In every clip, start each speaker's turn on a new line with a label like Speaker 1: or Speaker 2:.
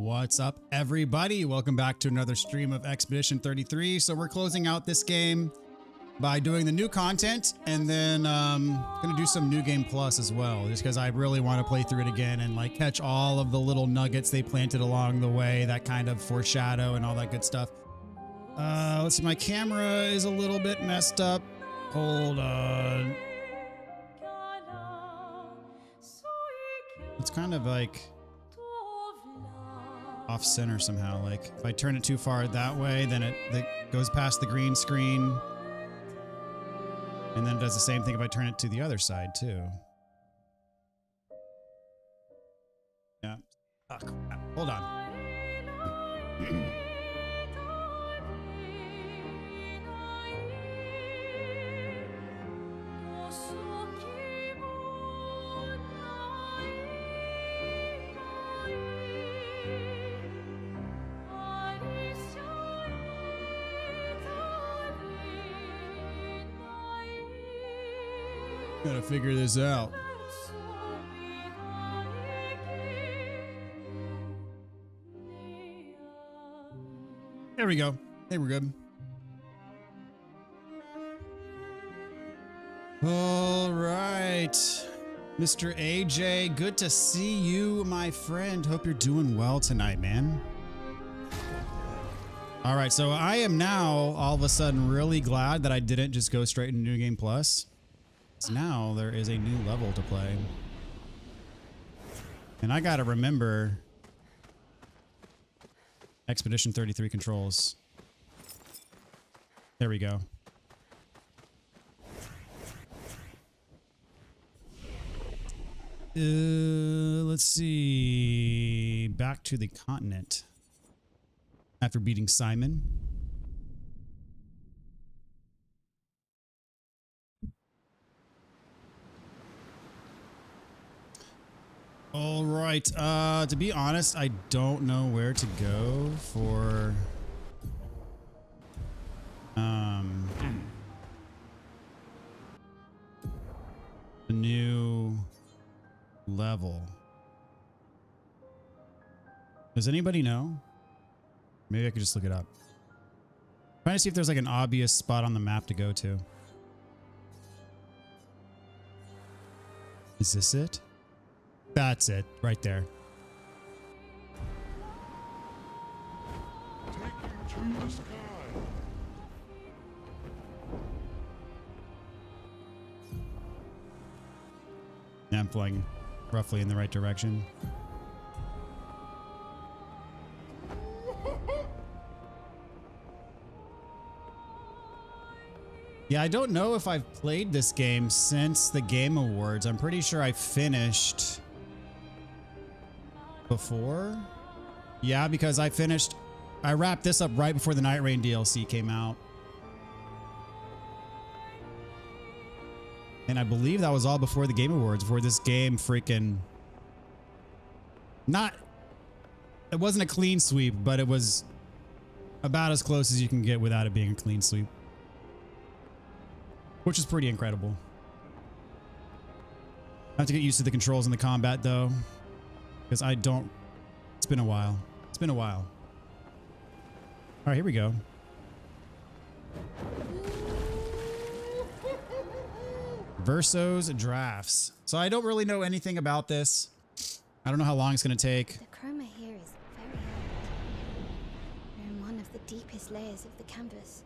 Speaker 1: What's up, everybody? Welcome back to another stream of Expedition 33. So we're closing out this game by doing the new content, and then gonna do some new game plus as well, just because I really want to play through it again and like catch all of the little nuggets they planted along the way, that kind of foreshadow and all that good stuff. Let's see, my camera is a little bit messed up. Hold on. It's kind of like off center somehow. Like if I turn it too far that way, then it goes past the green screen. And then it does the same thing if I turn it to the other side too. Yeah. Oh, crap. Hold on. Gotta figure this out. There we go. Hey, we're good. All right. Mr. AJ, good to see you, my friend. Hope you're doing well tonight, man. All right, so I am now all of a sudden really glad that I didn't just go straight into New Game Plus. Now there is a new level to play, and I gotta remember Expedition 33 controls. There we go. Let's see. Back to the continent after beating Simon. All right, to be honest, I don't know where to go for the new level. Does anybody know? Maybe I could just look it up. Trying to see if there's like an obvious spot on the map to go to. Is this it? That's it, right there.
Speaker 2: Take you to the sky.
Speaker 1: Yeah, I'm flying roughly in the right direction. Yeah, I don't know if I've played this game since the Game Awards. I'm pretty sure I finished before. Yeah, because I wrapped this up right before the Night Rain DLC came out. And I believe that was all before the Game Awards, before this game freaking it wasn't a clean sweep, but it was about as close as you can get without it being a clean sweep. Which is pretty incredible. I have to get used to the controls and the combat though, because I don't. It's been a while. It's been a while. All right, here we go. Versos drafts. So I don't really know anything about this. I don't know how long it's going to take.
Speaker 3: The chroma here is very old. We're in one of the deepest layers of the canvas.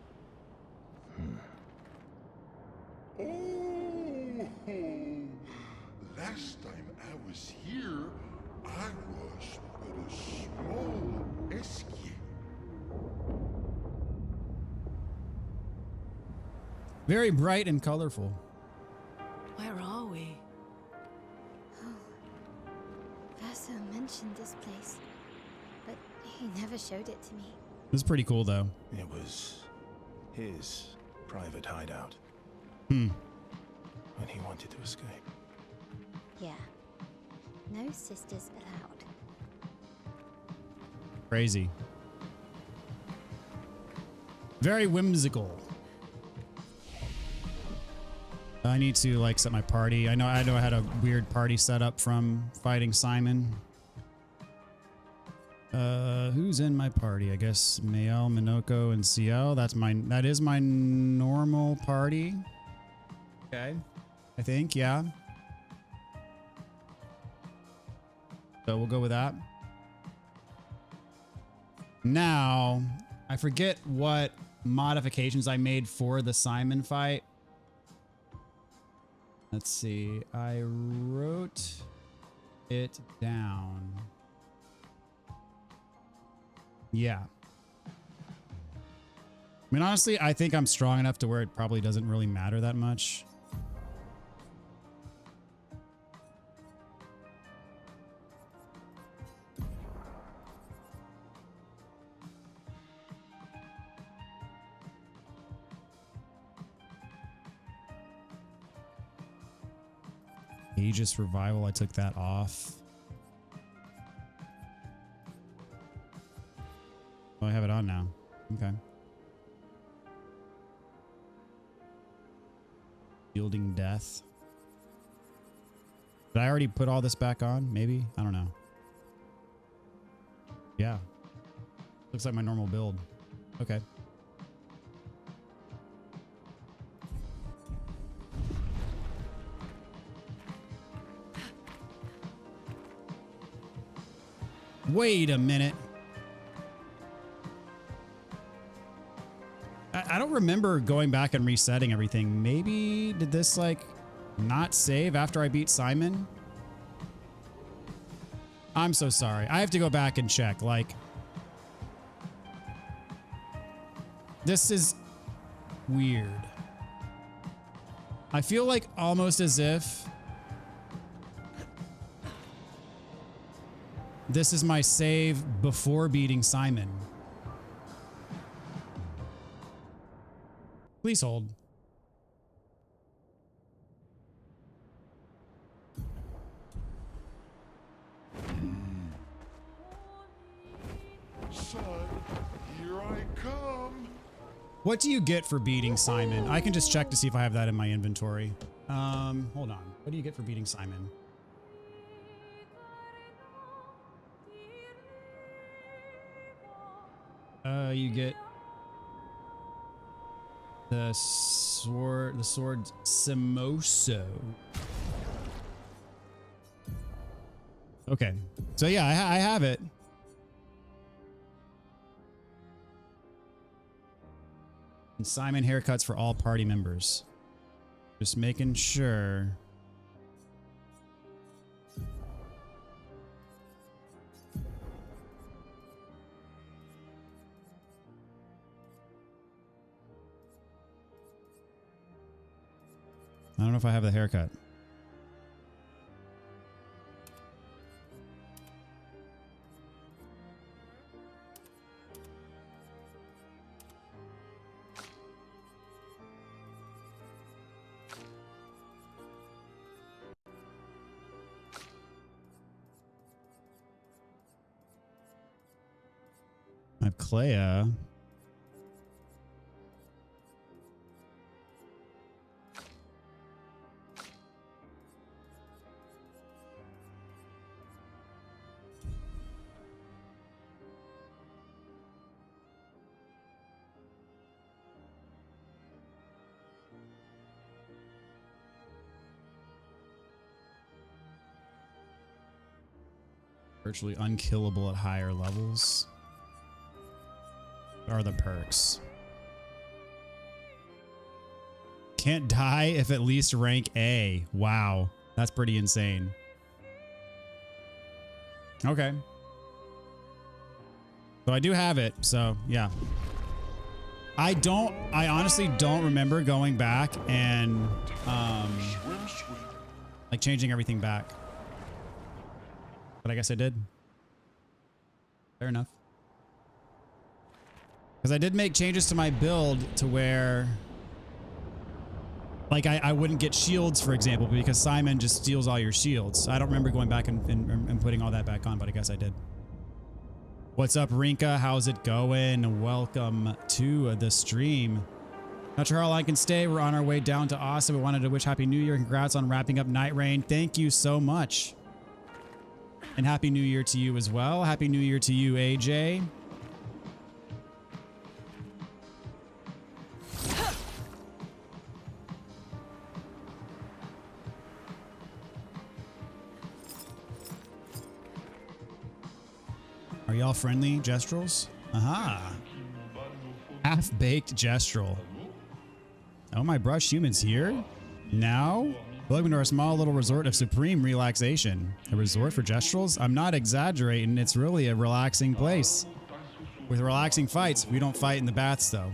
Speaker 2: Oh, last time I was here, I was but a small escape.
Speaker 1: Very bright and colorful.
Speaker 4: Where are we?
Speaker 3: Oh, Verso mentioned this place, but he never showed it to me.
Speaker 1: This is pretty cool though.
Speaker 5: It was his private hideout.
Speaker 1: Hmm.
Speaker 5: When he wanted to escape.
Speaker 3: Yeah. No sisters allowed.
Speaker 1: Crazy. Very whimsical. I need to like set my party. I know I had a weird party set up from fighting Simon. Who's in my party? I guess Mael, Minoko, and CL. That is my normal party. Okay. I think, yeah. So we'll go with that. Now, I forget what modifications I made for the Simon fight. Let's see. I wrote it down. Yeah. I mean, honestly, I think I'm strong enough to where it probably doesn't really matter that much. Aegis Revival, I took that off. Oh, I have it on now. Okay. Shielding Death. Did I already put all this back on? Maybe? I don't know. Yeah. Looks like my normal build. Okay. Wait a minute. I don't remember going back and resetting everything. Maybe did this like not save after I beat Simon? I'm so sorry. I have to go back and check. Like, this is weird. I feel like almost as if this is my save before beating Simon. Please hold.
Speaker 2: Son, here I come.
Speaker 1: What do you get for beating Simon? I can just check to see if I have that in my inventory. Hold on. What do you get for beating Simon? You get the sword Simoso. Okay. So yeah, I have it. And Simon haircuts for all party members. Just making sure. I don't know if I have the haircut. I have Clea. Virtually unkillable at higher levels. Are the perks. Can't die if at least rank A. Wow. That's pretty insane. Okay. So I do have it. So yeah. I honestly don't remember going back and like changing everything back. But I guess I did. Fair enough. Because I did make changes to my build to where like I wouldn't get shields, for example, because Simon just steals all your shields. I don't remember going back and putting all that back on, but I guess I did. What's up, Rinka? How's it going? Welcome to the stream. Not sure how long I can stay. We're on our way down to Austin. We wanted to wish Happy New Year. Congrats on wrapping up Night Rain. Thank you so much. And Happy New Year to you as well. Happy New Year to you, AJ. Are y'all friendly, Gestrels? Aha. Half-baked Gestral. Oh, my brush humans here? Now? Welcome to our small little resort of supreme relaxation. A resort for Gestrels? I'm not exaggerating. It's really a relaxing place. With relaxing fights, we don't fight in the baths, though.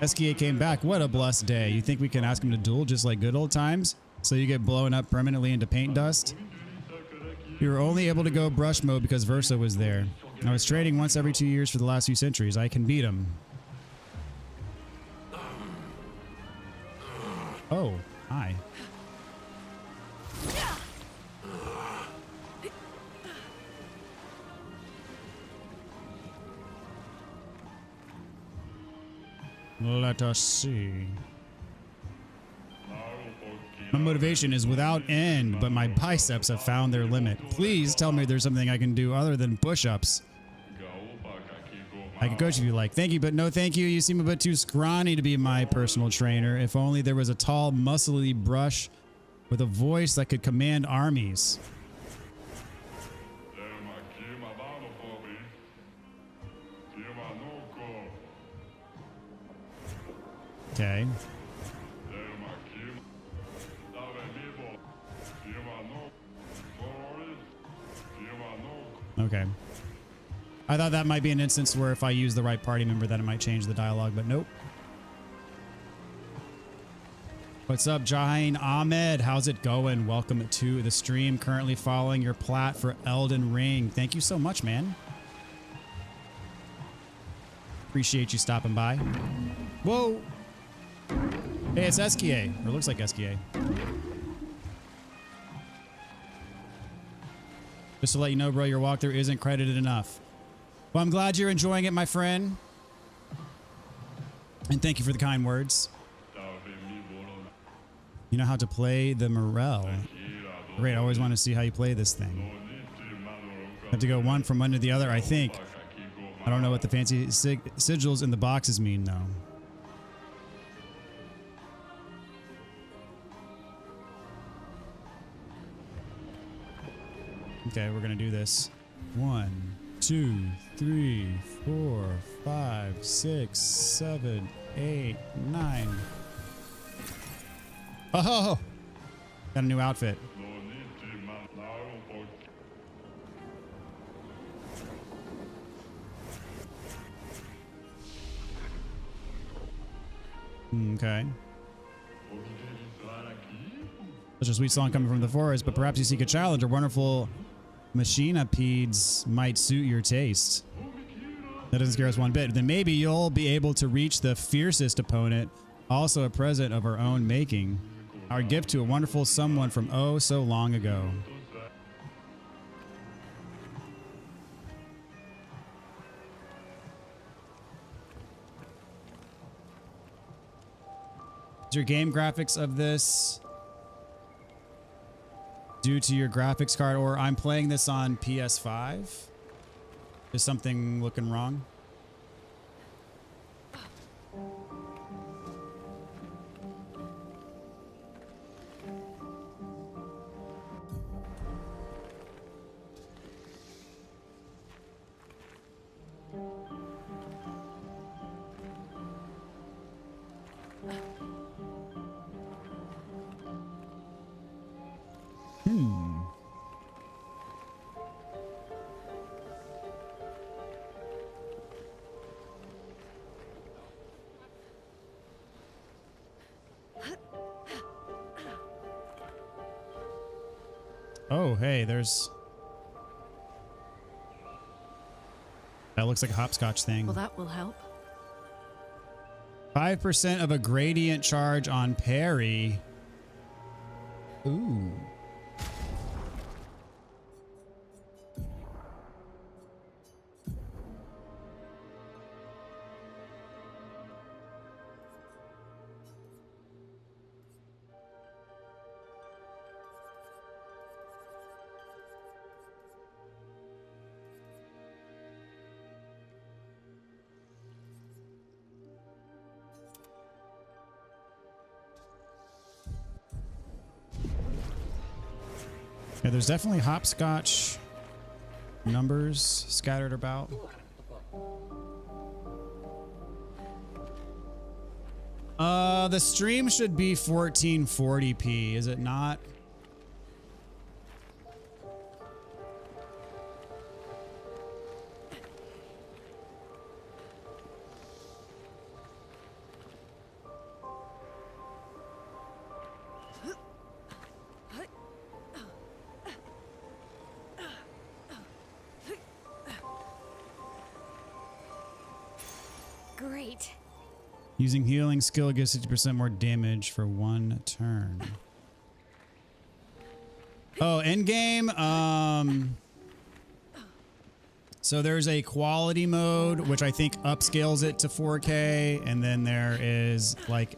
Speaker 1: SKA came back. What a blessed day. You think we can ask him to duel just like good old times? So you get blown up permanently into paint dust? We were only able to go brush mode because Versa was there. I was trading once every 2 years for the last few centuries. I can beat him. Oh, hi. Let us see. My motivation is without end, but my biceps have found their limit. Please tell me there's something I can do other than push-ups. I can coach if you like. Thank you, but no thank you. You seem a bit too scrawny to be my personal trainer. If only there was a tall, muscly brush with a voice that could command armies. Okay. Okay. I thought that might be an instance where if I use the right party member that it might change the dialogue, but nope. What's up, Jahin Ahmed? How's it going? Welcome to the stream. Currently following your plat for Elden Ring. Thank you so much, man. Appreciate you stopping by. Whoa. Hey, it's SKA. Or it looks like SKA. Just to let you know, bro, your walkthrough isn't credited enough. Well, I'm glad you're enjoying it, my friend. And thank you for the kind words. You know how to play the Morel. Great, I always want to see how you play this thing. Have to go one from one to the other, I think. I don't know what the fancy sigils in the boxes mean, though. Okay, we're gonna do this. 1, 2, 3, 4, 5, 6, 7, 8, 9. Oh! Got a new outfit. Okay. Such a sweet song coming from the forest, but perhaps you seek a challenge or wonderful machinipedes might suit your taste. That doesn't scare us one bit. Then maybe you'll be able to reach the fiercest opponent, also a present of our own making. Our gift to a wonderful someone from oh so long ago. Is your game graphics of this due to your graphics card, or I'm playing this on PS5? Is something looking wrong? Oh, hey, there's... That looks like a hopscotch thing.
Speaker 4: Well, that will help.
Speaker 1: 5% of a gradient charge on parry. Ooh. Yeah, there's definitely hopscotch numbers scattered about. The stream should be 1440p, is it not?
Speaker 3: Great.
Speaker 1: Using healing skill gives 60% more damage for 1 turn. Oh, end game. So there's a quality mode, which I think upscales it to 4K. And then there is like,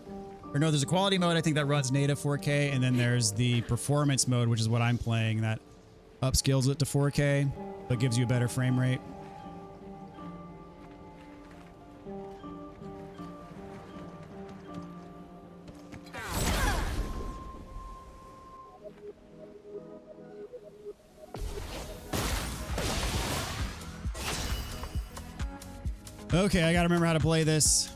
Speaker 1: or no, there's a quality mode, I think that runs native 4K. And then there's the performance mode, which is what I'm playing, that upscales it to 4K, but gives you a better frame rate. Okay, I gotta remember how to play this.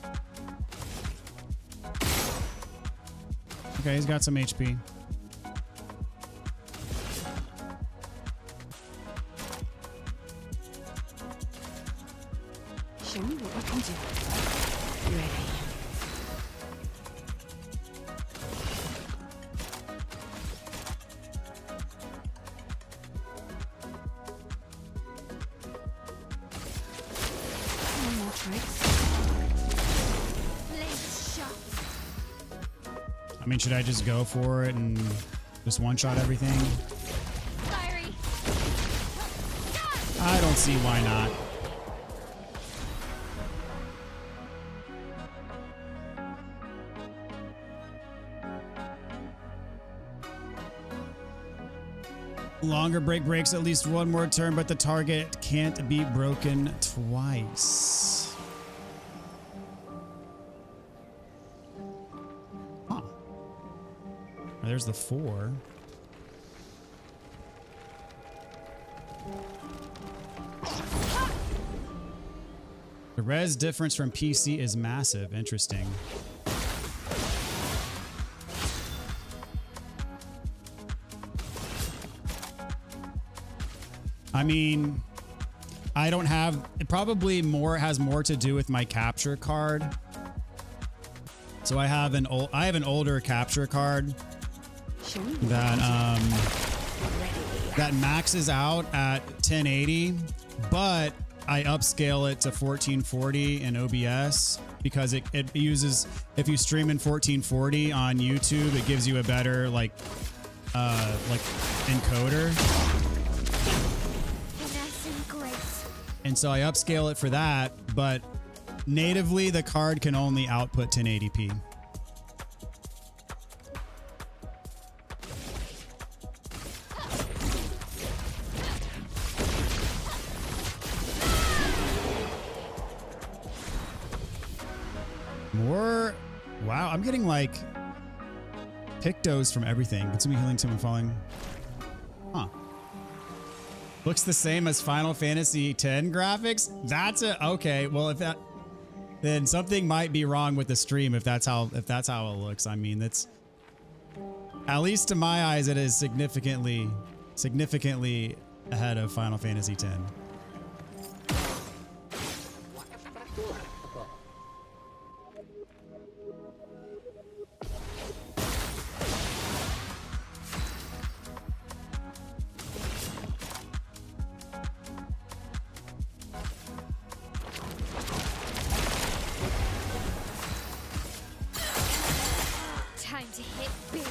Speaker 1: Okay, he's got some HP.
Speaker 4: Show me what you can do. You ready? One more trick.
Speaker 3: Laser shot.
Speaker 1: I mean, should I just go for it and just one-shot everything?
Speaker 3: Fiery.
Speaker 1: I don't see why not. Longer break breaks at least 1 more turn, but the target can't be broken twice. Huh. There's the 4. The res difference from PC is massive. Interesting. I mean, I don't have, it probably has more to do with my capture card. So I have an older capture card
Speaker 4: Show me
Speaker 1: that that maxes out at 1080, but I upscale it to 1440 in OBS because it uses, if you stream in 1440 on YouTube, it gives you a better like encoder. And so I upscale it for that, but natively the card can only output 1080p. More, wow, I'm getting like pictos from everything. Consuming healing, tim and falling. Huh. Looks the same as Final Fantasy X graphics. That's okay. Well, if that, then something might be wrong with the stream. If that's how it looks. I mean, that's, at least to my eyes, it is significantly ahead of Final Fantasy X.
Speaker 3: Time to hit big.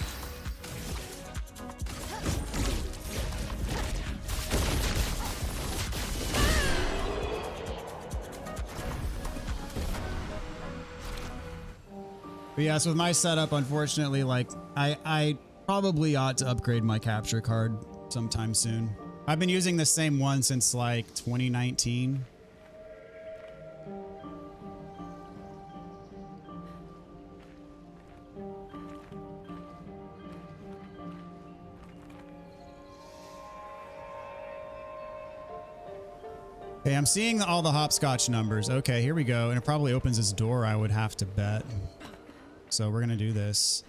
Speaker 1: But yeah, so with my setup, unfortunately, like I probably ought to upgrade my capture card sometime soon. I've been using the same one since like 2019. Okay, I'm seeing all the hopscotch numbers. Okay, here we go. And it probably opens this door, I would have to bet. So we're going to do this.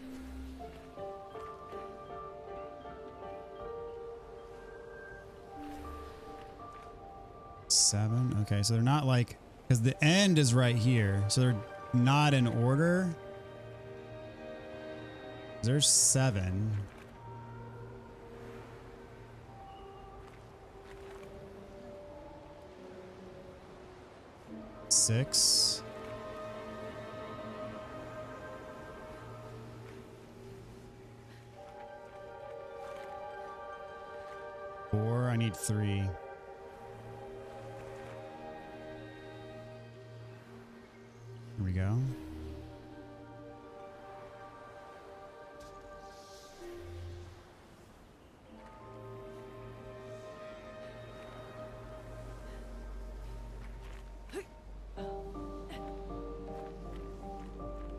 Speaker 1: Seven. Okay, so they're not like, because the end is right here. So they're not in order. There's 7. Six. 4. I need 3. Here we go.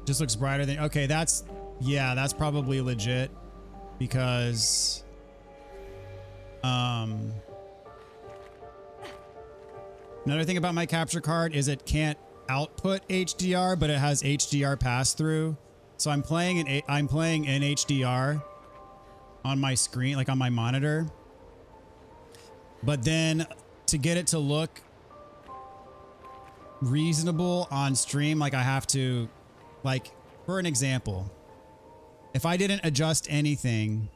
Speaker 1: Just looks brighter than, okay, that's, yeah, that's probably legit because another thing about my capture card is it can't output HDR, but it has HDR pass through. So I'm playing in HDR on my screen, like on my monitor. But then to get it to look reasonable on stream, like I have to, like, for an example, if I didn't adjust anything,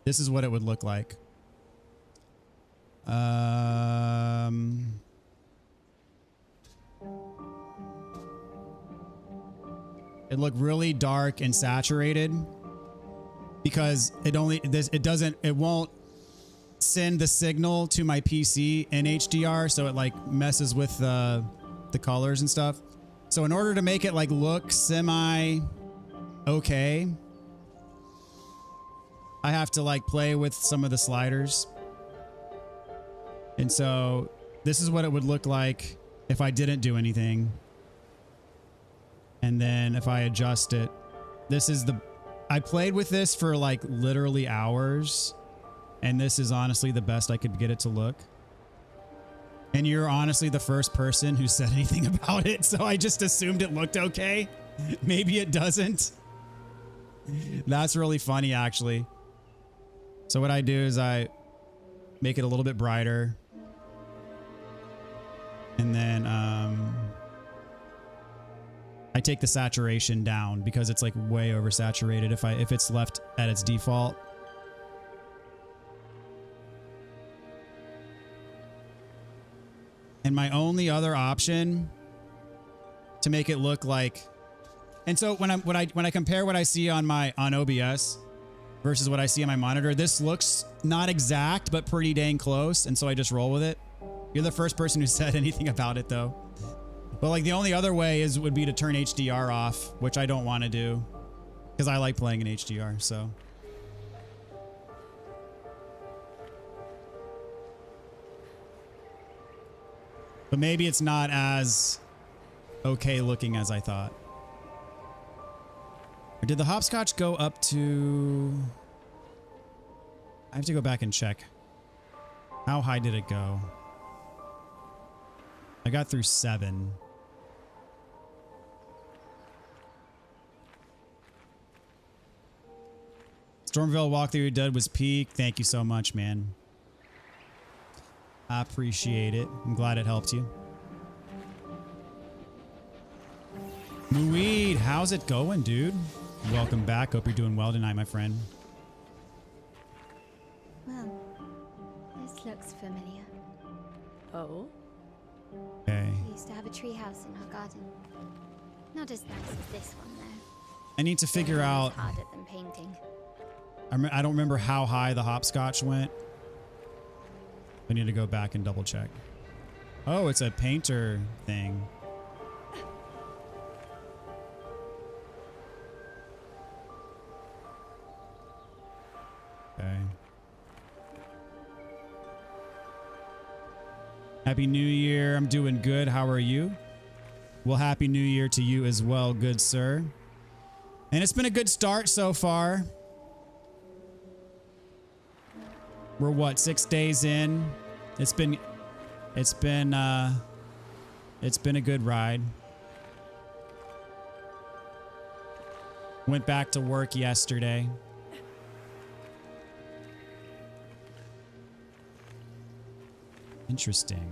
Speaker 1: this is what it would look like. It looked really dark and saturated because it won't send the signal to my PC in HDR, so it like messes with the colors and stuff. So in order to make it like look semi okay, I have to like play with some of the sliders. And so this is what it would look like if I didn't do anything. And then if I adjust it, this is I played with this for like literally hours. And this is honestly the best I could get it to look. And you're honestly the first person who said anything about it. So I just assumed it looked okay. Maybe it doesn't. That's really funny, actually. So what I do is I make it a little bit brighter. And then I take the saturation down because it's like way oversaturated if it's left at its default. And my only other option to make it look like, and so when I compare what I see on OBS versus what I see on my monitor, this looks not exact but pretty dang close, and so I just roll with it. You're the first person who said anything about it though. But like the only other way would be to turn HDR off, which I don't want to do because I like playing in HDR, so. But maybe it's not as okay looking as I thought. Or did the hopscotch go up to... I have to go back and check. How high did it go? I got through 7. Stormville walkthrough you did was peak. Thank you so much, man. I appreciate it. I'm glad it helped you. Muid, how's it going, dude? Welcome back. Hope you're doing well tonight, my friend.
Speaker 3: Well, this looks familiar.
Speaker 4: Oh?
Speaker 1: Okay.
Speaker 3: We used to have a tree house in our garden. Not as nice as this one, though.
Speaker 1: I need to figure out...
Speaker 3: harder than painting.
Speaker 1: I don't remember how high the hopscotch went. I need to go back and double check. Oh, it's a painter thing. Okay. Happy New Year. I'm doing good. How are you? Well, Happy New Year to you as well, good sir. And it's been a good start so far. We're what, 6 days in? It's been It's been a good ride. Went back to work yesterday. Interesting.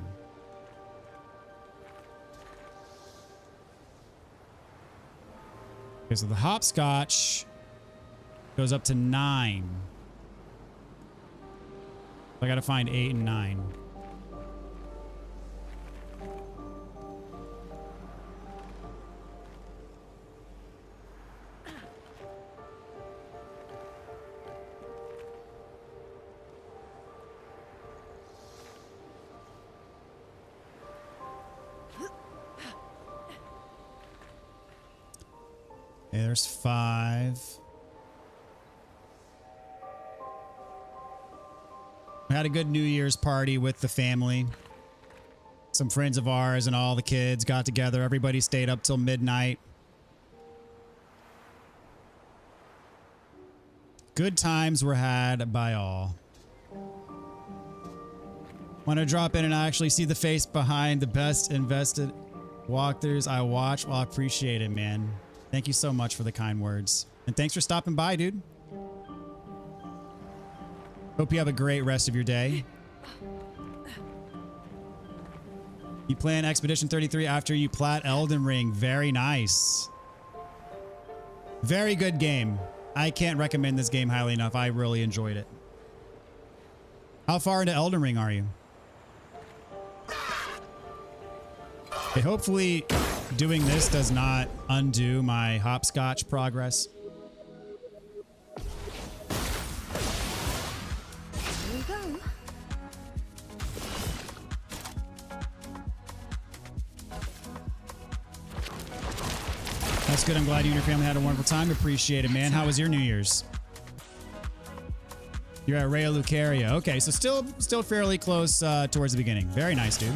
Speaker 1: Okay, so the hopscotch goes up to 9. I gotta find 8 and 9. Okay, there's 5. We had a good New Year's party with the family. Some friends of ours and all the kids got together. Everybody stayed up till midnight. Good times were had by all. Want to drop in and actually see the face behind the best invested walkthroughs I watch? Well, I appreciate it, man. Thank you so much for the kind words. And thanks for stopping by, dude. Hope you have a great rest of your day. You plan Expedition 33 after you plat Elden Ring. Very nice. Very good game. I can't recommend this game highly enough. I really enjoyed it. How far into Elden Ring are you? Okay, hopefully doing this does not undo my hopscotch progress.
Speaker 3: Here we go.
Speaker 1: That's good. I'm glad you and your family had a wonderful time. Appreciate it, man. How was your New Year's? You're at Raya Lucaria. Okay, so still fairly close towards the beginning. Very nice, dude.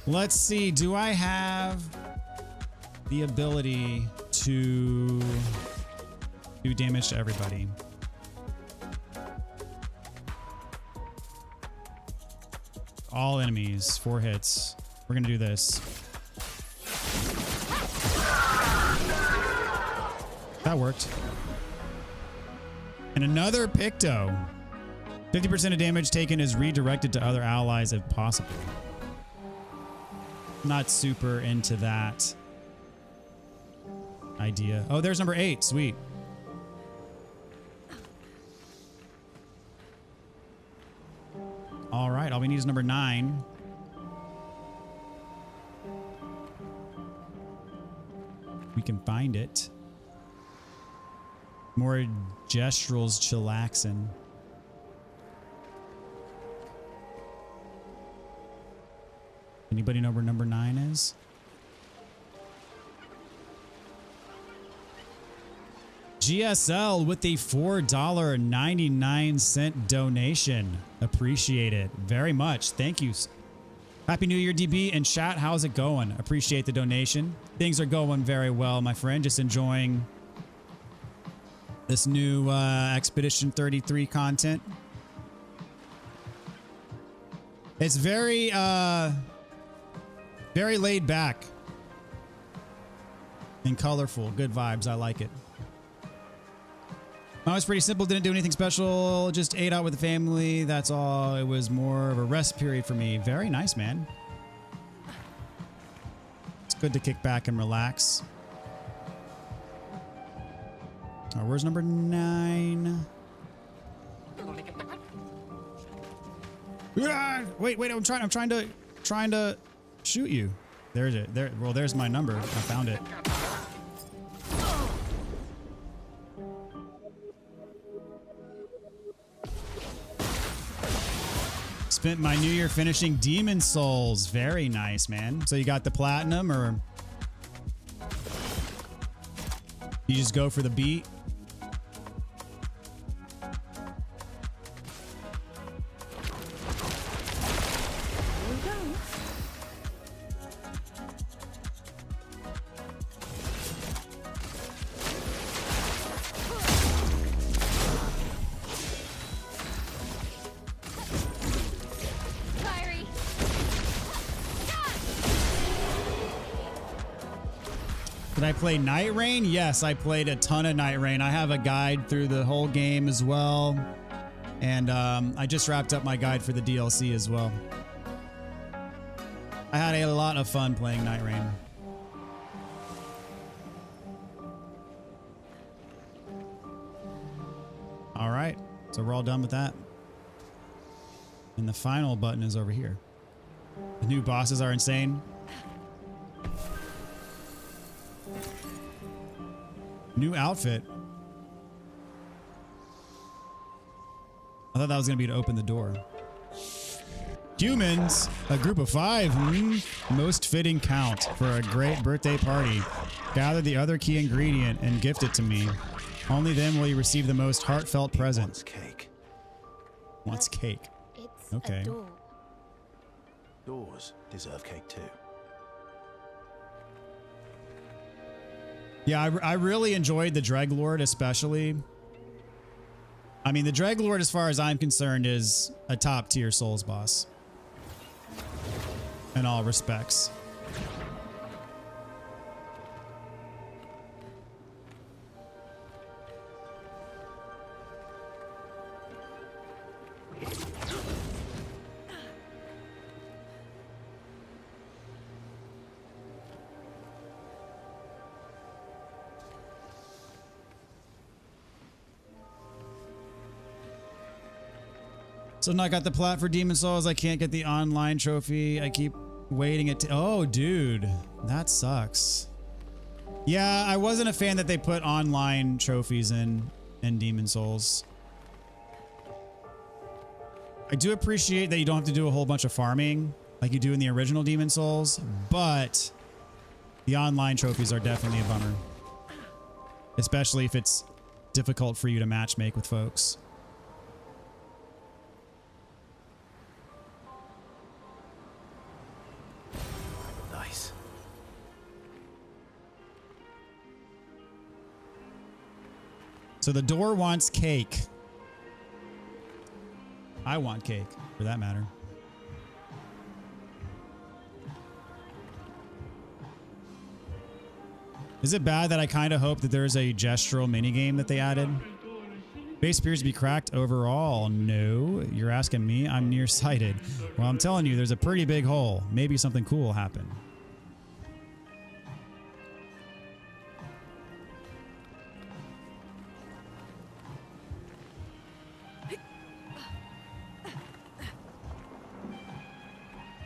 Speaker 1: Let's see. Do I have the ability to do damage to everybody? All enemies, 4 hits. We're gonna do this. That worked. And another Picto. 50% of damage taken is redirected to other allies if possible. Not super into that idea. Oh, there's number 8. Sweet. All right, all we need is number 9. We can find it. More gestrals chillaxin. Anybody know where number 9 is? GSL with a $4.99 donation. Appreciate it very much. Thank you. Happy New Year, DB and chat. How's it going? Appreciate the donation. Things are going very well, my friend. Just enjoying this new Expedition 33 content. It's very laid back and colorful. Good vibes. I like it. Mine was pretty simple. Didn't do anything special. Just ate out with the family. That's all. It was more of a rest period for me. Very nice, man. It's good to kick back and relax. Oh, where's number 9? Wait. I'm trying to shoot you. There's it. Well, there's my number. I found it. Spent my New Year finishing Demon Souls. Very nice, man. So you got the platinum, or you just go for the beat? Did I play Night Rain? Yes, I played a ton of Night Rain. I have a guide through the whole game as well. And I just wrapped up my guide for the DLC as well. I had a lot of fun playing Night Rain. All right, so we're all done with that. And the final button is over here. The new bosses are insane. New outfit. I thought that was going to be to open the door. Humans, a group of 5. Most fitting count for a great birthday party. Gather the other key ingredient and gift it to me. Only then will you receive the most heartfelt present.
Speaker 5: Wants cake.
Speaker 1: Wants cake.
Speaker 3: It's
Speaker 1: Okay.
Speaker 3: a door.
Speaker 5: Doors deserve cake too.
Speaker 1: Yeah, I really enjoyed the Dreglord especially. I mean, the Dreglord, as far as I'm concerned, is a top tier Souls boss. In all respects. So now I got the plat for Demon Souls. I can't get the online trophy. I keep waiting it to... Oh, dude. That sucks. Yeah, I wasn't a fan that they put online trophies in Demon Souls. I do appreciate that you don't have to do a whole bunch of farming like you do in the original Demon Souls, but the online trophies are definitely a bummer. Especially if it's difficult for you to matchmake with folks.
Speaker 5: Nice.
Speaker 1: So the door wants cake. I want cake, for that matter. Is it bad that I kind of hope that there's a gestural minigame that they added? Base appears to be cracked overall. No, you're asking me? I'm nearsighted. Well, I'm telling you, there's a pretty big hole. Maybe something cool will happen.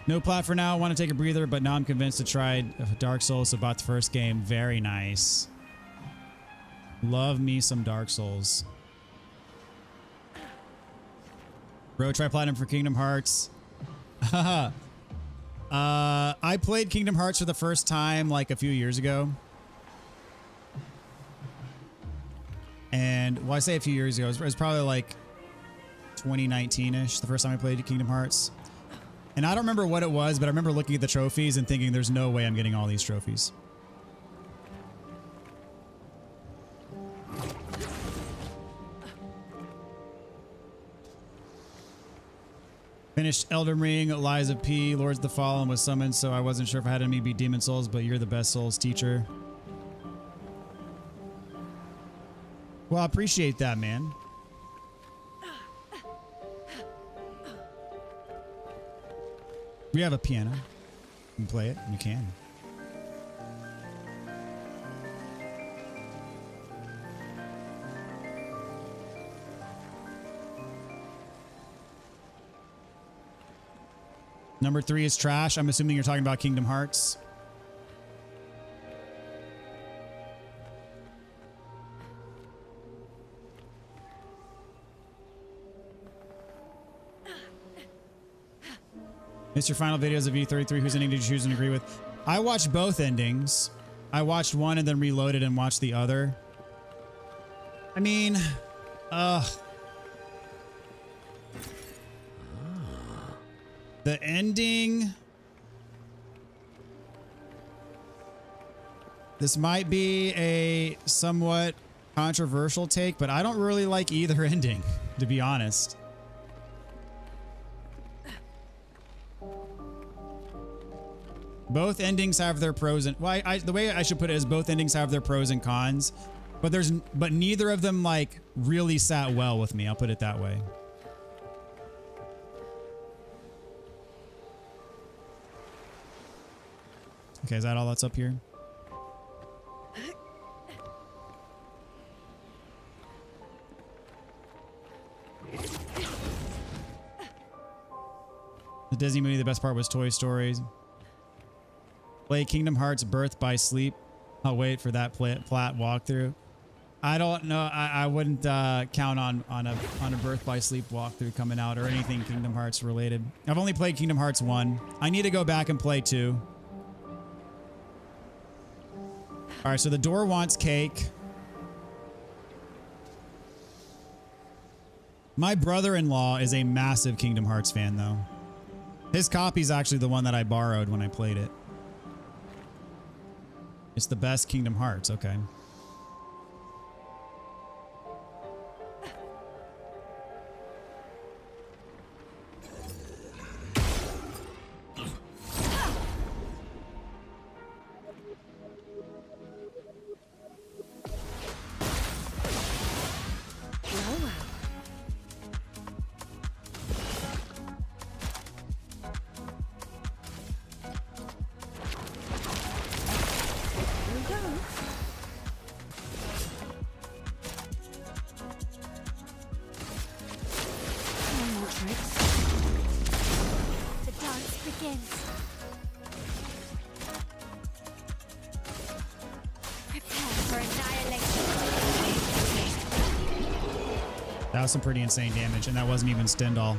Speaker 1: No plat for now. I want to take a breather, but now I'm convinced to try Dark Souls. So bought the first game. Very nice. Love me some Dark Souls. Bro, try platinum for Kingdom Hearts. I played Kingdom Hearts for the first time like a few years ago. And, well, I say a few years ago. It was probably like 2019-ish, the first time I played Kingdom Hearts. And I don't remember what it was, but I remember looking at the trophies and thinking there's no way I'm getting all these trophies. Finished Elden Ring, Liza P, Lords of the Fallen was summoned, so I wasn't sure if I had any beat Demon Souls, but you're the best Souls teacher. Well, I appreciate that, man. We have a piano. You can play it. You can. Number 3 is trash. I'm assuming you're talking about Kingdom Hearts. Mr. Final videos of E33. Whose ending did you choose and agree with? I watched both endings. I watched one and then reloaded and watched the other. I mean, the ending. This might be a somewhat controversial take, but I don't really like either ending, to be honest. Both endings have their pros and well, the way I should put it is both endings have their pros and cons, but neither of them like really sat well with me. I'll put it that way. Okay, is that all that's up here? The Disney movie, the best part was Toy Story. Play Kingdom Hearts Birth by Sleep. I'll wait for that plat walkthrough. I don't know. I wouldn't count on a Birth by Sleep walkthrough coming out or anything Kingdom Hearts related. I've only played Kingdom Hearts 1. I need to go back and play 2. All right, so the door wants cake. My brother-in-law is a massive Kingdom Hearts fan, though. His copy is actually the one that I borrowed when I played it. It's the best Kingdom Hearts. Okay. That was some pretty insane damage, and that wasn't even Stendhal.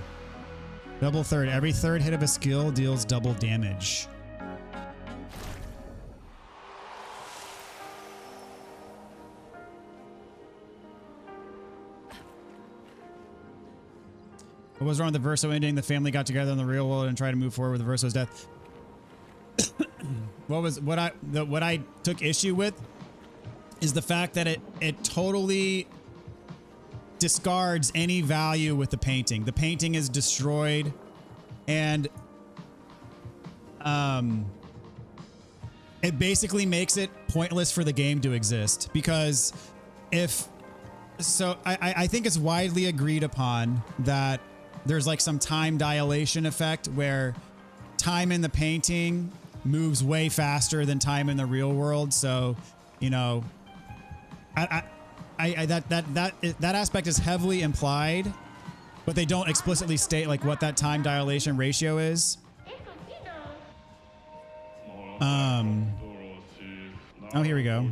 Speaker 1: Double third. Every third hit of a skill deals double damage. What was wrong with the Verso ending? The family got together in the real world and tried to move forward with the Verso's death. What I took issue with is the fact that it totally discards any value with the painting. The painting is destroyed, and it basically makes it pointless for the game to exist, because I think it's widely agreed upon that there's like some time dilation effect where time in the painting moves way faster than time in the real world. So, you know, that aspect is heavily implied, but they don't explicitly state like what that time dilation ratio is. Oh, here we go.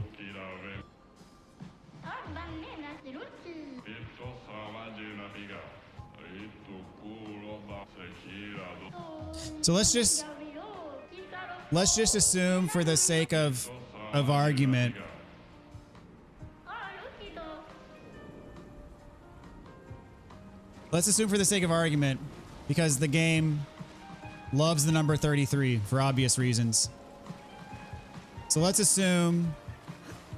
Speaker 1: So let's just assume for the sake of argument, because the game loves the number 33 for obvious reasons. So let's assume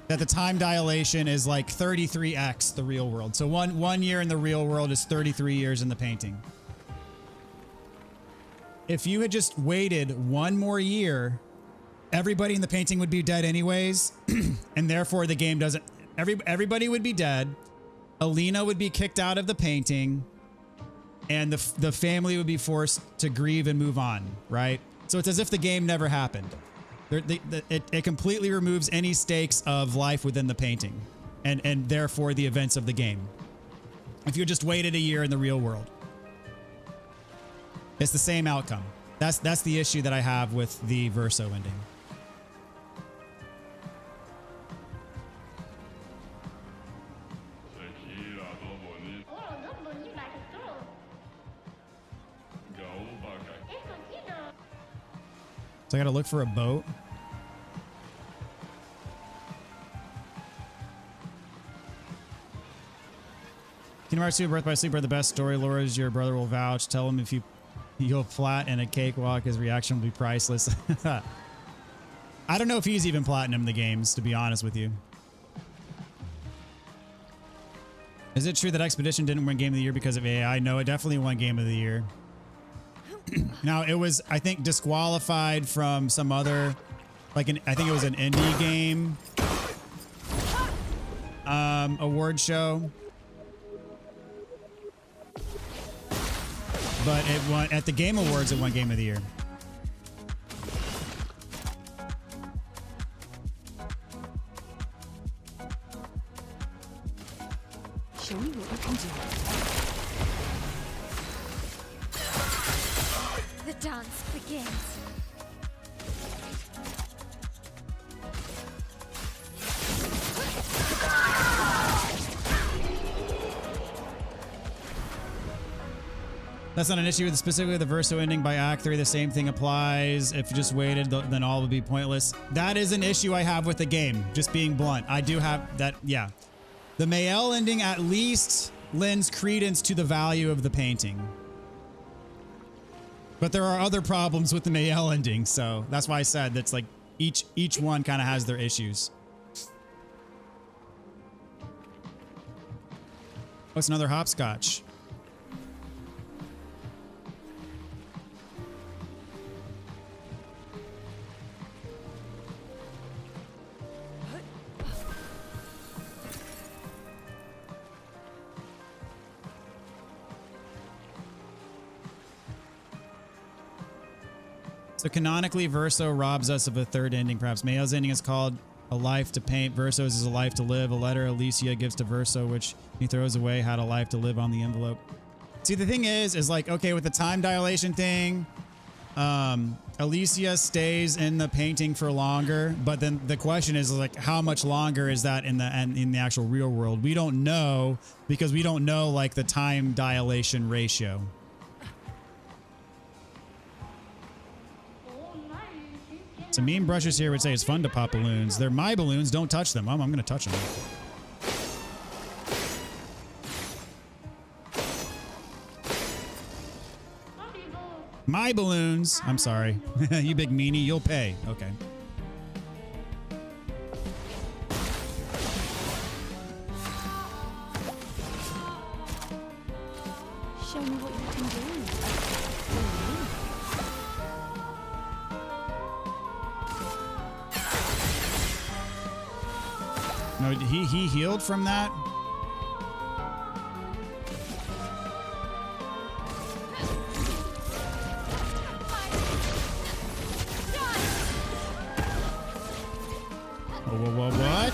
Speaker 1: that the time dilation is like 33x the real world. So one year in the real world is 33 years in the painting. If you had just waited one more year, everybody in the painting would be dead anyways, and therefore the game doesn't. Everybody would be dead. Alina would be kicked out of the painting, and the family would be forced to grieve and move on, right? So it's as if the game never happened. It completely removes any stakes of life within the painting, and therefore the events of the game. If you just waited a year in the real world, it's the same outcome. That's the issue that I have with the Verso ending. So I gotta look for a boat. Kingdom Hearts 2 Birth by Sleep are the best story. Laura's your brother will vouch. Tell him if you'll flat in a cakewalk, his reaction will be priceless. I don't know if he's even platinum the games, to be honest with you. Is it true that Expedition didn't win Game of the Year because of AI? No, it definitely won Game of the Year. Now it was, I think, disqualified from some other, like I think it was an indie game award show. But it won at the Game Awards. It won Game of the Year.
Speaker 4: Show me what you can do.
Speaker 3: The dance begins.
Speaker 1: That's not an issue with specifically the Verso ending by Act 3. The same thing applies. If you just waited, then all would be pointless. That is an issue I have with the game, just being blunt. I do have that, yeah. The Mael ending at least lends credence to the value of the painting. But there are other problems with the Mael ending, so that's why I said that's like each one kind of has their issues. Oh, it's another hopscotch. So canonically, Verso robs us of a third ending, perhaps. Mael's ending is called A Life to Paint. Verso's is A Life to Live. A letter Alicia gives to Verso, which he throws away, had a life to live on the envelope. See, the thing is like, okay, with the time dilation thing, Alicia stays in the painting for longer, but then the question is like, how much longer is that in the actual real world? We don't know, because we don't know like the time dilation ratio. So Meme Brushes here would say it's fun to pop balloons. They're my balloons. Don't touch them. I'm going to touch them. My balloons. I'm sorry. You big meanie. You'll pay. Okay.
Speaker 4: Show me what you can do.
Speaker 1: No, he healed from that? What?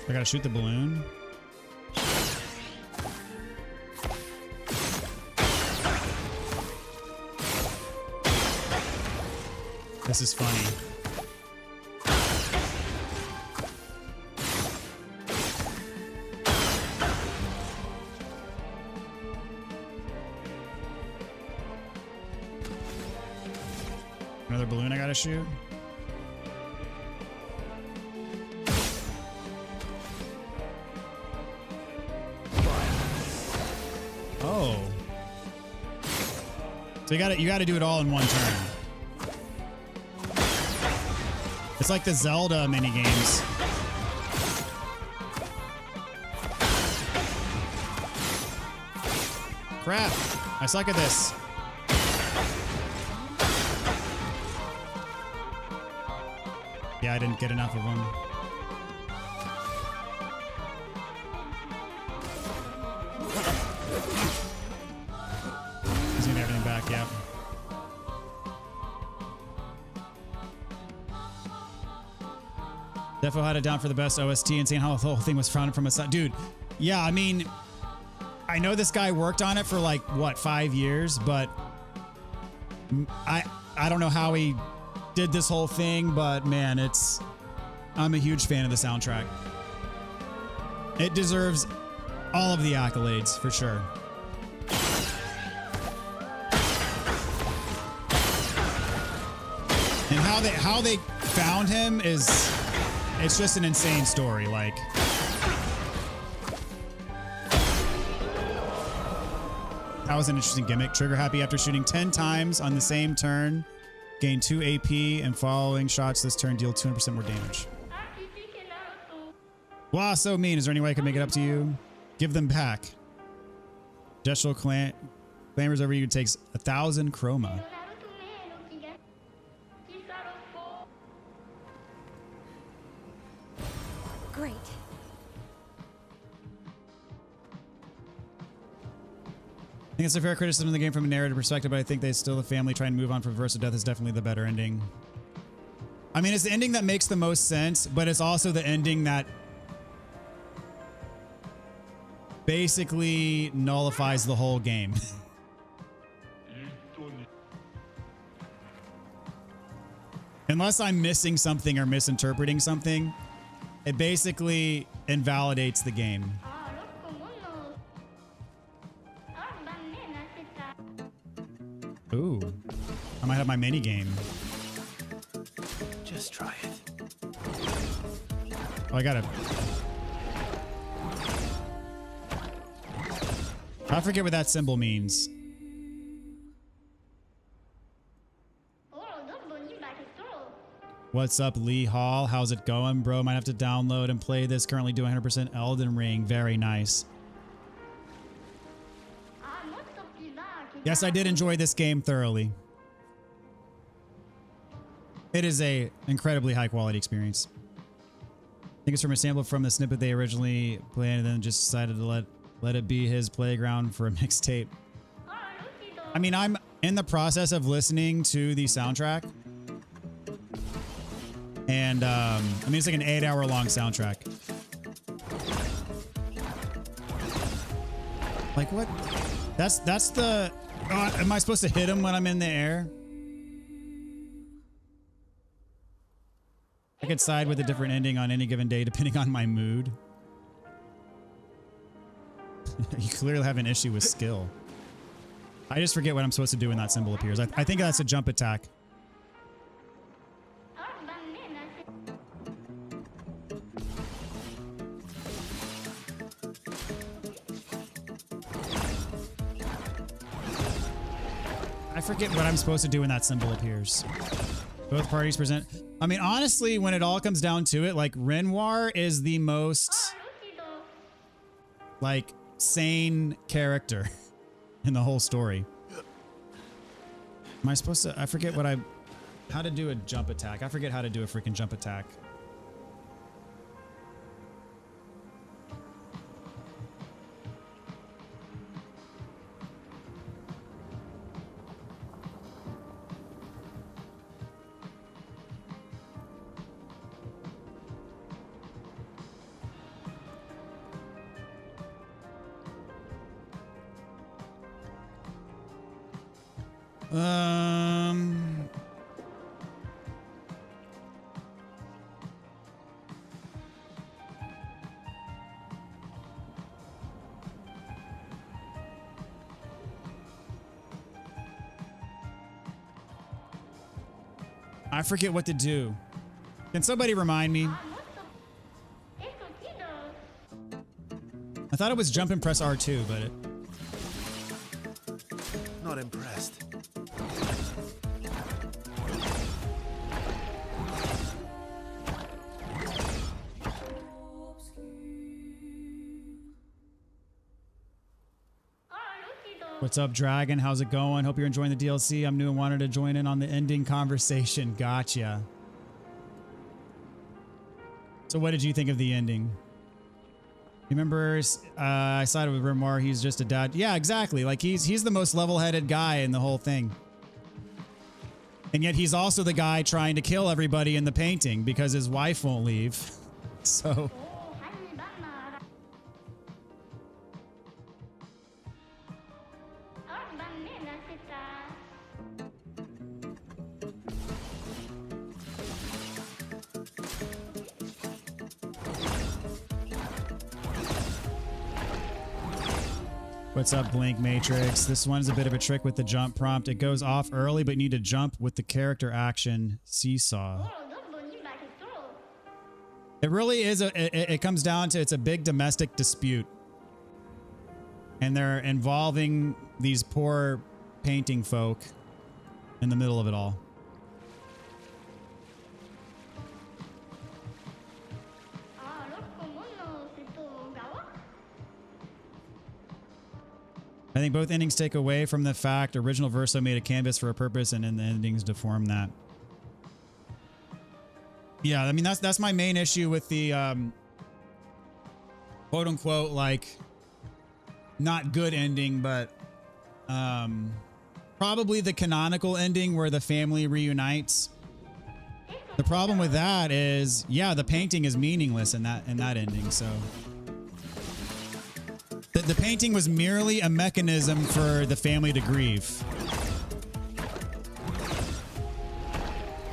Speaker 1: I gotta shoot the balloon. This is funny. Another balloon I gotta shoot. Oh. So you gotta do it all in one turn. It's like the Zelda minigames. Crap. I suck at this. Yeah, I didn't get enough of them. He's getting everything back, yeah. Defo had it down for the best OST and seeing how the whole thing was fronted from a side. Dude, yeah, I mean, I know this guy worked on it for like, what, 5 years, but I don't know how he did this whole thing, but man, I'm a huge fan of the soundtrack. It deserves all of the accolades for sure. And how they found him it's just an insane story. Like, That was an interesting gimmick. Trigger happy after shooting 10 times on the same turn. Gain 2 AP and following shots this turn deal 200% more damage. Wow, so mean. Is there any way I can make it up to you? Give them back. Gestal clambers over you, takes 1,000 chroma.
Speaker 3: Great.
Speaker 1: I think it's a fair criticism of the game from a narrative perspective, but I think they still, the family trying to move on from Verse of Death is definitely the better ending. I mean, it's the ending that makes the most sense, but it's also the ending that basically nullifies the whole game. Unless I'm missing something or misinterpreting something, it basically invalidates the game. Ooh, I might have my mini game.
Speaker 5: Just try it.
Speaker 1: Oh, I gotta. I forget what that symbol means. What's up, Lee Hall? How's it going, bro? Might have to download and play this. Currently doing 100% Elden Ring. Very nice. Yes, I did enjoy this game thoroughly. It is a incredibly high quality experience. I think it's from a sample from the snippet they originally played and then just decided to let it be his playground for a mixtape. I mean, I'm in the process of listening to the soundtrack. And I mean, it's like an 8-hour long soundtrack. Like what? That's the... am I supposed to hit him when I'm in the air? I could side with a different ending on any given day depending on my mood. You clearly have an issue with skill. I just forget what I'm supposed to do when that symbol appears. I think that's a jump attack. I forget what I'm supposed to do when that symbol appears. Both parties present. I mean, honestly, when it all comes down to it, like Renoir is the most like sane character in the whole story. Am I supposed to? I forget what how to do a jump attack. I forget how to do a freaking jump attack. I forget what to do. Can somebody remind me? I thought it was jump and press R2, but it...
Speaker 5: Not impressed.
Speaker 1: What's up, Dragon? How's it going? Hope you're enjoying the DLC. I'm new and wanted to join in on the ending conversation. Gotcha. So what did you think of the ending? Remember, I sided with Renoir. He's just a dad. Yeah, exactly. Like he's the most level-headed guy in the whole thing. And yet he's also the guy trying to kill everybody in the painting because his wife won't leave. So... What's up, Blink Matrix? This one's a bit of a trick with the jump prompt. It goes off early, but you need to jump with the character action seesaw. It really is it comes down to it's a big domestic dispute. And they're involving these poor painting folk in the middle of it all. I think both endings take away from the fact original Verso made a canvas for a purpose, and then the endings deform that. Yeah, I mean that's my main issue with the quote unquote like not good ending, but probably the canonical ending where the family reunites. The problem with that is, yeah, the painting is meaningless in that ending, so the painting was merely a mechanism for the family to grieve.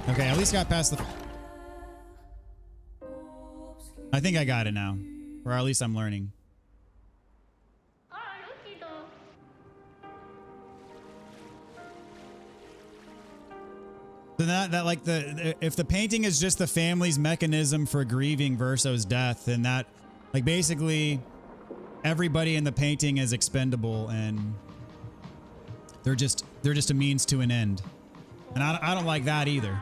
Speaker 1: Okay, at least got past the... I think I got it now. Or at least I'm learning. So that like if the painting is just the family's mechanism for grieving Verso's death, then that like basically everybody in the painting is expendable and they're just a means to an end. And I don't like that either.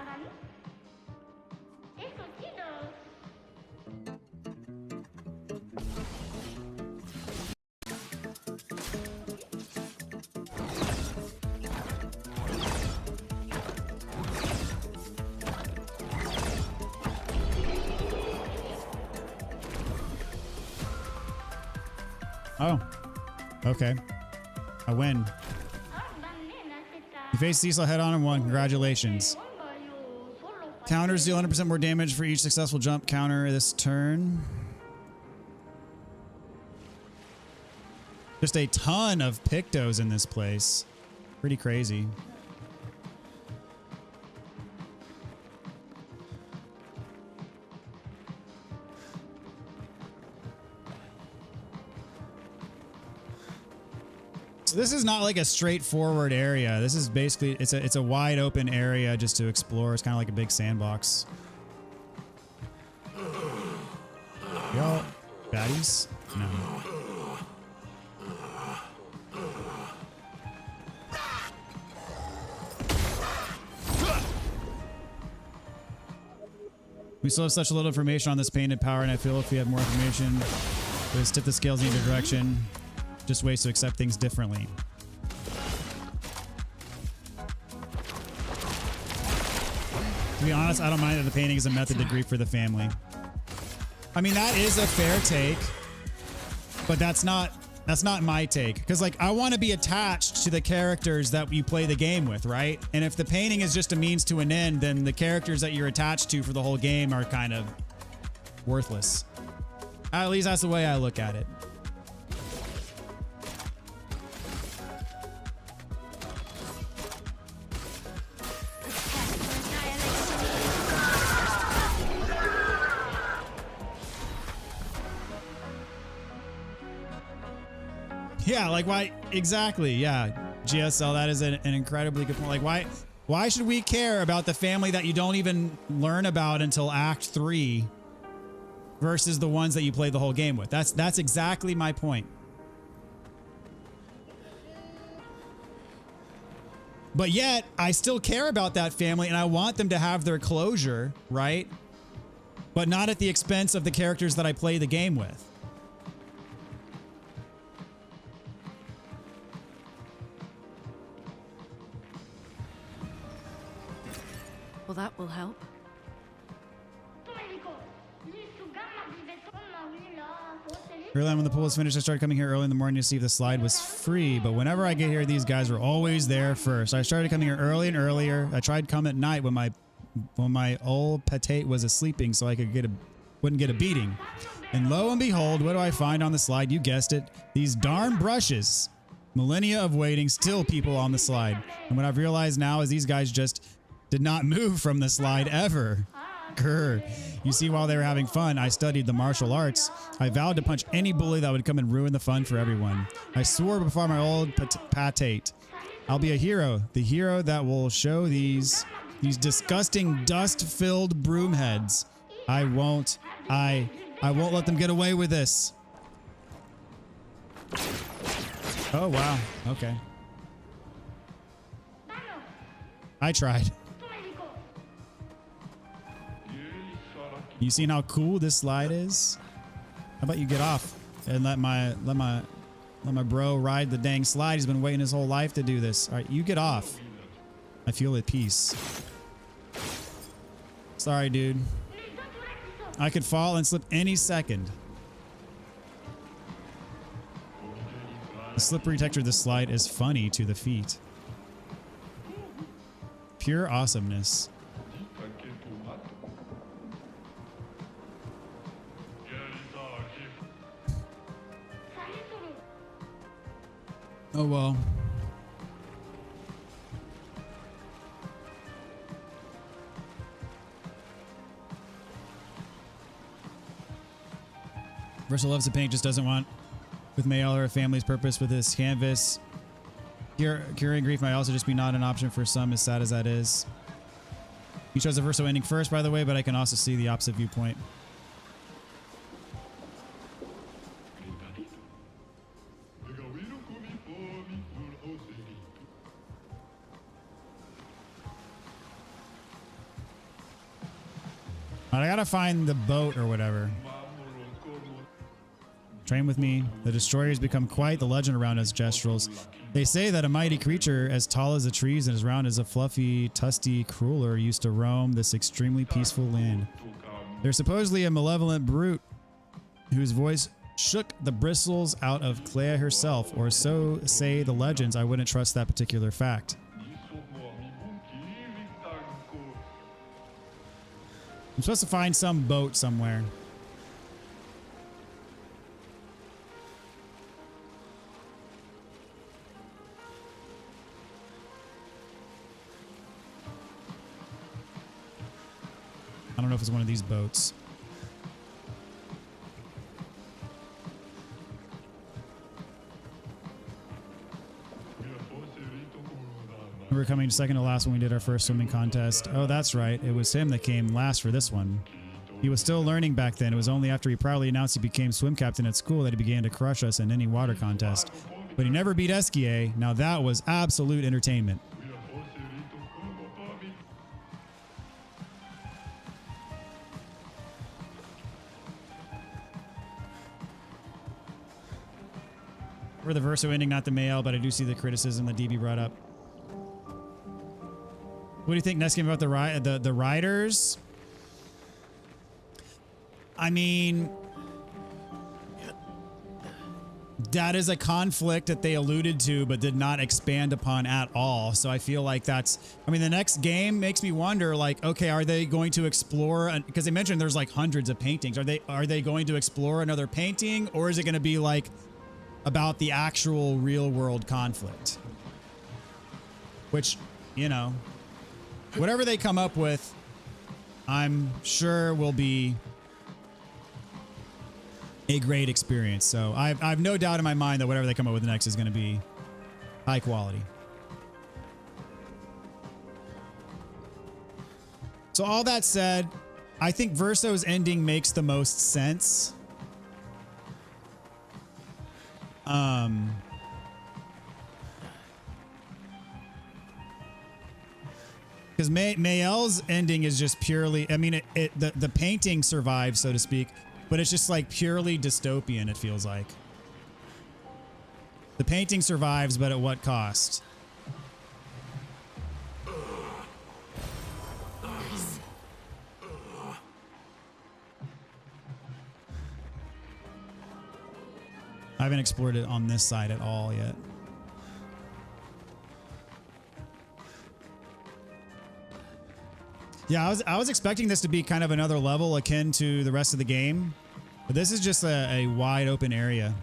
Speaker 1: Oh, okay. I win. You face Cecil head on and won. Congratulations. Counters deal 100% more damage for each successful jump counter this turn. Just a ton of Pictos in this place. Pretty crazy. So this is not like a straightforward area. This is basically, it's a wide open area just to explore. It's kind of like a big sandbox. Y'all baddies? No. We still have such a little information on this painted power, and I feel if we had more information, it would tip the scales in either direction. Just ways to accept things differently. To be honest, I don't mind that the painting is a method to grieve for the family. I mean, that is a fair take, but that's not my take. Because like, I want to be attached to the characters that you play the game with, right? And if the painting is just a means to an end, then the characters that you're attached to for the whole game are kind of worthless. At least that's the way I look at it. Yeah, like why exactly? Yeah, GSL, that is an incredibly good point. Like why should we care about the family that you don't even learn about until Act 3 versus the ones that you play the whole game with? That's exactly my point. But yet, I still care about that family and I want them to have their closure, right? But not at the expense of the characters that I play the game with.
Speaker 4: Well, that will help.
Speaker 1: Early on when the pool was finished, I started coming here early in the morning to see if the slide was free. But whenever I get here, these guys were always there first. I started coming here early and earlier. I tried to come at night when my old patate was asleeping so I could wouldn't get a beating. And lo and behold, what do I find on the slide? You guessed it. These darn brushes. Millennia of waiting, still people on the slide. And what I've realized now is these guys just did not move from the slide ever. Grr. You see, while they were having fun, I studied the martial arts. I vowed to punch any bully that would come and ruin the fun for everyone. I swore before my old patate, I'll be a hero. The hero that will show these disgusting dust-filled broomheads. I won't let them get away with this. Oh, wow. Okay. I tried. You seen how cool this slide is? How about you get off and let my bro ride the dang slide? He's been waiting his whole life to do this. All right, you get off. I feel at peace. Sorry, dude. I could fall and slip any second. The slippery texture of this slide is funny to the feet. Pure awesomeness. Oh well. Versa loves to paint, just doesn't want with Mayel or a family's purpose with his canvas. Curing grief might also just be not an option for some, as sad as that is. He chose the Verso ending first, by the way, but I can also see the opposite viewpoint. I gotta find the boat or whatever. Train with me. The destroyers become quite the legend around us Gestrels. They say that a mighty creature as tall as the trees and as round as a fluffy, tusty cruller used to roam this extremely peaceful land. There's supposedly a malevolent brute whose voice shook the bristles out of Claire herself, or so say the legends. I wouldn't trust that particular fact. I'm supposed to find some boat somewhere. I don't know if it's one of these boats. We were coming second to last when we did our first swimming contest. Oh, that's right. It was him that came last for this one. He was still learning back then. It was only after he proudly announced he became swim captain at school that he began to crush us in any water contest. But he never beat Esquier. Now that was absolute entertainment. For the Verso ending, not the Mayel, but I do see the criticism that DB brought up. What do you think, Neskin, about the riders? I mean, that is a conflict that they alluded to but did not expand upon at all. So I feel like that's, I mean, the next game makes me wonder, like, okay, are they going to explore, because they mentioned there's like hundreds of paintings. Are they going to explore another painting, or is it going to be like about the actual real world conflict? Which, you know, whatever they come up with, I'm sure will be a great experience. So I have no doubt in my mind that whatever they come up with next is going to be high quality. So all that said, I think Verso's ending makes the most sense. Because Mayel's ending is just purely, I mean, the painting survives, so to speak, but it's just like purely dystopian, it feels like. The painting survives, but at what cost? I haven't explored it on this side at all yet. Yeah, I was expecting this to be kind of another level akin to the rest of the game, but this is just a wide open area.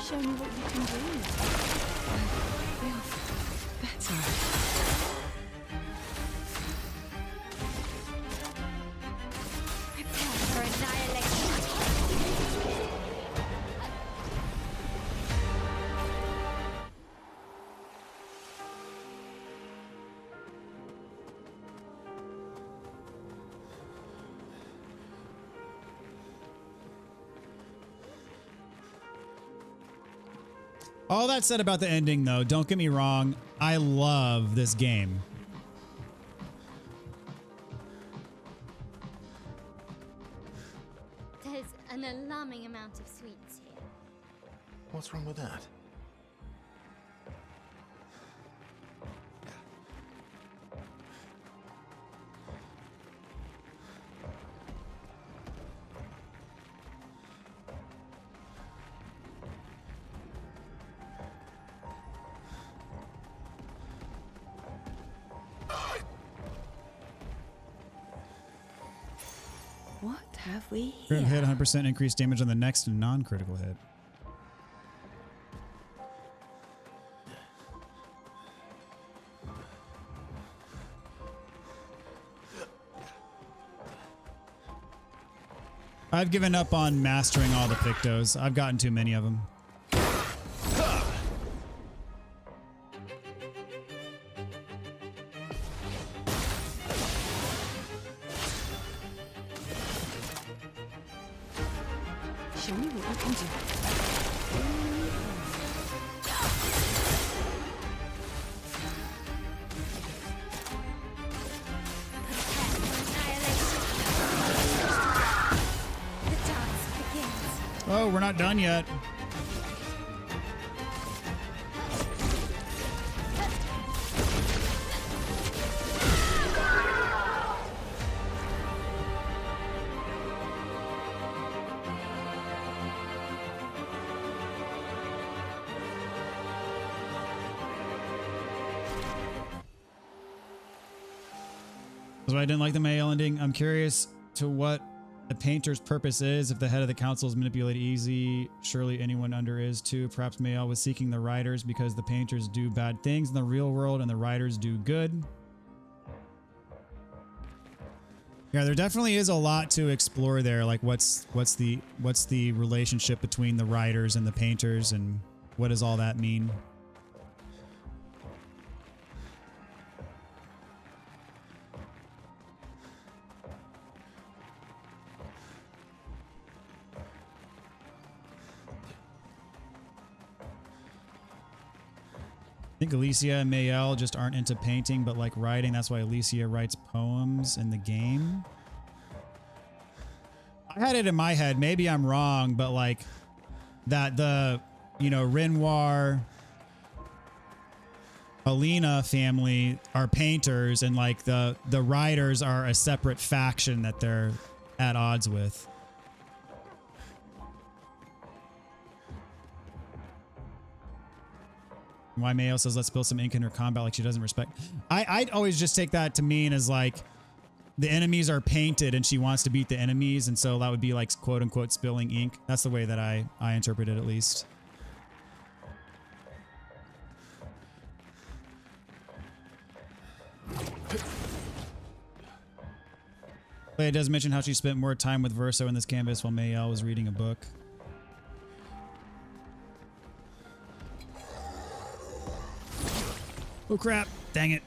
Speaker 4: Show me what you can do. Feels better.
Speaker 3: Prepare for annihilation.
Speaker 1: All that said about the ending, though, don't get me wrong. I love this game.
Speaker 3: There's an alarming amount of sweets here.
Speaker 5: What's wrong with that?
Speaker 4: What have we
Speaker 1: Crit
Speaker 4: here?
Speaker 1: hit, 100% increased damage on the next non-critical hit. I've given up on mastering all the Pictos. I've gotten too many of them.
Speaker 4: Show me what you can do.
Speaker 3: The dance begins.
Speaker 1: Oh, we're not done yet. That's why I didn't like the Mayel ending. I'm curious to what the painter's purpose is. If the head of the council is manipulated easy, surely anyone under is too. Perhaps Mayel was seeking the writers because the painters do bad things in the real world and the writers do good. Yeah, there definitely is a lot to explore there. Like what's the relationship between the writers and the painters, and what does all that mean? I think Alicia and Mayel just aren't into painting, but like writing. That's why Alicia writes poems in the game. I had it in my head. Maybe I'm wrong, but like that the, you know, Renoir, Alina family are painters, and like the writers are a separate faction that they're at odds with. Why Mayo says let's spill some ink in her combat like she doesn't respect. I'd always just take that to mean as like the enemies are painted and she wants to beat the enemies, and so that would be like quote unquote spilling ink. That's the way that I interpret it, at least. Leia does mention how she spent more time with Verso in this canvas while Mayel was reading a book. Oh crap, dang it.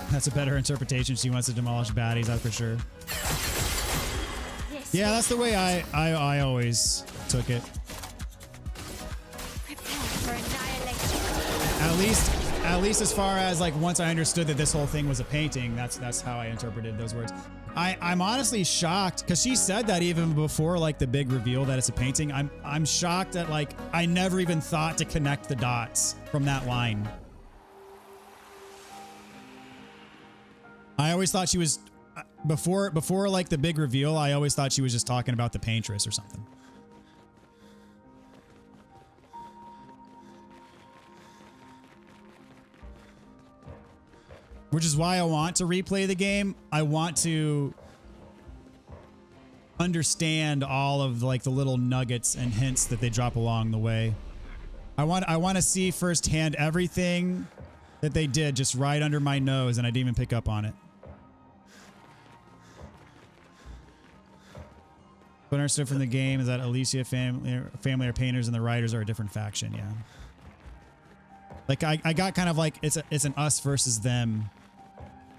Speaker 1: That's a better interpretation. She wants to demolish baddies, that's for sure.
Speaker 3: Yes.
Speaker 1: Yeah, that's the way I always took it.
Speaker 3: Prepare for annihilation.
Speaker 1: At least as far as like once I understood that this whole thing was a painting, that's how I interpreted those words. I'm honestly shocked because she said that even before like the big reveal that it's a painting. I'm shocked that like I never even thought to connect the dots from that line. I always thought she was before like the big reveal, I always thought she was just talking about the paintress or something. Which is why I want to replay the game. I want to understand all of like the little nuggets and hints that they drop along the way. I want to see firsthand everything that they did just right under my nose, and I didn't even pick up on it. What I understood from the game is that Alicia family are painters and the writers are a different faction. Yeah. Like I got kind of like it's an us versus them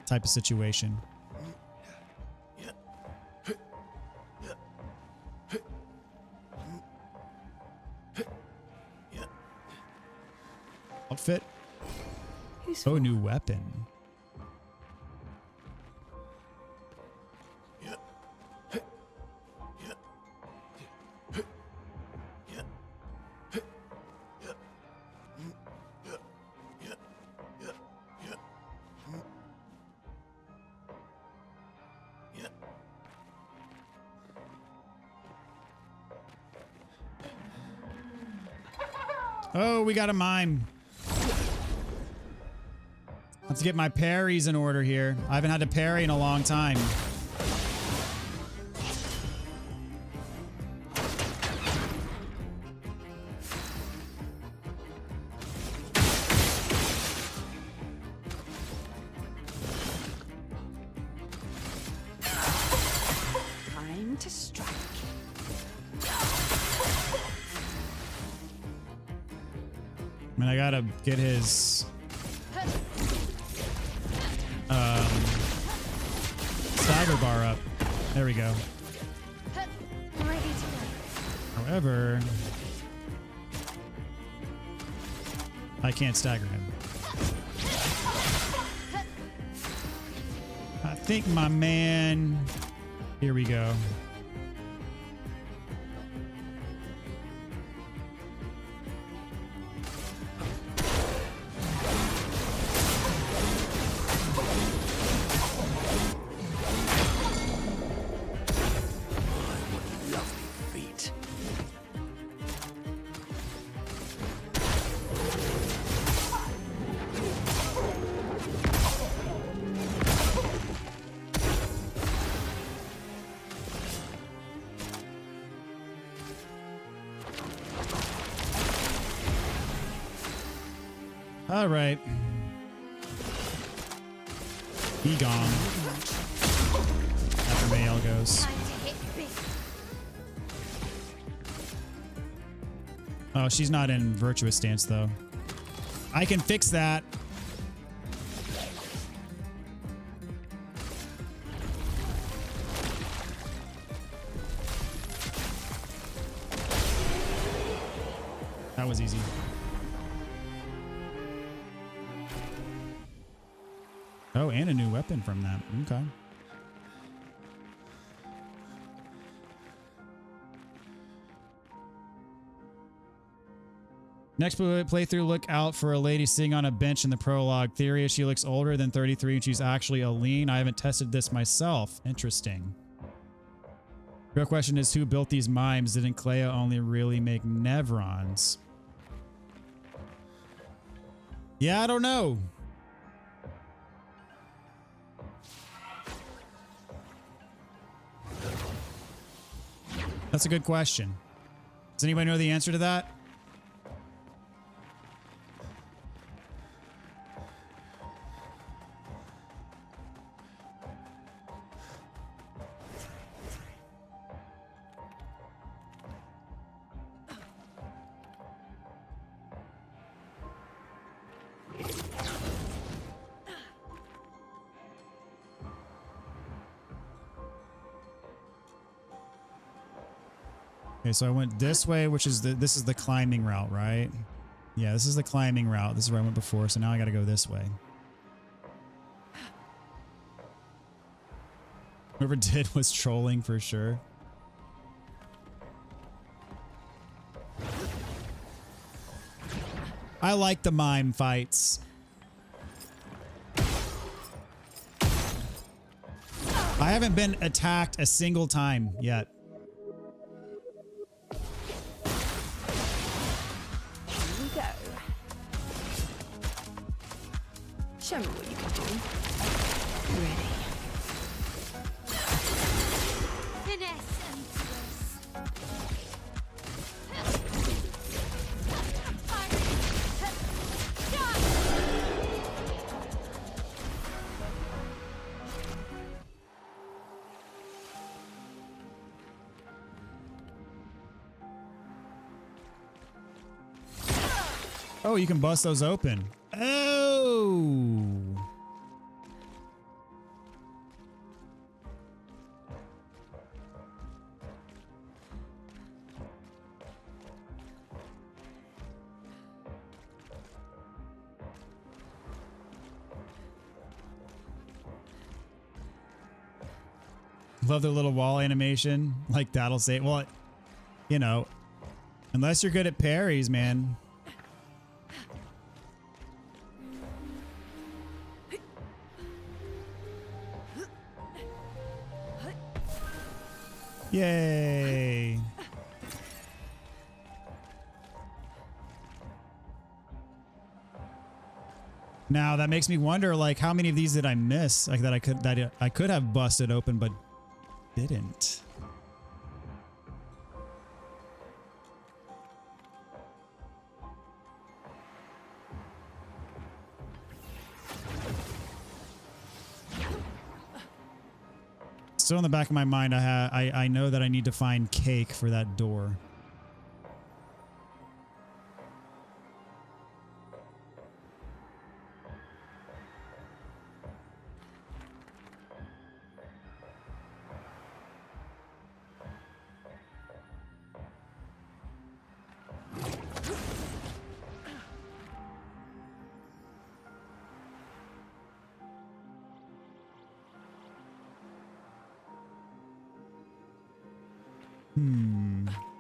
Speaker 1: type of situation. Outfit. Oh, new weapon. Oh, we got a mime. Let's get my parries in order here. I haven't had to parry in a long time.
Speaker 4: Time to strike.
Speaker 1: I mean, I gotta get his stagger bar up. There we go.
Speaker 3: Ready to go.
Speaker 1: However, I can't stagger him. I think my man... Here we go. All right. Be gone. After Mael goes.
Speaker 3: Time to hit big.
Speaker 1: Oh, she's not in virtuous stance though. I can fix that. That was easy. Oh, and a new weapon from that. Okay. Next playthrough, look out for a lady sitting on a bench in the prologue. Theory is she looks older than 33 and she's actually a lean. I haven't tested this myself. Interesting. Real question is, who built these mimes? Didn't Clea only really make Nevrons? Yeah, I don't know. That's a good question. Does anybody know the answer to that? Okay, so I went this way, which is this is the climbing route, right? Yeah, this is the climbing route. This is where I went before, so now I got to go this way. Whoever did was trolling for sure. I like the mime fights. I haven't been attacked a single time yet.
Speaker 4: Show me what you can do. Ready.
Speaker 3: Finesse and
Speaker 1: Oh, you can bust those open. Oh. Love the little wall animation. Like that'll say, well, you know, unless you're good at parries, man. Yay. Now that makes me wonder, like, how many of these did I miss? Like that I could have busted open, but didn't. Still in the back of my mind, I know that I need to find cake for that door.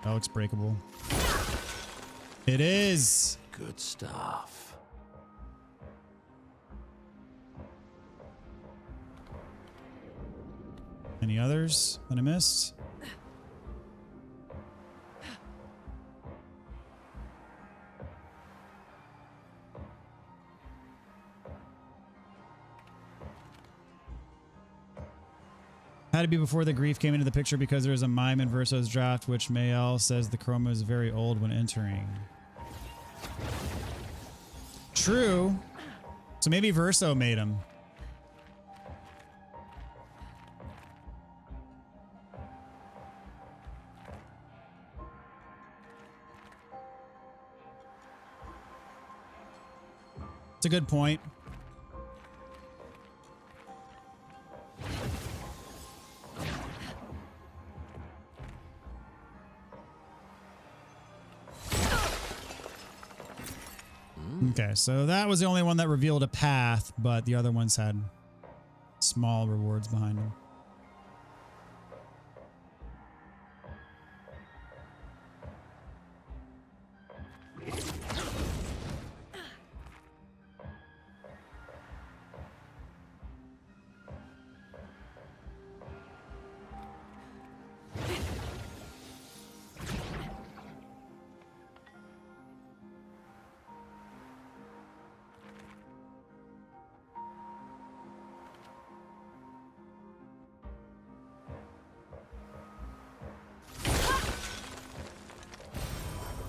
Speaker 1: That looks breakable. It is.
Speaker 5: Good stuff.
Speaker 1: Any others that I missed? Had to be before the grief came into the picture because there's a mime in Verso's draft, which Mayel says the chroma is very old when entering. True. So maybe Verso made him. It's a good point. Okay, so that was the only one that revealed a path, but the other ones had small rewards behind them.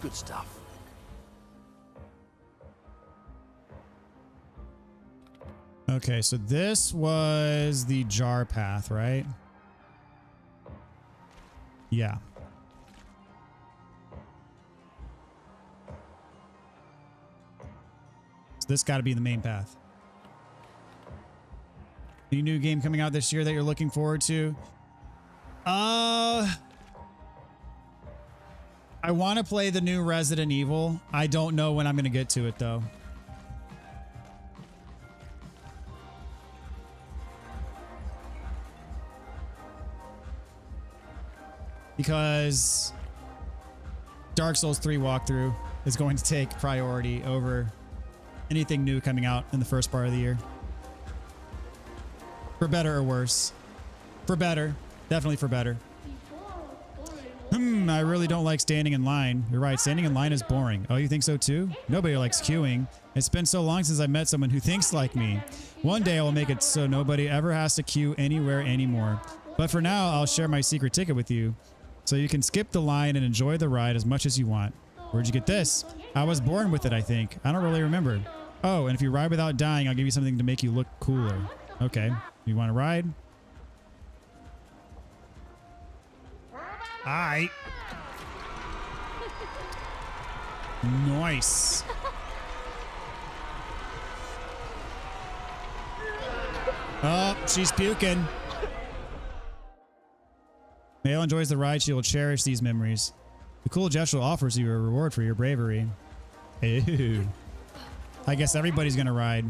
Speaker 5: Good stuff.
Speaker 1: Okay, so this was the jar path, right? Yeah. So this got to be the main path. Any new game coming out this year that you're looking forward to? I want to play the new Resident Evil. I don't know when I'm going to get to it, though. Because Dark Souls 3 walkthrough is going to take priority over anything new coming out in the first part of the year. For better or worse. For better. Definitely for better. I really don't like standing in line. You're right. Standing in line is boring. Oh, you think so too? Nobody likes queuing. It's been so long since I met someone who thinks like me. One day I will make it so nobody ever has to queue anywhere anymore. But for now, I'll share my secret ticket with you. So you can skip the line and enjoy the ride as much as you want. Where'd you get this? I was born with it, I think. I don't really remember. Oh, and if you ride without dying, I'll give you something to make you look cooler. Okay. You want to ride? Alright. Nice. Oh, she's puking. Mayo enjoys the ride. She will cherish these memories. The cool gesture offers you a reward for your bravery. Ew. I guess everybody's gonna ride.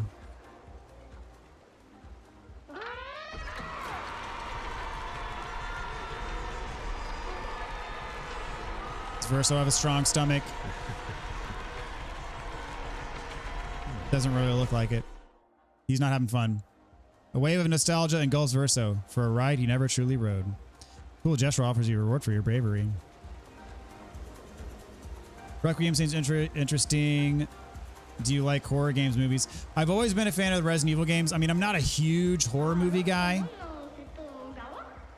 Speaker 1: Does Verso have a strong stomach? Doesn't really look like it. He's not having fun. A wave of nostalgia engulfs Verso for a ride he never truly rode. Cool gesture offers you a reward for your bravery. Requiem seems interesting. Do you like horror games, movies? I've always been a fan of the Resident Evil games. I mean, I'm not a huge horror movie guy,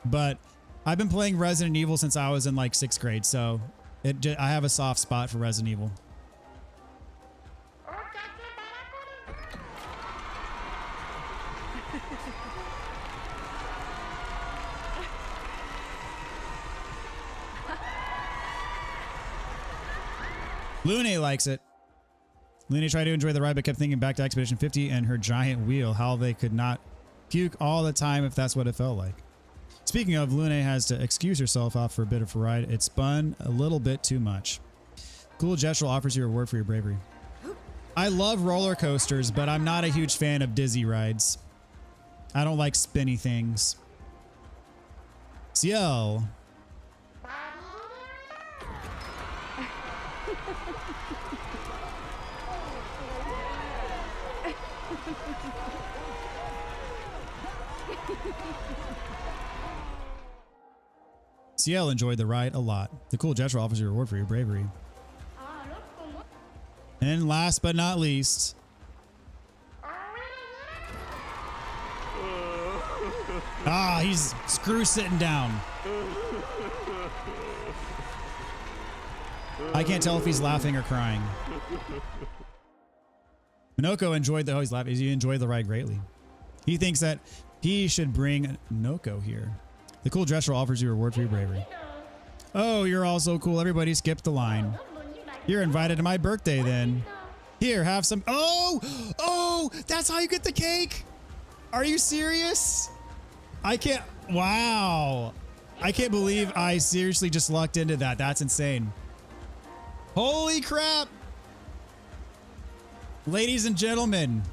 Speaker 1: but I've been playing Resident Evil since I was in like 6th grade, so I have a soft spot for Resident Evil. Lune likes it. Lune tried to enjoy the ride but kept thinking back to Expedition 50 and her giant wheel, how they could not puke all the time if that's what it felt like. Speaking of, Lune has to excuse herself off for a bit of a ride. It spun a little bit too much. Cool gesture offers you a reward for your bravery. I love roller coasters, but I'm not a huge fan of dizzy rides. I don't like spinny things. Ciel. Ciel enjoyed the ride a lot. The cool gesture offers you a reward for your bravery. And last but not least, he's screw sitting down. I can't tell if he's laughing or crying. Minoko enjoyed the, he's laughing. He enjoyed the ride greatly. He thinks that he should bring Minoko here. The cool gesture offers you a reward for your bravery. Oh, you're all so cool. Everybody skipped the line. You're invited to my birthday then. Here, have some. Oh, that's how you get the cake. Are you serious? I can't. Wow. I can't believe I seriously just lucked into that. That's insane. Holy crap. Ladies and gentlemen,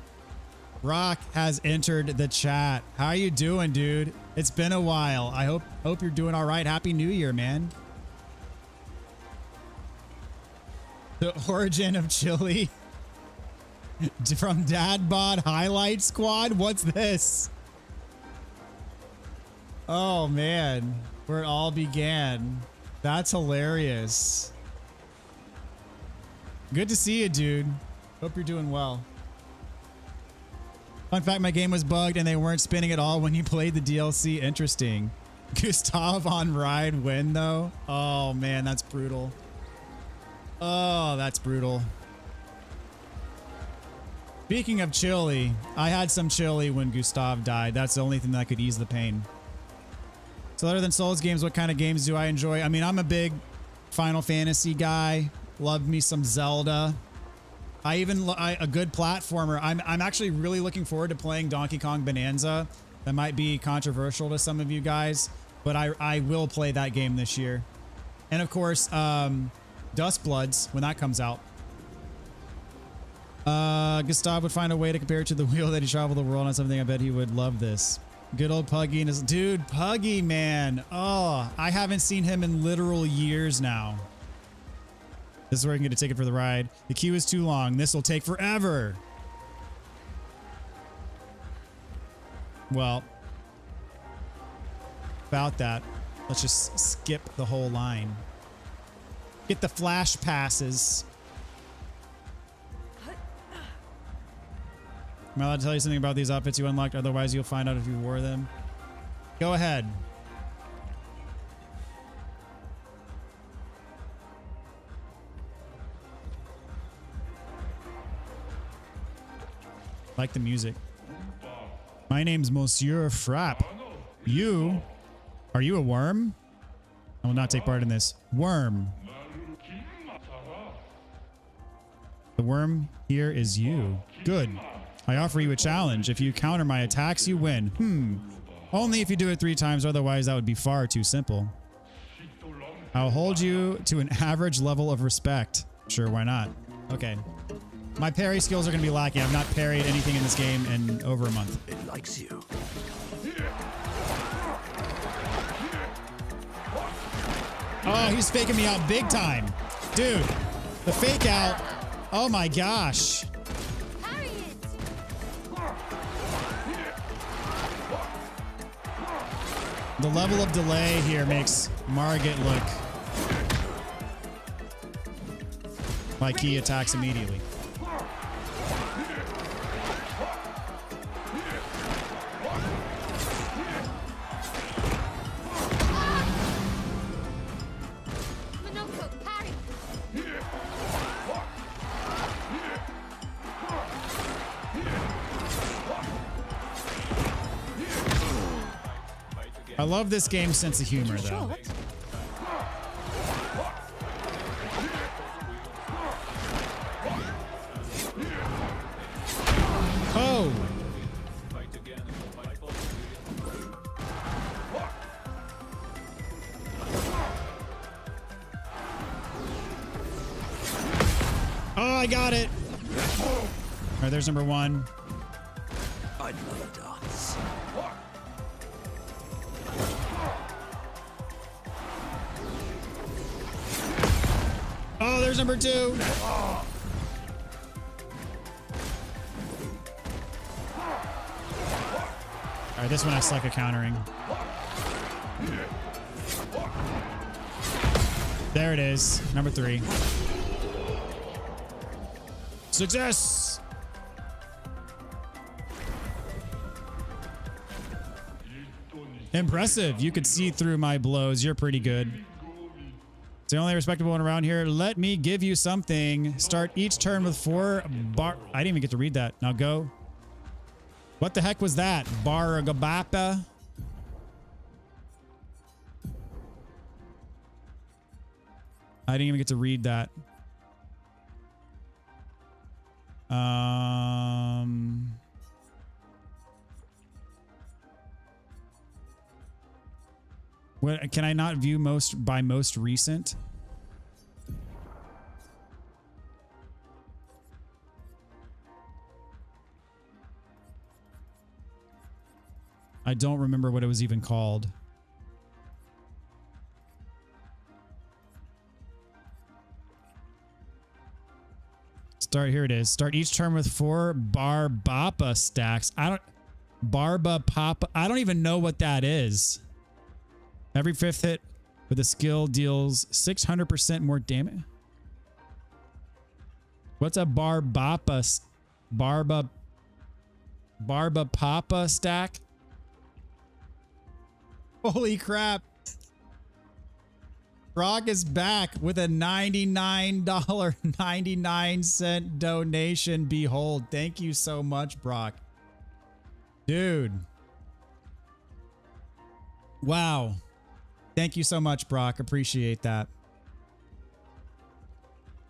Speaker 1: Rock has entered the chat. How are you doing, dude? It's been a while. I hope you're doing all right. Happy New Year, man. The origin of chili from Dad Bod Highlight Squad. What's this? Oh man, where it all began. That's hilarious. Good to see you, dude. Hope you're doing well. Fun fact, my game was bugged and they weren't spinning at all when you played the DLC. Interesting. Gustav on ride win though? Oh man, that's brutal. Oh, that's brutal. Speaking of chili, I had some chili when Gustav died. That's the only thing that could ease the pain. So other than Souls games, what kind of games do I enjoy? I mean, I'm a big Final Fantasy guy. Love me some Zelda. A good platformer. I'm actually really looking forward to playing Donkey Kong Bonanza. That might be controversial to some of you guys, but I will play that game this year. And of course, Dust Bloods when that comes out. Gustav would find a way to compare it to the wheel that he traveled the world on something. I bet he would love this. Good old Puggy and his dude, Puggy, man. Oh, I haven't seen him in literal years now. This is where I can get a ticket for the ride. The queue is too long. This will take forever. Well, about that, let's just skip the whole line. Get the flash passes. Am I allowed to tell you something about these outfits you unlocked? Otherwise, you'll find out if you wore them. Go ahead. Like the music. My name's Monsieur Frapp. Are you a worm? I will not take part in this. Worm. The worm here is you. Good. I offer you a challenge. If you counter my attacks, you win. Only if you do it 3 times, otherwise that would be far too simple. I'll hold you to an average level of respect. Sure, why not? Okay. My parry skills are going to be lacking. I've not parried anything in this game in over a month.
Speaker 5: It likes you.
Speaker 1: Oh, he's faking me out big time. Dude, the fake out. Oh my gosh.
Speaker 3: Parry it!
Speaker 1: The level of delay here makes Margit look like he attacks immediately.
Speaker 3: Monoko, parry!
Speaker 1: I love this game's sense of humor, though.
Speaker 3: Short.
Speaker 1: Oh! Oh, I got it! All right, there's number 1.
Speaker 5: I'd love a dance.
Speaker 1: Oh, there's number 2. All right, this one I suck at countering. There it is, number 3. Success! Impressive. You could see through my blows. You're pretty good. It's the only respectable one around here. Let me give you something. Start each turn with 4 bar. I didn't even get to read that. Now go. What the heck was that? Baragabapa? I didn't even get to read that. What can I not view most by most recent? I don't remember what it was even called. Start, here it is. Start each turn with 4 Barbapa stacks. Barba Papa. I don't even know what that is. Every 5th hit with a skill deals 600% more damage. What's a Barbapa? Barba Papa stack? Holy crap. Brock is back with a $99.99 donation. Behold. Thank you so much, Brock. Dude. Wow. Thank you so much, Brock. Appreciate that.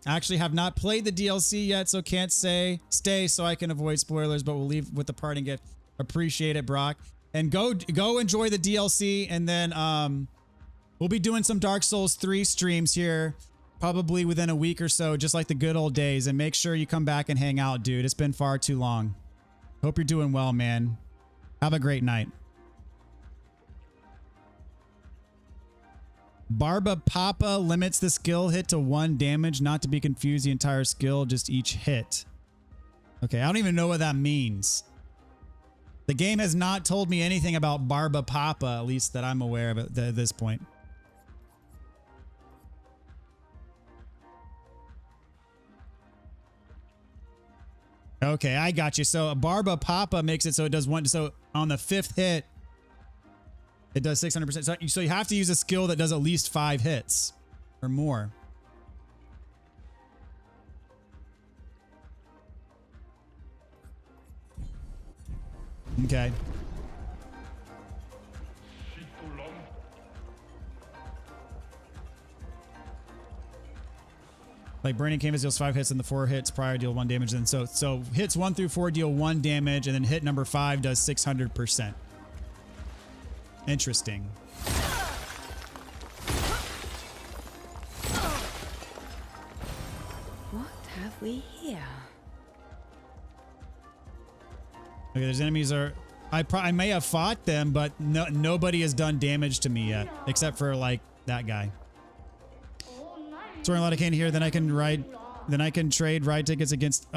Speaker 1: Actually have not played the DLC yet, so can't stay so I can avoid spoilers, but we'll leave with the parting gift. Appreciate it, Brock. And go enjoy the DLC, and then we'll be doing some Dark Souls 3 streams here probably within a week or so, just like the good old days. And make sure you come back and hang out, dude. It's been far too long. Hope you're doing well, man. Have a great night. Barba Papa limits the skill hit to 1 damage, not to be confused the entire skill, just each hit. Okay, I don't even know what that means. The game has not told me anything about Barba Papa, at least that I'm aware of at this point. Okay, I got you. So Barba Papa makes it so it does 1. So on the 5th hit, it does 600%. So you have to use a skill that does at least 5 hits or more. Okay. Like Burning Canvas deals 5 hits and the 4 hits prior deal 1 damage. And so hits 1 through 4 deal 1 damage, and then hit number 5 does 600%. Interesting.
Speaker 4: What have we here?
Speaker 1: Okay, there's enemies are. I may have fought them, but nobody has done damage to me yet, except for like that guy. Storing a lot of cane here, then I can ride. Then I can trade ride tickets against.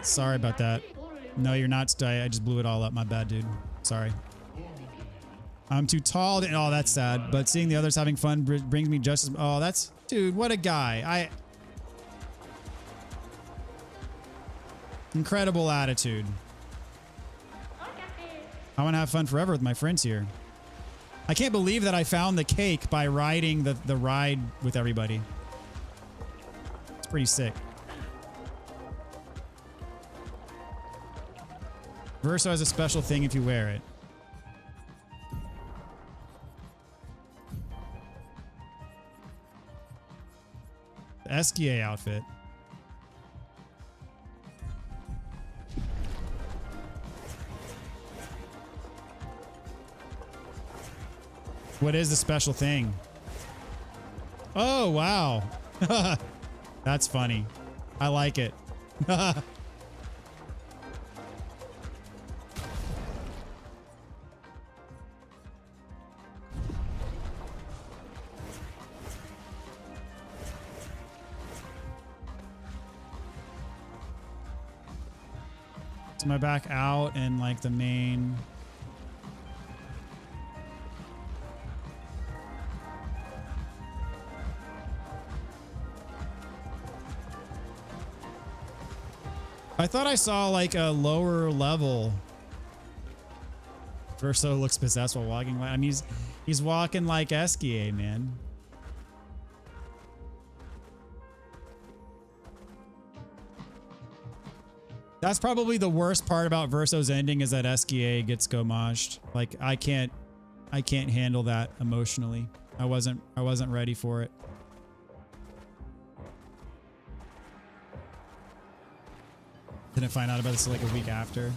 Speaker 1: Sorry about that. No, you're not. I just blew it all up. My bad, dude. Sorry. I'm too tall. Oh, that's sad. But seeing the others having fun brings me just as. Oh, that's dude. What a guy. Incredible attitude. I want to have fun forever with my friends here. I can't believe that I found the cake by riding the ride with everybody. It's pretty sick. Verso has a special thing if you wear it. The Esquier outfit. What is the special thing? Oh, wow. That's funny. I like it. So my back out and like the main. I thought I saw like a lower level. Verso looks possessed while walking. I mean, he's walking like Esquier, man. That's probably the worst part about Verso's ending is that Esquier gets gommaged. Like I can't handle that emotionally. I wasn't ready for it. Didn't find out about this like a week after.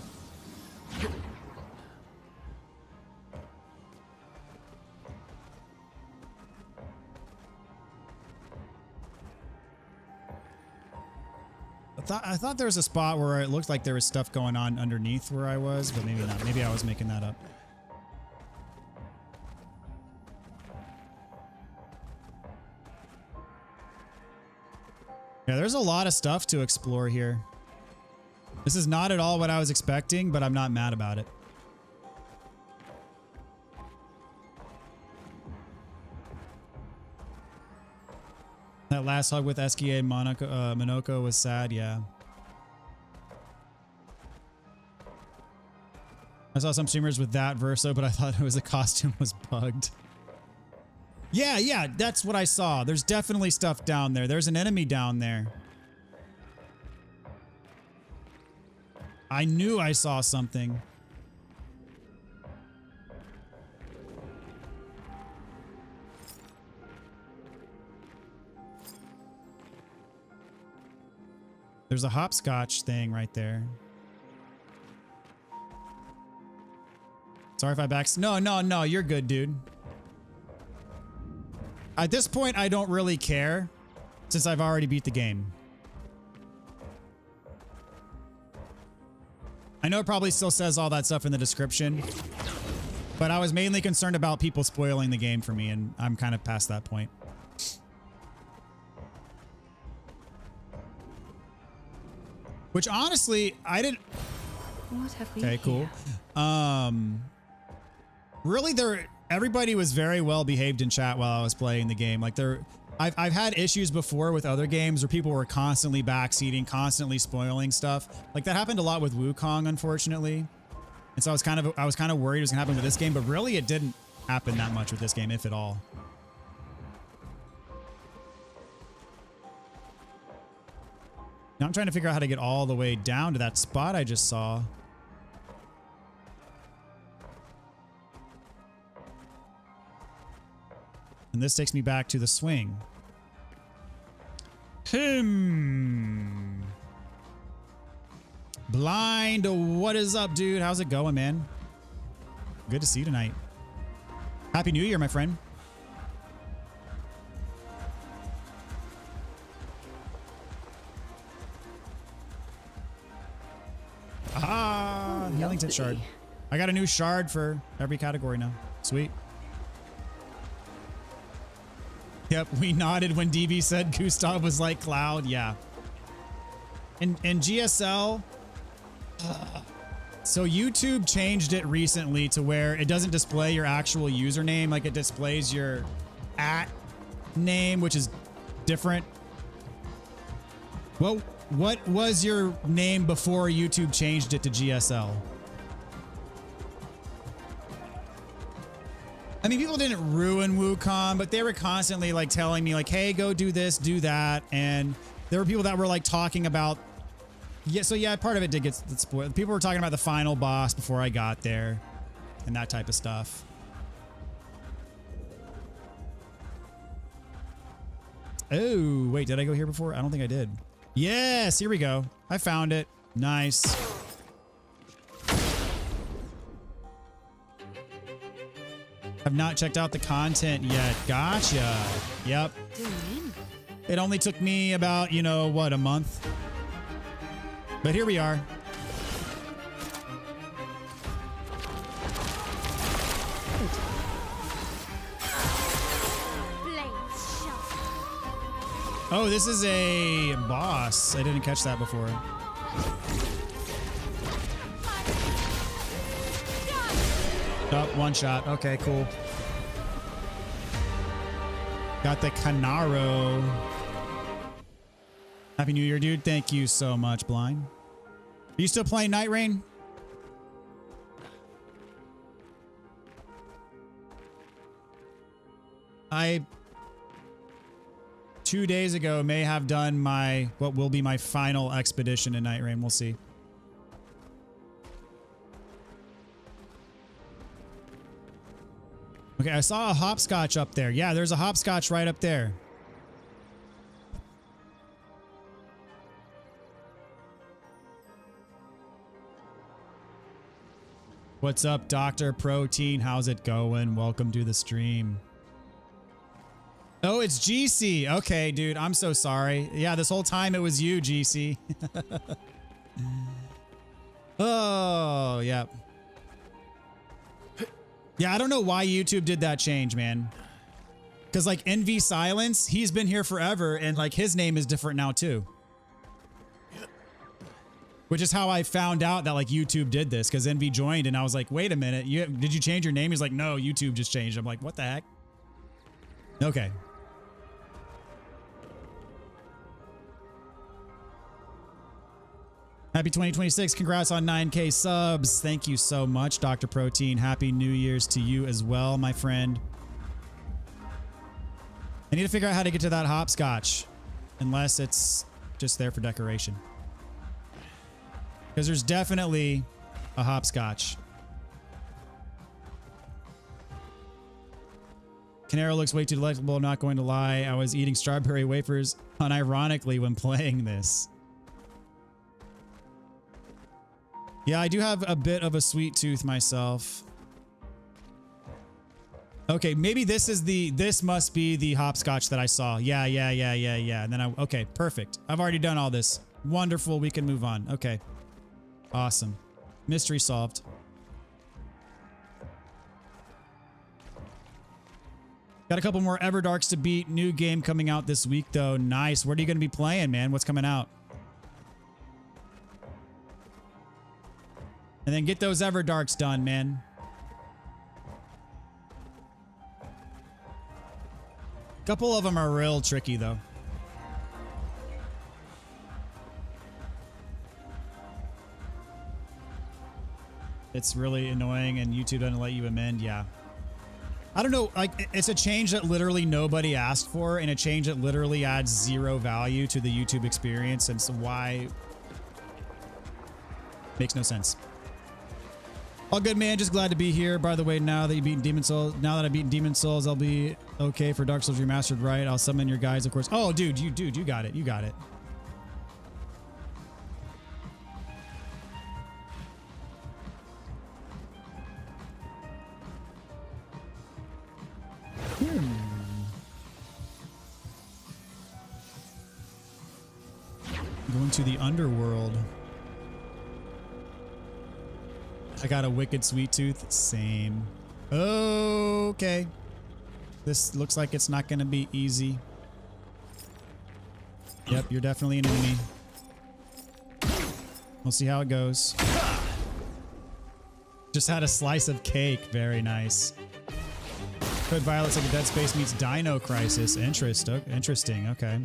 Speaker 1: I thought there was a spot where it looked like there was stuff going on underneath where I was, but maybe not. Maybe I was making that up. Yeah, there's a lot of stuff to explore here. This is not at all what I was expecting, but I'm not mad about it. That last hug with Esquier and Monoko was sad, yeah. I saw some streamers with that Verso, but I thought it was the costume was bugged. Yeah, that's what I saw. There's definitely stuff down there. There's an enemy down there. I knew I saw something. There's a hopscotch thing right there. Sorry if I back. No, you're good, dude. At this point, I don't really care since I've already beat the game. I know it probably still says all that stuff in the description, but I was mainly concerned about people spoiling the game for me, and I'm kind of past that point. Which honestly, I didn't.
Speaker 4: What have we
Speaker 1: Okay, cool. Really, everybody was very well behaved in chat while I was playing the game. Like I've had issues before with other games where people were constantly backseating, constantly spoiling stuff. Like that happened a lot with Wukong, unfortunately. And so I was kind of worried it was gonna happen with this game, but really it didn't happen that much with this game, if at all. Now I'm trying to figure out how to get all the way down to that spot I just saw. And this takes me back to the swing. Blind, what is up, dude? How's it going, man? Good to see you tonight. Happy New Year, my friend. Ah, healing tip shard. I got a new shard for every category now. Sweet. Yep, we nodded when DB said Gustav was like Cloud. Yeah. In GSL, so YouTube changed it recently to where it doesn't display your actual username, like it displays your @ name, which is different. Well, what was your name before YouTube changed it to GSL? I mean, people didn't ruin WooCon, but they were constantly like telling me like, hey, go do this, do that. And there were people that were like talking about, yeah, so yeah, part of it did get spoiled. People were talking about the final boss before I got there and that type of stuff. Oh, wait, did I go here before? I don't think I did. Yes, here we go. I found it. Nice. I've not checked out the content yet. Gotcha. Yep. It only took me about, you know, what, a month? But here we are. Oh, this is a boss. I didn't catch that before. Oh, one shot. Okay, cool. Got the Canaro. Happy New Year, dude. Thank you so much, Blind. Are you still playing Night Rain? I 2 days ago may have done my what will be my final expedition in Night Rain. We'll see. Okay, I saw a hopscotch up there. Yeah, there's a hopscotch right up there. What's up, Dr. Protein? How's it going? Welcome to the stream. Oh, it's GC. Okay, dude, I'm so sorry. Yeah, this whole time it was you, GC. Oh, yeah. Yeah, I don't know why YouTube did that change, man. Because like NV Silence, he's been here forever and like his name is different now too. Which is how I found out that like YouTube did this, because NV joined and I was like, wait a minute, did you change your name? He's like, no, YouTube just changed. I'm like, what the heck? Okay. Happy 2026. Congrats on 9K subs. Thank you so much, Dr. Protein. Happy New Year's to you as well, my friend. I need to figure out how to get to that hopscotch, unless it's just there for decoration. Because there's definitely a hopscotch. Canaro looks way too delectable, not going to lie. I was eating strawberry wafers unironically when playing this. Yeah, I do have a bit of a sweet tooth myself. Okay, maybe this must be the hopscotch that I saw. Yeah. And then okay, perfect. I've already done all this. Wonderful, we can move on. Okay. Awesome. Mystery solved. Got a couple more Everdarks to beat. New game coming out this week, though. Nice. What are you going to be playing, man? What's coming out? And then get those Everdarks done, man. A couple of them are real tricky, though. It's really annoying, and YouTube doesn't let you amend. Yeah. I don't know. Like, it's a change that literally nobody asked for, and a change that literally adds zero value to the YouTube experience. And so why? Makes no sense. All good, man. Just glad to be here. By the way, now that you beat Demon Souls, now that I beat Demon Souls, I'll be okay for Dark Souls Remastered, right? I'll summon your guys, of course. Oh, dude, you got it. You got it. Going to the underworld. I got a wicked sweet tooth. Same. Okay. This looks like it's not going to be easy. Yep, you're definitely an enemy. We'll see how it goes. Just had a slice of cake. Very nice. Code Violet's like a Dead Space meets Dino Crisis. Interesting. Okay.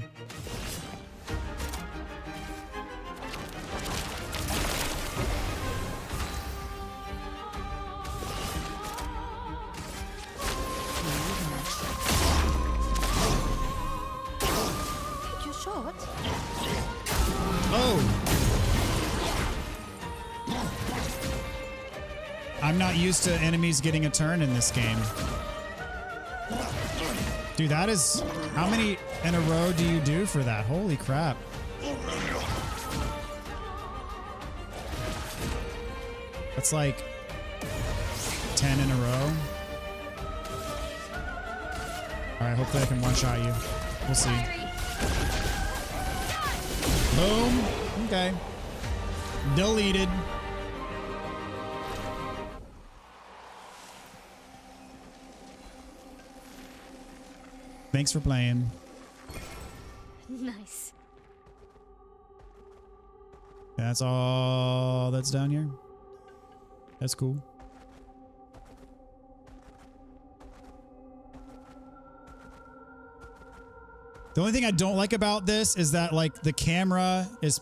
Speaker 1: I'm not used to enemies getting a turn in this game. Dude, that is... How many in a row do you do for that? Holy crap. That's like 10 in a row. Alright, hopefully I can one-shot you. We'll see. Boom. Okay. Deleted. Thanks for playing.
Speaker 3: Nice.
Speaker 1: That's all that's down here. That's cool. The only thing I don't like about this is that like the camera is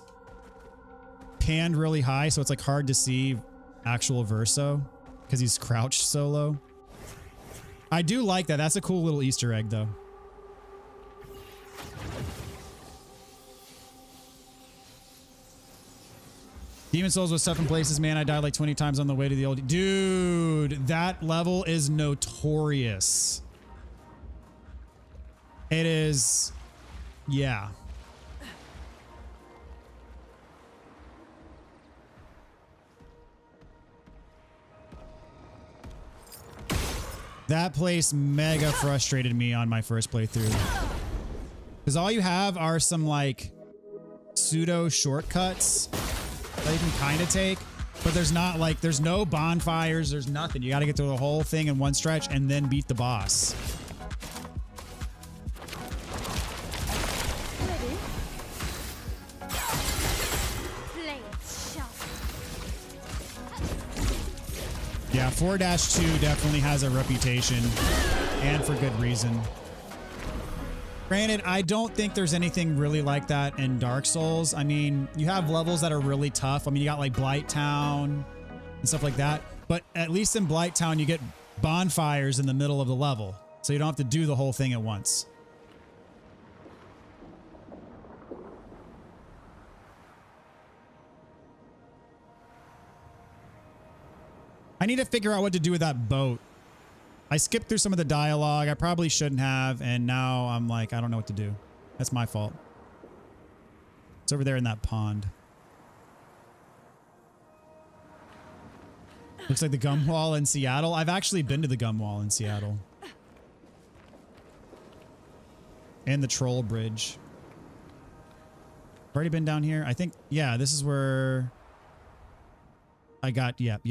Speaker 1: panned really high, so it's like hard to see actual Verso because he's crouched so low. I do like that. That's a cool little Easter egg though. Demon Souls was tough in places, man. I died like 20 times on the way to the old... Dude, that level is notorious. It is... Yeah. That place mega frustrated me on my first playthrough. Because all you have are some like pseudo shortcuts that you can kind of take, but there's not like, there's no bonfires, there's nothing. You got to get through the whole thing in one stretch and then beat the boss. Yeah, 4-2 definitely has a reputation, and for good reason. Granted, I don't think there's anything really like that in Dark Souls. I mean, you have levels that are really tough. I mean, you got like Blight Town and stuff like that. But at least in Blight Town, you get bonfires in the middle of the level, so you don't have to do the whole thing at once. I need to figure out what to do with that boat. I skipped through some of the dialogue. I probably shouldn't have, and now I'm like, I don't know what to do. That's my fault. It's over there in that pond. Looks like the gum wall in Seattle. I've actually been to the gum wall in Seattle. And the troll bridge. I've already been down here. I think, yeah, this is where I got, yep.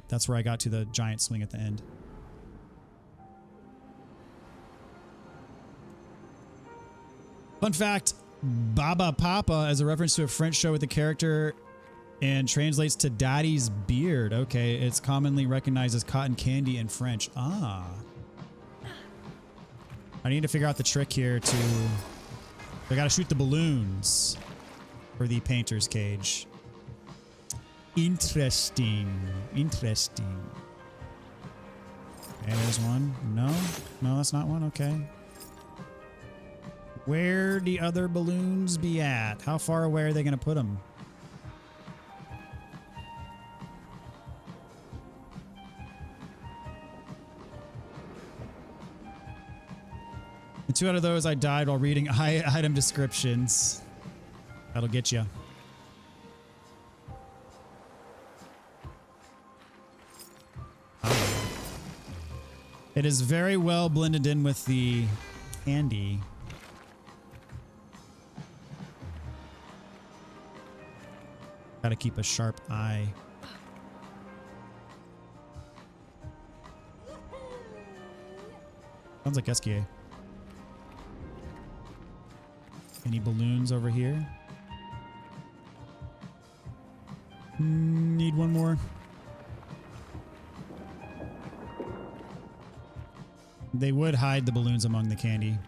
Speaker 1: That's where I got to the giant swing at the end. Fun fact, Baba Papa is a reference to a French show with the character and translates to daddy's beard. Okay, it's commonly recognized as cotton candy in French. Ah. I need to figure out the trick here to... I gotta shoot the balloons for the painter's cage. Interesting. Interesting. Okay, there's one. No? No, that's not one. Okay. Where the other balloons be at? How far away are they going to put them? 2 out of those I died while reading item descriptions. That'll get you. It is very well blended in with the candy. Gotta keep a sharp eye. Sounds like Esquier. Any balloons over here? Need one more. They would hide the balloons among the candy.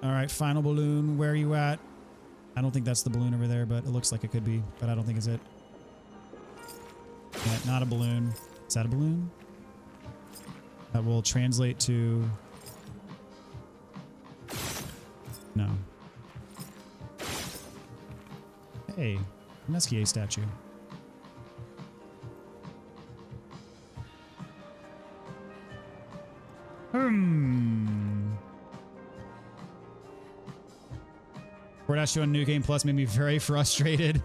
Speaker 1: All right, final balloon. Where are you at? I don't think that's the balloon over there, but it looks like it could be, but I don't think it's it. Yeah, not a balloon. Is that a balloon? That will translate to... No. Hey, an Esquier statue. Cordasio on New Game Plus made me very frustrated.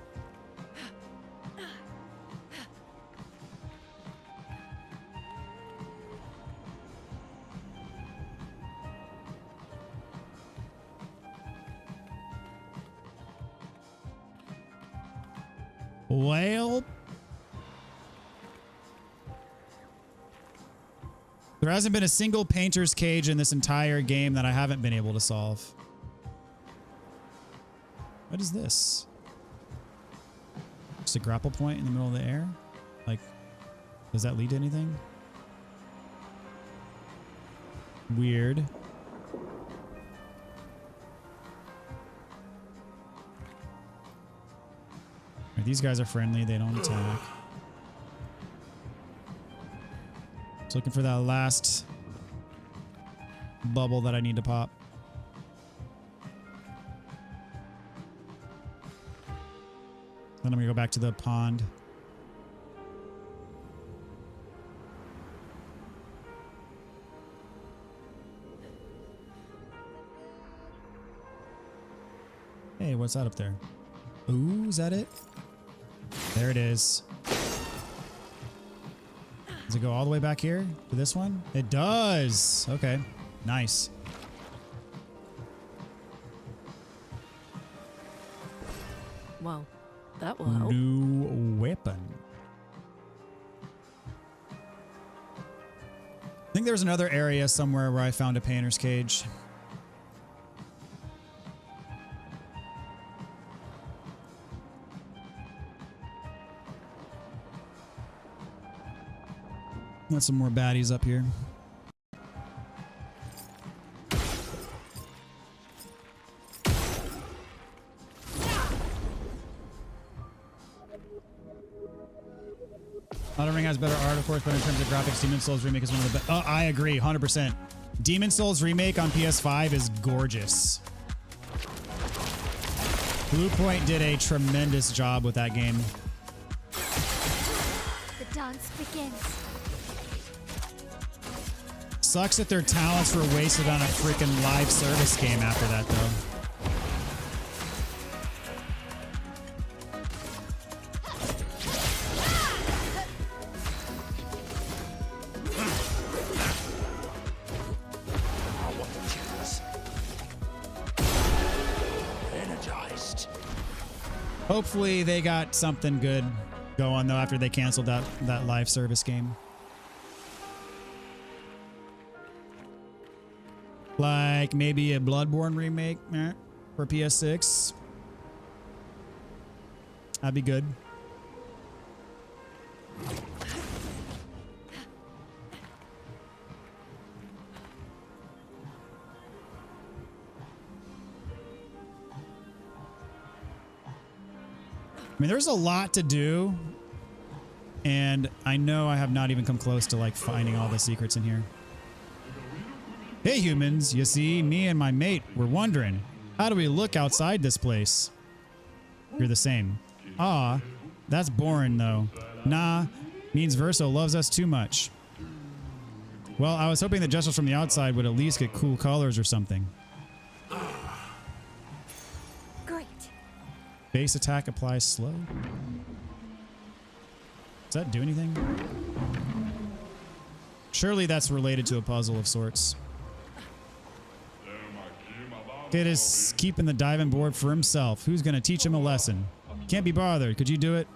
Speaker 1: Well, there hasn't been a single painter's cage in this entire game that I haven't been able to solve. What is this? Just a grapple point in the middle of the air? Like, does that lead to anything? Weird. Right, these guys are friendly. They don't attack. Just looking for that last bubble that I need to pop. Then I'm gonna go back to the pond. Hey, what's that up there? Ooh, is that it? There it is. Does it go all the way back here to this one? It does. Okay, nice.
Speaker 4: Well, that will help.
Speaker 1: New weapon. I think there's another area somewhere where I found a painter's cage. Got some more baddies up here. Elden Ring has better art, of course, but in terms of graphics, Demon Souls Remake is one of the best. Oh, I agree, 100%. Demon Souls Remake on PS5 is gorgeous. Bluepoint did a tremendous job with that game.
Speaker 3: The dance begins.
Speaker 1: Sucks that their talents were wasted on a freaking live service game after that, though. Hopefully they got something good going though after they canceled that live service game. Like maybe a Bloodborne remake for PS6. That'd be good. I mean, there's a lot to do, and I know I have not even come close to like finding all the secrets in here. Hey humans, you see, me and my mate were wondering, how do we look outside this place? You're the same. Ah, that's boring though. Nah, means Verso loves us too much. Well, I was hoping the gestures from the outside would at least get cool colors or something.
Speaker 3: Great.
Speaker 1: Base attack applies slow. Does that do anything? Surely that's related to a puzzle of sorts. Kid is keeping the diving board for himself. Who's going to teach him a lesson? Can't be bothered. Could you do it?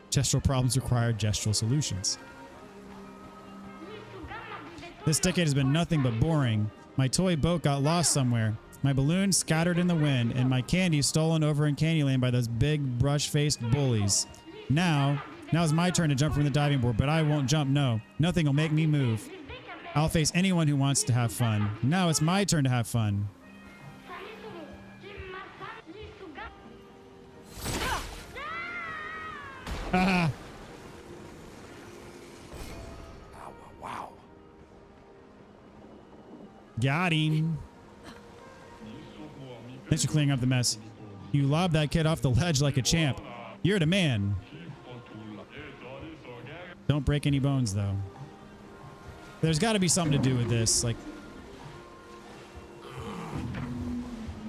Speaker 1: Gestural problems require gestural solutions. This decade has been nothing but boring. My toy boat got lost somewhere. My balloon scattered in the wind, and my candy stolen over in Candyland by those big brush-faced bullies. Now it's my turn to jump from the diving board, but I won't jump, no. Nothing will make me move. I'll face anyone who wants to have fun. Now it's my turn to have fun. Ah.
Speaker 5: Wow.
Speaker 1: Got him. Thanks for clearing up the mess. You lobbed that kid off the ledge like a champ. You're the man. Don't break any bones, though. There's got to be something to do with this. Like,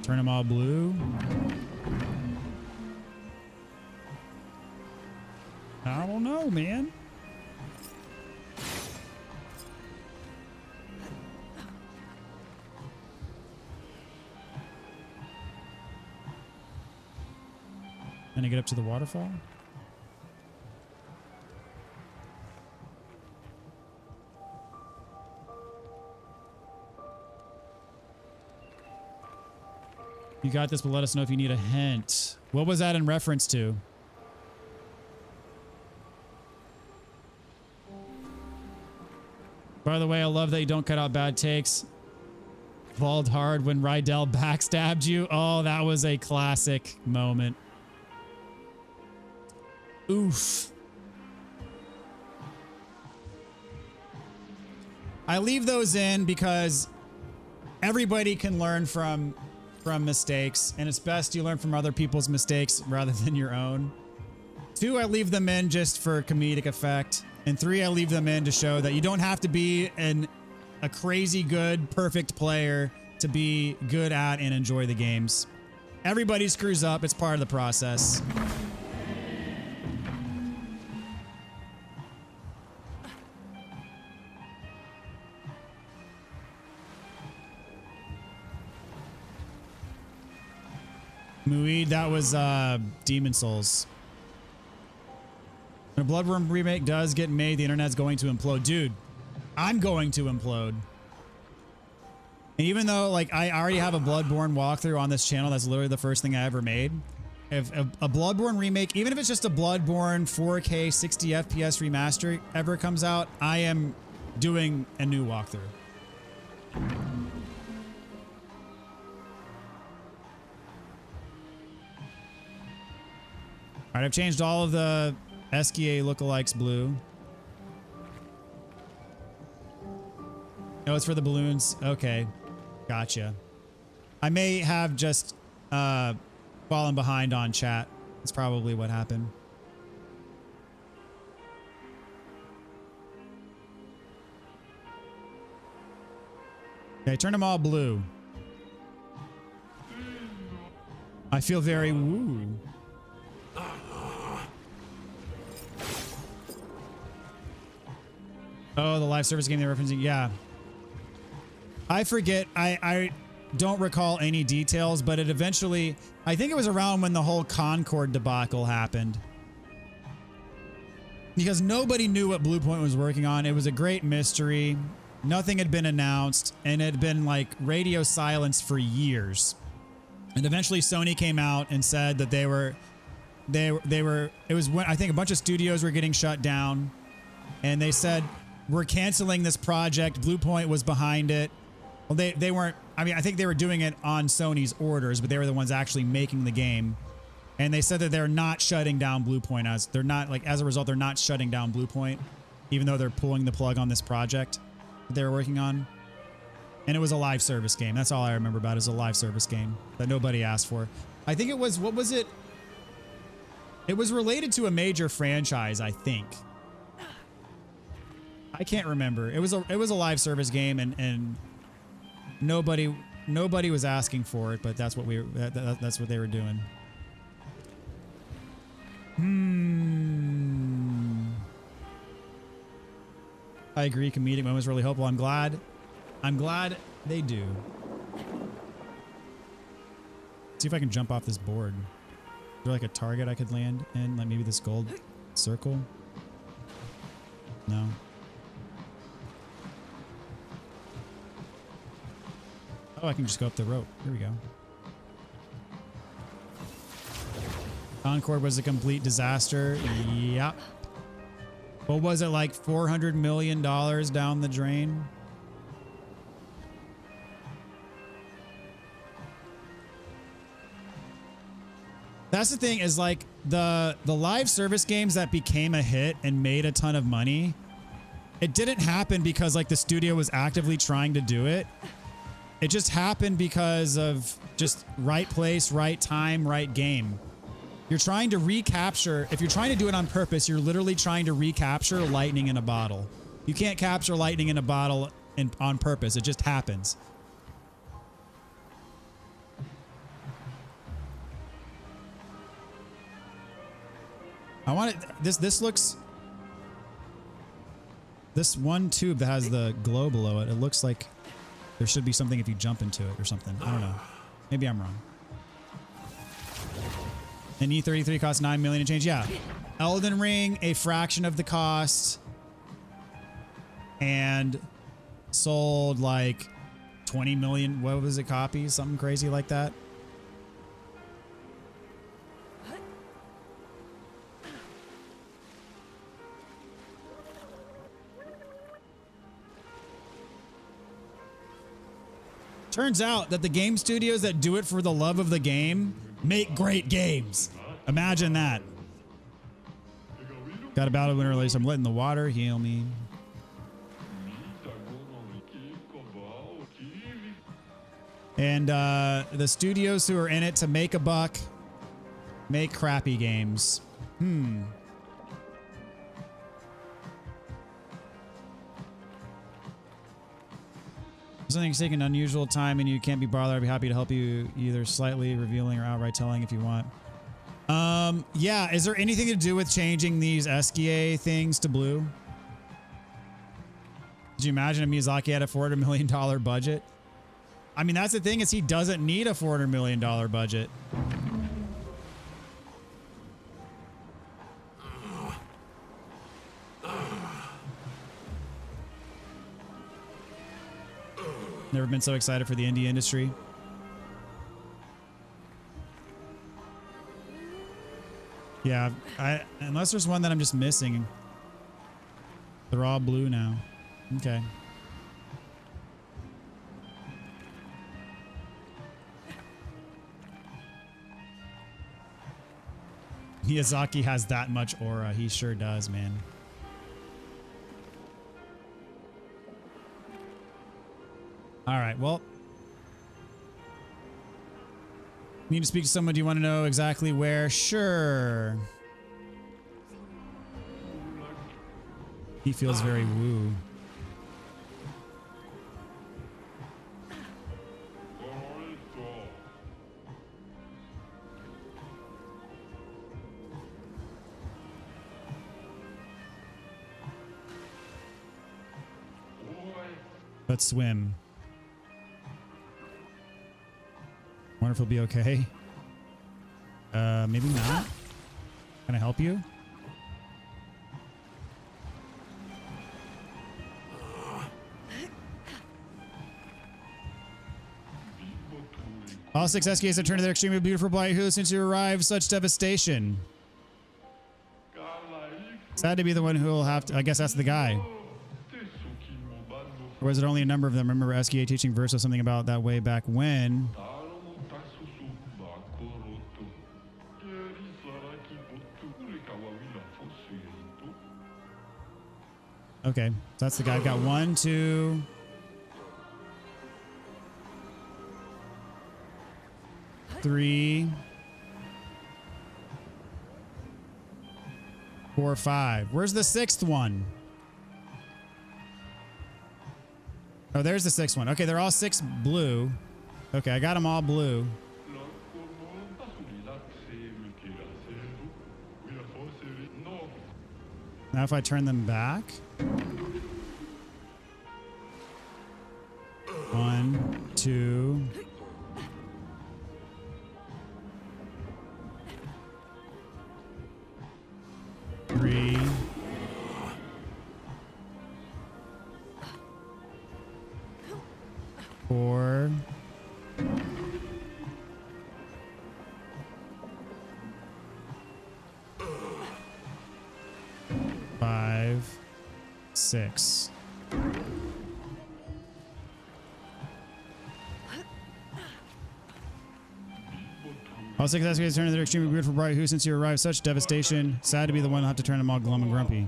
Speaker 1: turn them all blue. I don't know, man. And I get up to the waterfall. You got this, but let us know if you need a hint. What was that in reference to? By the way, I love that you don't cut out bad takes. Balled hard when Rydell backstabbed you. Oh, that was a classic moment. Oof. I leave those in because everybody can learn from mistakes, and it's best you learn from other people's mistakes rather than your own. 2, I leave them in just for comedic effect. And 3, I leave them in to show that you don't have to be a crazy good, perfect player to be good at and enjoy the games. Everybody screws up. It's part of the process. Muid, that was Demon Souls. When a Bloodborne remake does get made, the internet's going to implode. Dude, I'm going to implode. And even though, like, I already have a Bloodborne walkthrough on this channel, that's literally the first thing I ever made. If a Bloodborne remake, even if it's just a Bloodborne 4K 60 FPS remaster ever comes out, I am doing a new walkthrough. All right, I've changed all of the SKA lookalikes blue. Oh, it's for the balloons. Okay, gotcha. I may have just fallen behind on chat. That's probably what happened. Okay, turn them all blue. I feel very woo. Oh, the live service game they're referencing. Yeah. I forget. I don't recall any details, but it eventually, I think it was around when the whole Concord debacle happened. Because nobody knew what Bluepoint was working on. It was a great mystery. Nothing had been announced, and it had been like radio silence for years. And eventually Sony came out and said that it was when I think a bunch of studios were getting shut down, and they said, we're canceling this project. Bluepoint was behind it. Well, they weren't, I mean, I think they were doing it on Sony's orders, but they were the ones actually making the game. And they said that they're not shutting down Bluepoint as a result, they're not shutting down Bluepoint, even though they're pulling the plug on this project that they were working on. And it was a live service game. That's all I remember about it, is a live service game that nobody asked for. I think it was, what was it? It was related to a major franchise, I think. I can't remember. It was a live service game, and nobody was asking for it, but that's what that's what they were doing. I agree. Comedic moments really helpful. I'm glad they do. See if I can jump off this board. Is there like a target I could land in? Like maybe this gold circle? No. Oh, I can just go up the rope. Here we go. Concord was a complete disaster. Yep. What was it, like $400 million down the drain? That's the thing, is like the live service games that became a hit and made a ton of money, it didn't happen because like the studio was actively trying to do it. It just happened because of just right place, right time, right game. You're trying to recapture, if you're trying to do it on purpose, you're literally trying to recapture lightning in a bottle. You can't capture lightning in a bottle on purpose. It just happens. I want it, this looks, this one tube that has the glow below it, it looks like there should be something if you jump into it or something. I don't know. Maybe I'm wrong. And E33 costs 9 million and change. Yeah. Elden Ring, a fraction of the cost, and sold like 20 million, what was it, copies? Something crazy like that. Turns out that the game studios that do it for the love of the game make great games. Imagine that. Got a battle winner release. I'm letting the water heal me. And the studios who are in it to make a buck make crappy games. Something's taking an unusual time and you can't be bothered, I'd be happy to help you, either slightly revealing or outright telling if you want. Yeah, is there anything to do with changing these Eskia things to blue? Could you imagine if Miyazaki had a $400 million budget? I mean, that's the thing, is he doesn't need a $400 million budget. Never been so excited for the indie industry. Yeah, unless there's one that I'm just missing. They're all blue now. Okay. Miyazaki has that much aura. He sure does, man. All right, well. Need to speak to someone. Do you want to know exactly where? Sure. He feels very woo. Let's swim. Wonder if he'll be okay. Maybe not. Can I help you? All 6 SKAs have turned to their extremely beautiful bright hue since you arrived. Such devastation. Sad to be the one who will have to. I guess that's the guy. Or was it only a number of them? I remember SKA teaching Verso something about that way back when. Okay, so that's the guy. I've got 1, 2, 3, 4, 5. Where's the 6th one? Oh, there's the sixth one. Okay, they're all 6 blue. Okay, I got them all blue. Now if I turn them back. 1, 2. 3. 4. 5. 6. All 6 SKs turn they're extremely weird for Bright, who since you arrived such devastation. Sad to be the one to have to turn them all glum and grumpy.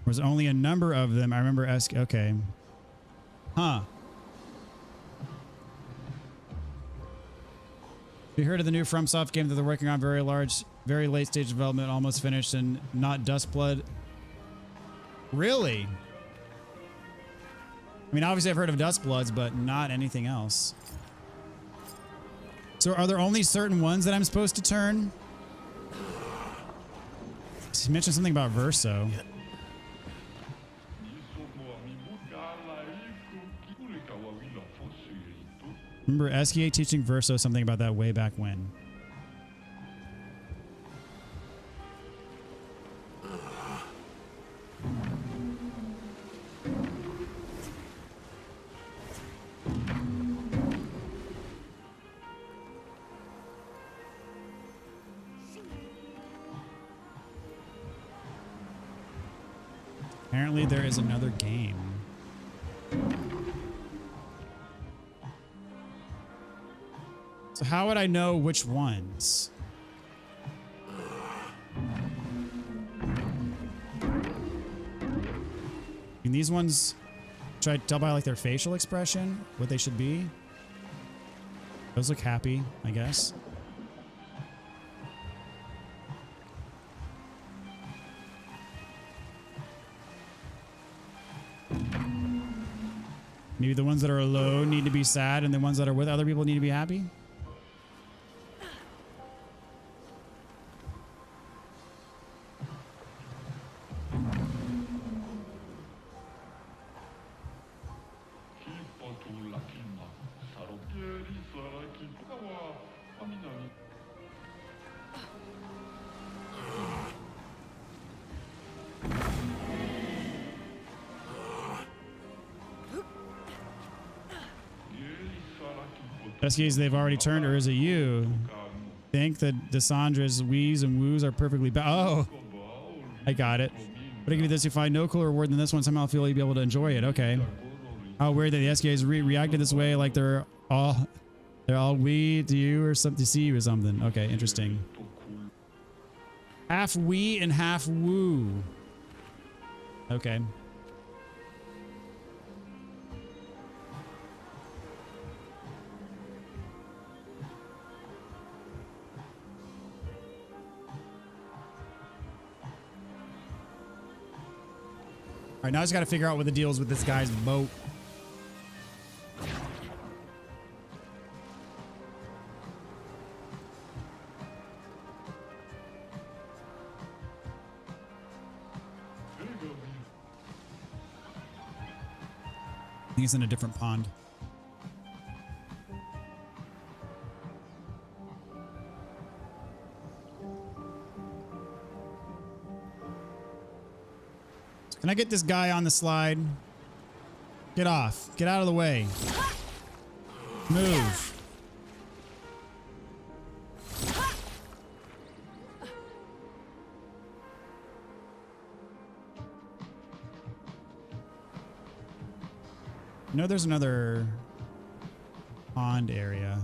Speaker 1: There's only a number of them. I remember okay. Huh. We heard of the new FromSoft game that they're working on, very large, very late stage development, almost finished, and not Dustblood. Really? I mean, obviously I've heard of Dustbloods, but not anything else. So are there only certain ones that I'm supposed to turn? He mentioned something about Verso. Remember SKA teaching Verso something about that way back when. Apparently there is another game. So how would I know which ones? And these ones, should I tell by like their facial expression what they should be? Those look happy, I guess. Maybe the ones that are alone need to be sad and the ones that are with other people need to be happy? SKs they've already turned, or is it you? Think that Dessandra's wees and woos are perfectly oh, I got it. But I give you this, you find no cooler reward than this one, somehow feel you'd be able to enjoy it. Okay. How weird that the SKs reacted this way, like they're all wee to you or something, to see you or something. Okay, interesting. Half wee and half woo. Okay. All right, now I just got to figure out what the deal is with this guy's boat. I think it's in a different pond. Can I get this guy on the slide? Get off. Get out of the way. Move. No, there's another pond area.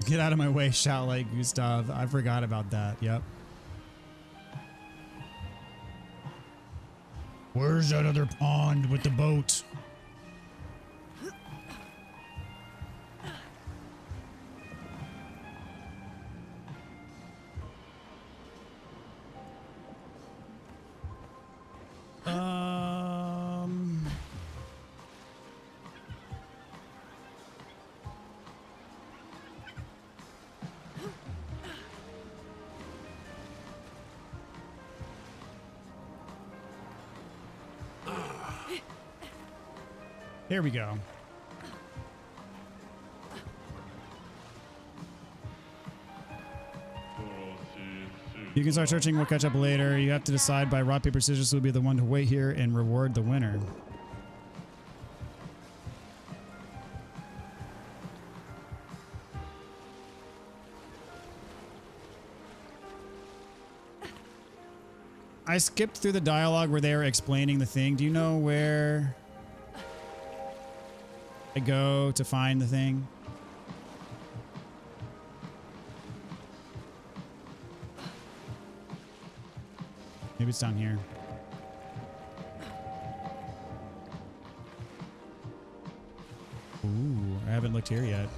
Speaker 1: Get out of my way, shout like Gustav. I forgot about that. Yep. Where's that other pond with the boat? Here we go. You can start searching. We'll catch up later. You have to decide by rock, paper, scissors who will be the one to wait here and reward the winner. I skipped through the dialogue where they were explaining the thing. Do you know where I go to find the thing? Maybe it's down here. Ooh, I haven't looked here yet.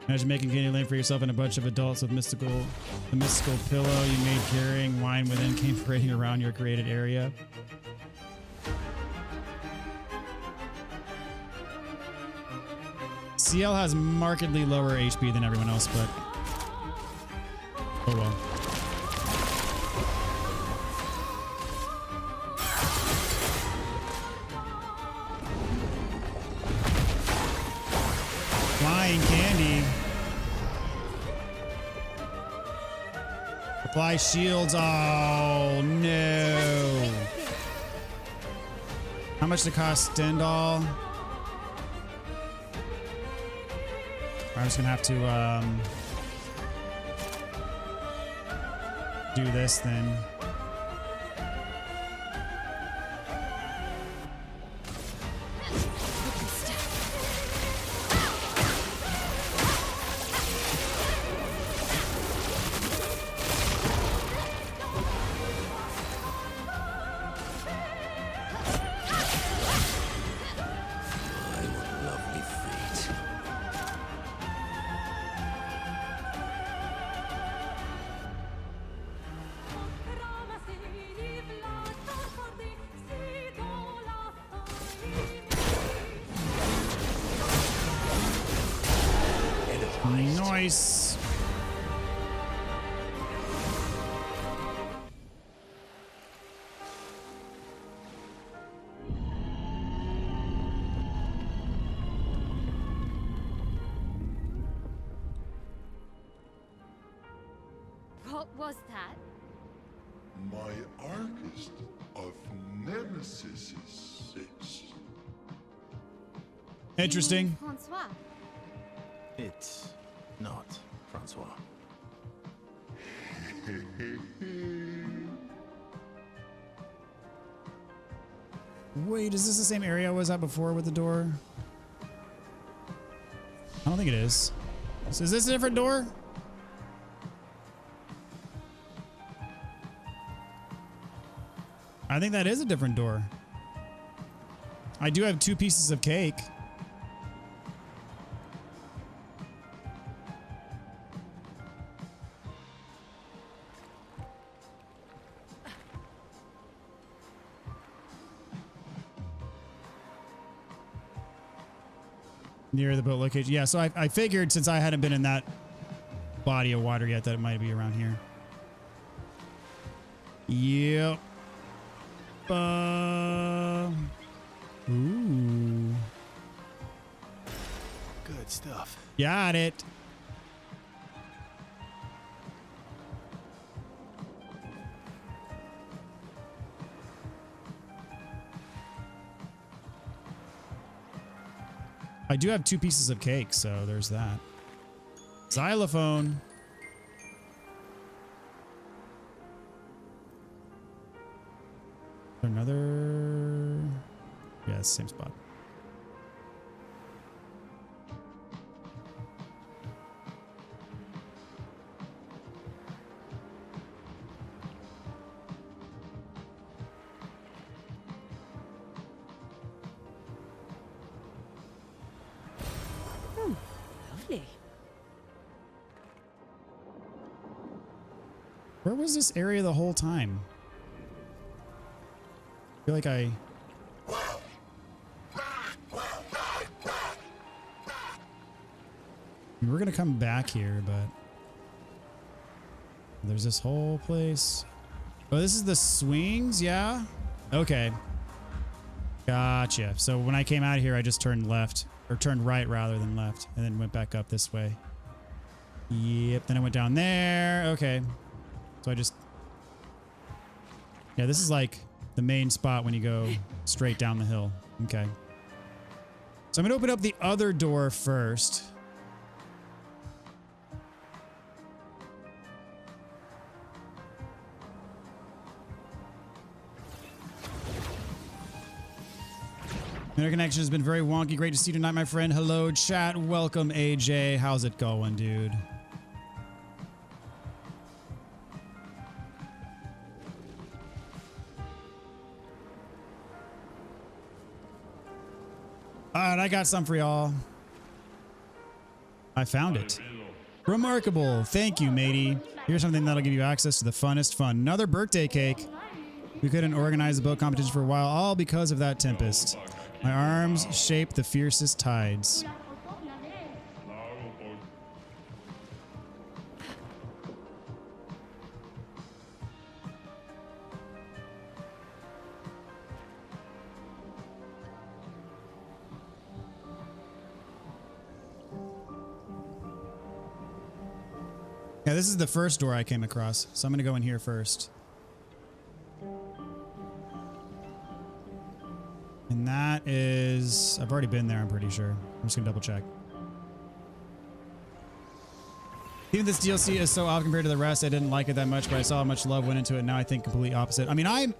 Speaker 1: Imagine making candy lane for yourself and a bunch of adults with the mystical pillow you made carrying wine within came parading around your created area. CL has markedly lower HP than everyone else, but oh well. Flying candy. Apply shields. Oh no. How much did it cost Stendhal? I'm just gonna have to do this then. Nice.
Speaker 3: What was that?
Speaker 2: My archist of nemesis.
Speaker 1: Interesting.
Speaker 3: Francois.
Speaker 5: It's not Francois.
Speaker 1: Wait, is this the same area I was at before with the door? I don't think it is. So is this a different door? I think that is a different door. I do have 2 pieces of cake. Near the boat location. Yeah, so I figured since I hadn't been in that body of water yet that it might be around here. Yep. Ooh.
Speaker 5: Good stuff.
Speaker 1: Got it. I do have 2 pieces of cake, so there's that. Xylophone. Another. Yeah, it's the same spot. Where was this area the whole time? I feel like I... We're gonna come back here, but... There's this whole place. Oh, this is the swings? Yeah? Okay. Gotcha. So when I came out here, I just turned left. Or turned right rather than left. And then went back up this way. Yep. Then I went down there. Okay. So I just... Yeah, this is like the main spot when you go straight down the hill. Okay. So I'm going to open up the other door first. Internet connection has been very wonky. Great to see you tonight, my friend. Hello, chat. Welcome, AJ. How's it going, dude? All right, I got some for y'all. I found it. Remarkable. Thank you, matey. Here's something that'll give you access to the funnest fun. Another birthday cake. We couldn't organize a boat competition for a while, all because of that tempest. My arms shape the fiercest tides. Yeah, this is the first door I came across, so I'm going to go in here first. And that is... I've already been there, I'm pretty sure. I'm just gonna double check. Even this DLC is so off compared to the rest, I didn't like it that much, but I saw how much love went into it. Now I think complete opposite. I mean,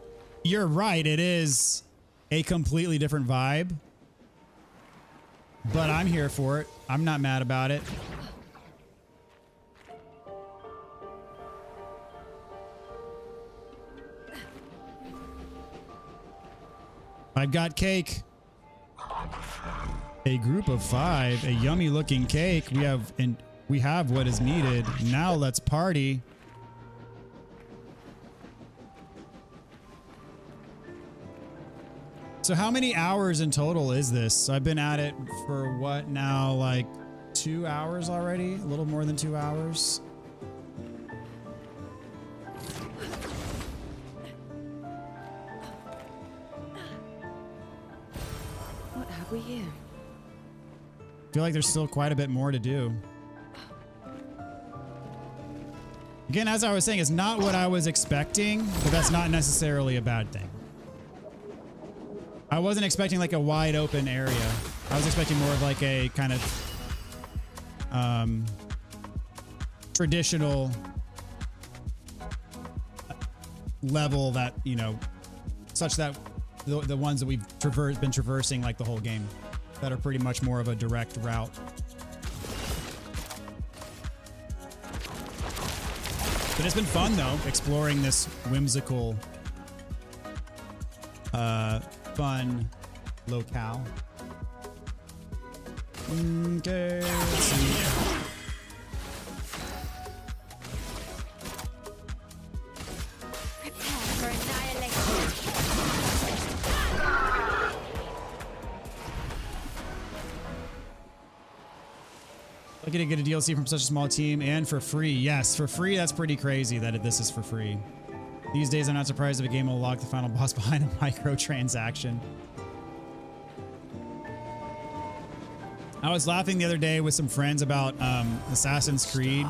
Speaker 1: you're right, it is a completely different vibe. But I'm here for it. I'm not mad about it. I've got cake. A group of 5. A yummy looking cake. We have what is needed. Now let's party. So how many hours in total is this? I've been at it for what now? Like 2 hours already? A little more than 2 hours.
Speaker 4: We here?
Speaker 1: I feel like there's still quite a bit more to do. Again, as I was saying, it's not what I was expecting, but that's not necessarily a bad thing. I wasn't expecting like a wide open area. I was expecting more of like a kind of traditional level that, you know, such that the ones that we've been traversing like the whole game that are pretty much more of a direct route. But it's been fun though, exploring this whimsical, fun locale. Okay, let's see. Lucky to get a DLC from such a small team and for free. Yes, for free. That's pretty crazy that this is for free. These days, I'm not surprised if a game will lock the final boss behind a microtransaction. I was laughing the other day with some friends about Assassin's Creed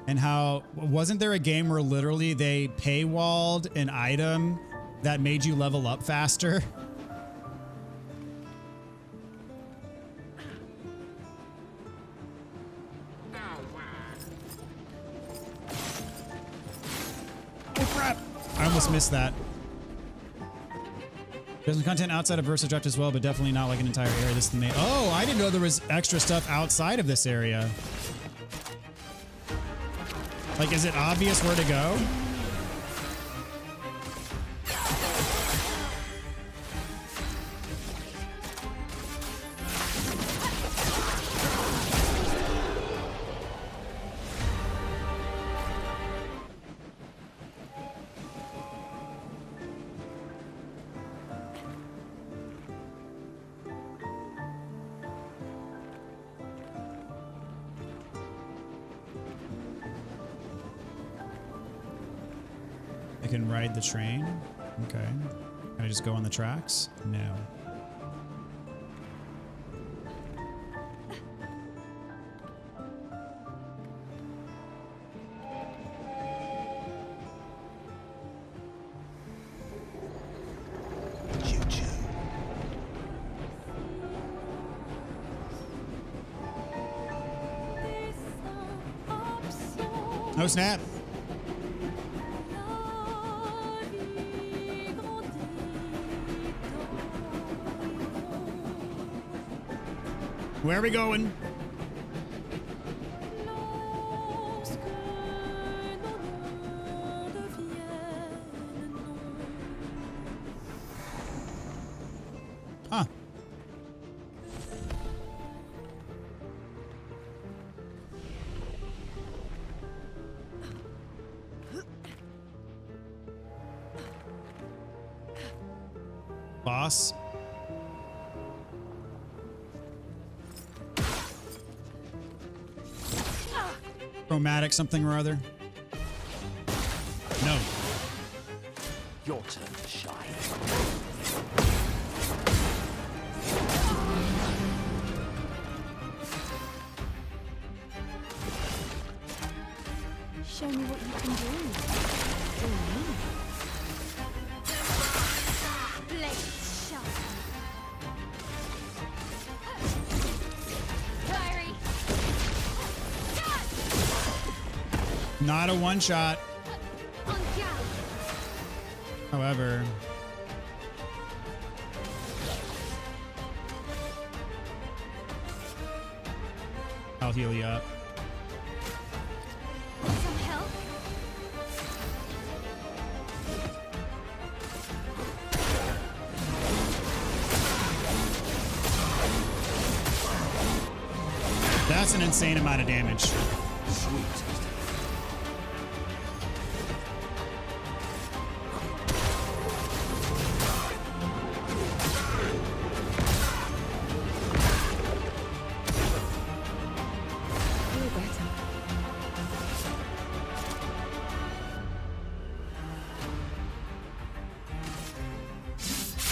Speaker 1: and how wasn't there a game where literally they paywalled an item that made you level up faster? I almost missed that. There's some content outside of Versa Draft as well, but definitely not like an entire area. This is the main. Oh, I didn't know there was extra stuff outside of this area. Like, is it obvious where to go? I can ride the train. Okay. Can I just go on the tracks? No. Oh snap. Where are we going? Huh. Boss. Chromatic something or other. No.
Speaker 5: Your turn to shine.
Speaker 4: Show me what you can do.
Speaker 3: Blades sharp. Fiery.
Speaker 1: Not a one shot.
Speaker 3: On down.
Speaker 1: However, I'll heal you up.
Speaker 3: Some help.
Speaker 1: That's an insane amount of damage.
Speaker 5: Sweet.
Speaker 4: Feel better.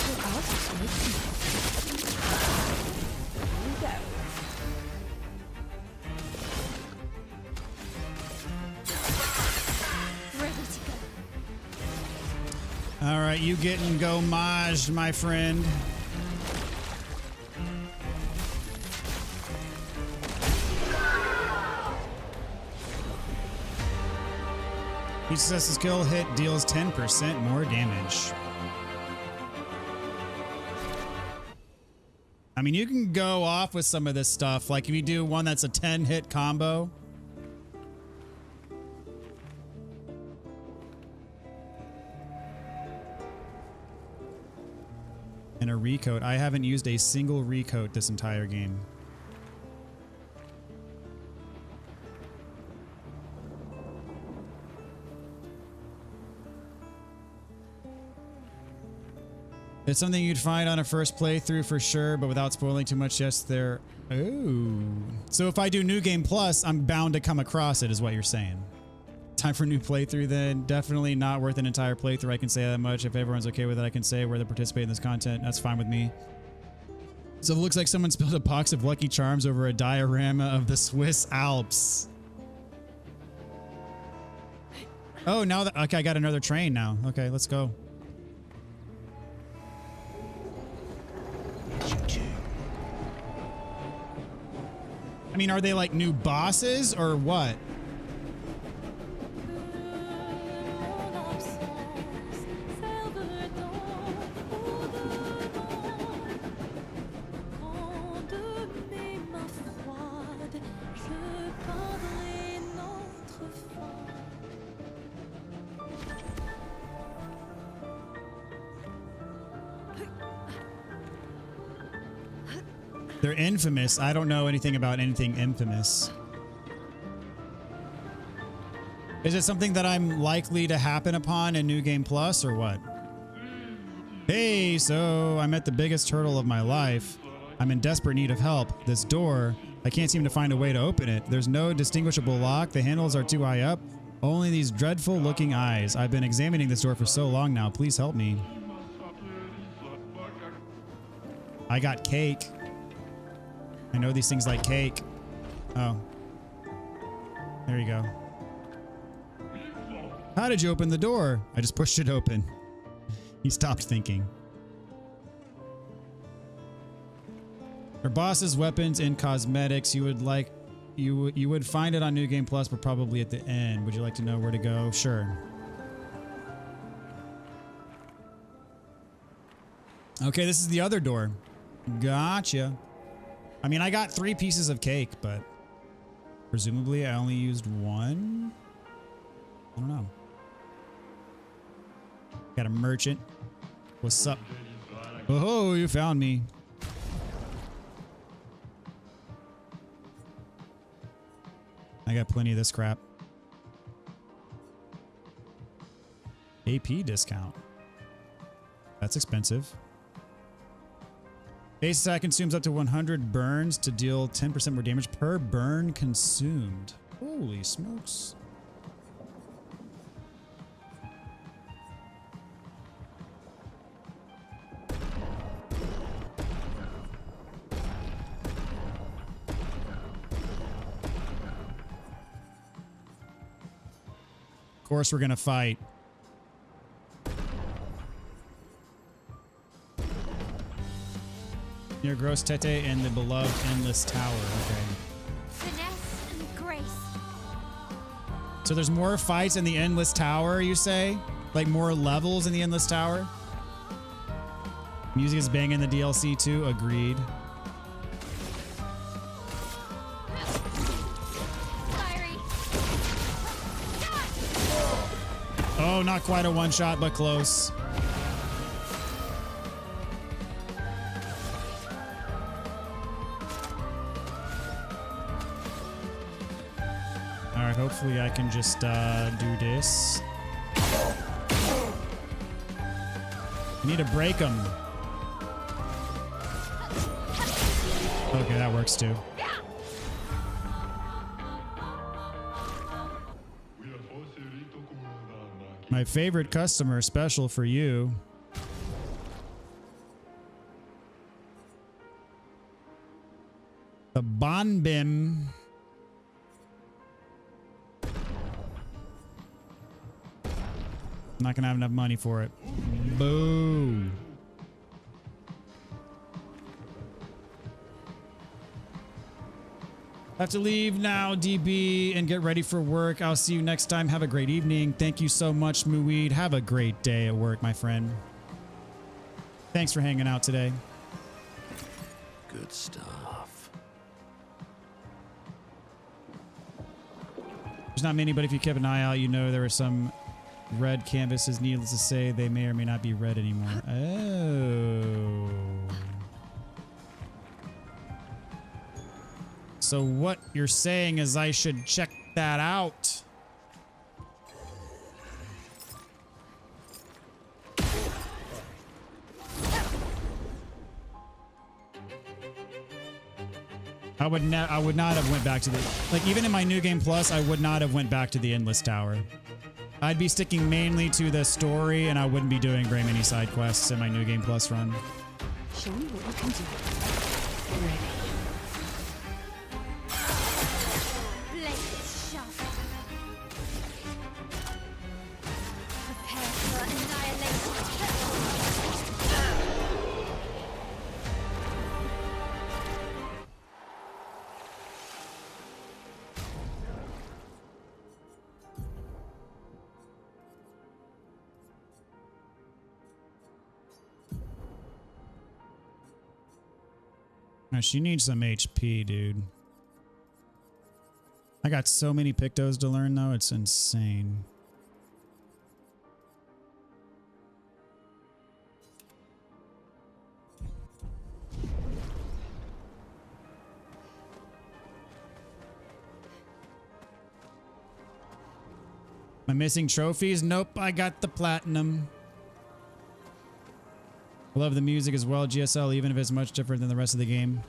Speaker 4: Your house is smoking. Here we go.
Speaker 3: Ready to go.
Speaker 1: All right, you getting go-maged, my friend. Each successful skill hit deals 10% more damage. I mean, you can go off with some of this stuff. Like if you do one that's a 10-hit combo. And a recoat. I haven't used a single recoat this entire game. It's something you'd find on a first playthrough for sure, but without spoiling too much, yes, there. Ooh. So if I do New Game Plus, I'm bound to come across it, is what you're saying. Time for a new playthrough then. Definitely not worth an entire playthrough. I can say that much. If everyone's okay with it, I can say where they participate in this content. That's fine with me. So it looks like someone spilled a box of Lucky Charms over a diorama of the Swiss Alps. Oh, now that, okay, I got another train now. Okay, let's go. I mean, are they like new bosses or what? They're infamous. I don't know anything about anything infamous. Is it something that I'm likely to happen upon in New Game Plus or what? Hey, so I met the biggest hurdle of my life. I'm in desperate need of help. This door, I can't seem to find a way to open it. There's no distinguishable lock. The handles are too high up. Only these dreadful looking eyes. I've been examining this door for so long now. Please help me. I got cake. I know these things like cake. Oh. There you go. How did you open the door? I just pushed it open. He stopped thinking. For bosses, weapons, and cosmetics, you would find it on New Game Plus, but probably at the end. Would you like to know where to go? Sure. Okay, this is the other door. Gotcha. I mean, I got 3 pieces of cake, but presumably I only used 1. I don't know. Got a merchant. What's up? Oh, you found me. I got plenty of this crap. AP discount. That's expensive. Base attack consumes up to 100 burns to deal 10% more damage per burn consumed. Holy smokes. Of course we're gonna fight. Near Gross Tete and the beloved Endless Tower. Okay.
Speaker 3: Finesse and grace.
Speaker 1: So there's more fights in the Endless Tower, you say? Like more levels in the Endless Tower? Music is banging in the DLC too. Agreed. Oh, not quite a one-shot, but close. All right, hopefully I can just do this. I need to break them. Okay, that works too. My favorite customer, special for you. The Bonbim. I'm not gonna have enough money for it. Boo. Have to leave now, DB, and get ready for work. I'll see you next time. Have a great evening. Thank you so much, Muweed. Have a great day at work, my friend. Thanks for hanging out today.
Speaker 5: Good stuff.
Speaker 1: There's not many, but if you kept an eye out, you know there are some red canvases. Needless to say, they may or may not be red anymore. Oh. So what you're saying is I should check that out. I would not have went back to the, like, even in my New Game Plus, I would not have went back to the Endless Tower. I'd be sticking mainly to the story, and I wouldn't be doing very many side quests in my New Game Plus run.
Speaker 4: Show me what you can do. Ready.
Speaker 3: Blades sharp. Prepare for annihilation.
Speaker 1: Now, she needs some HP, dude. I got so many Pictos to learn, though. It's insane. Am I missing trophies? Nope, I got the platinum. I love the music as well, GSL, even if it's much different than the rest of the game.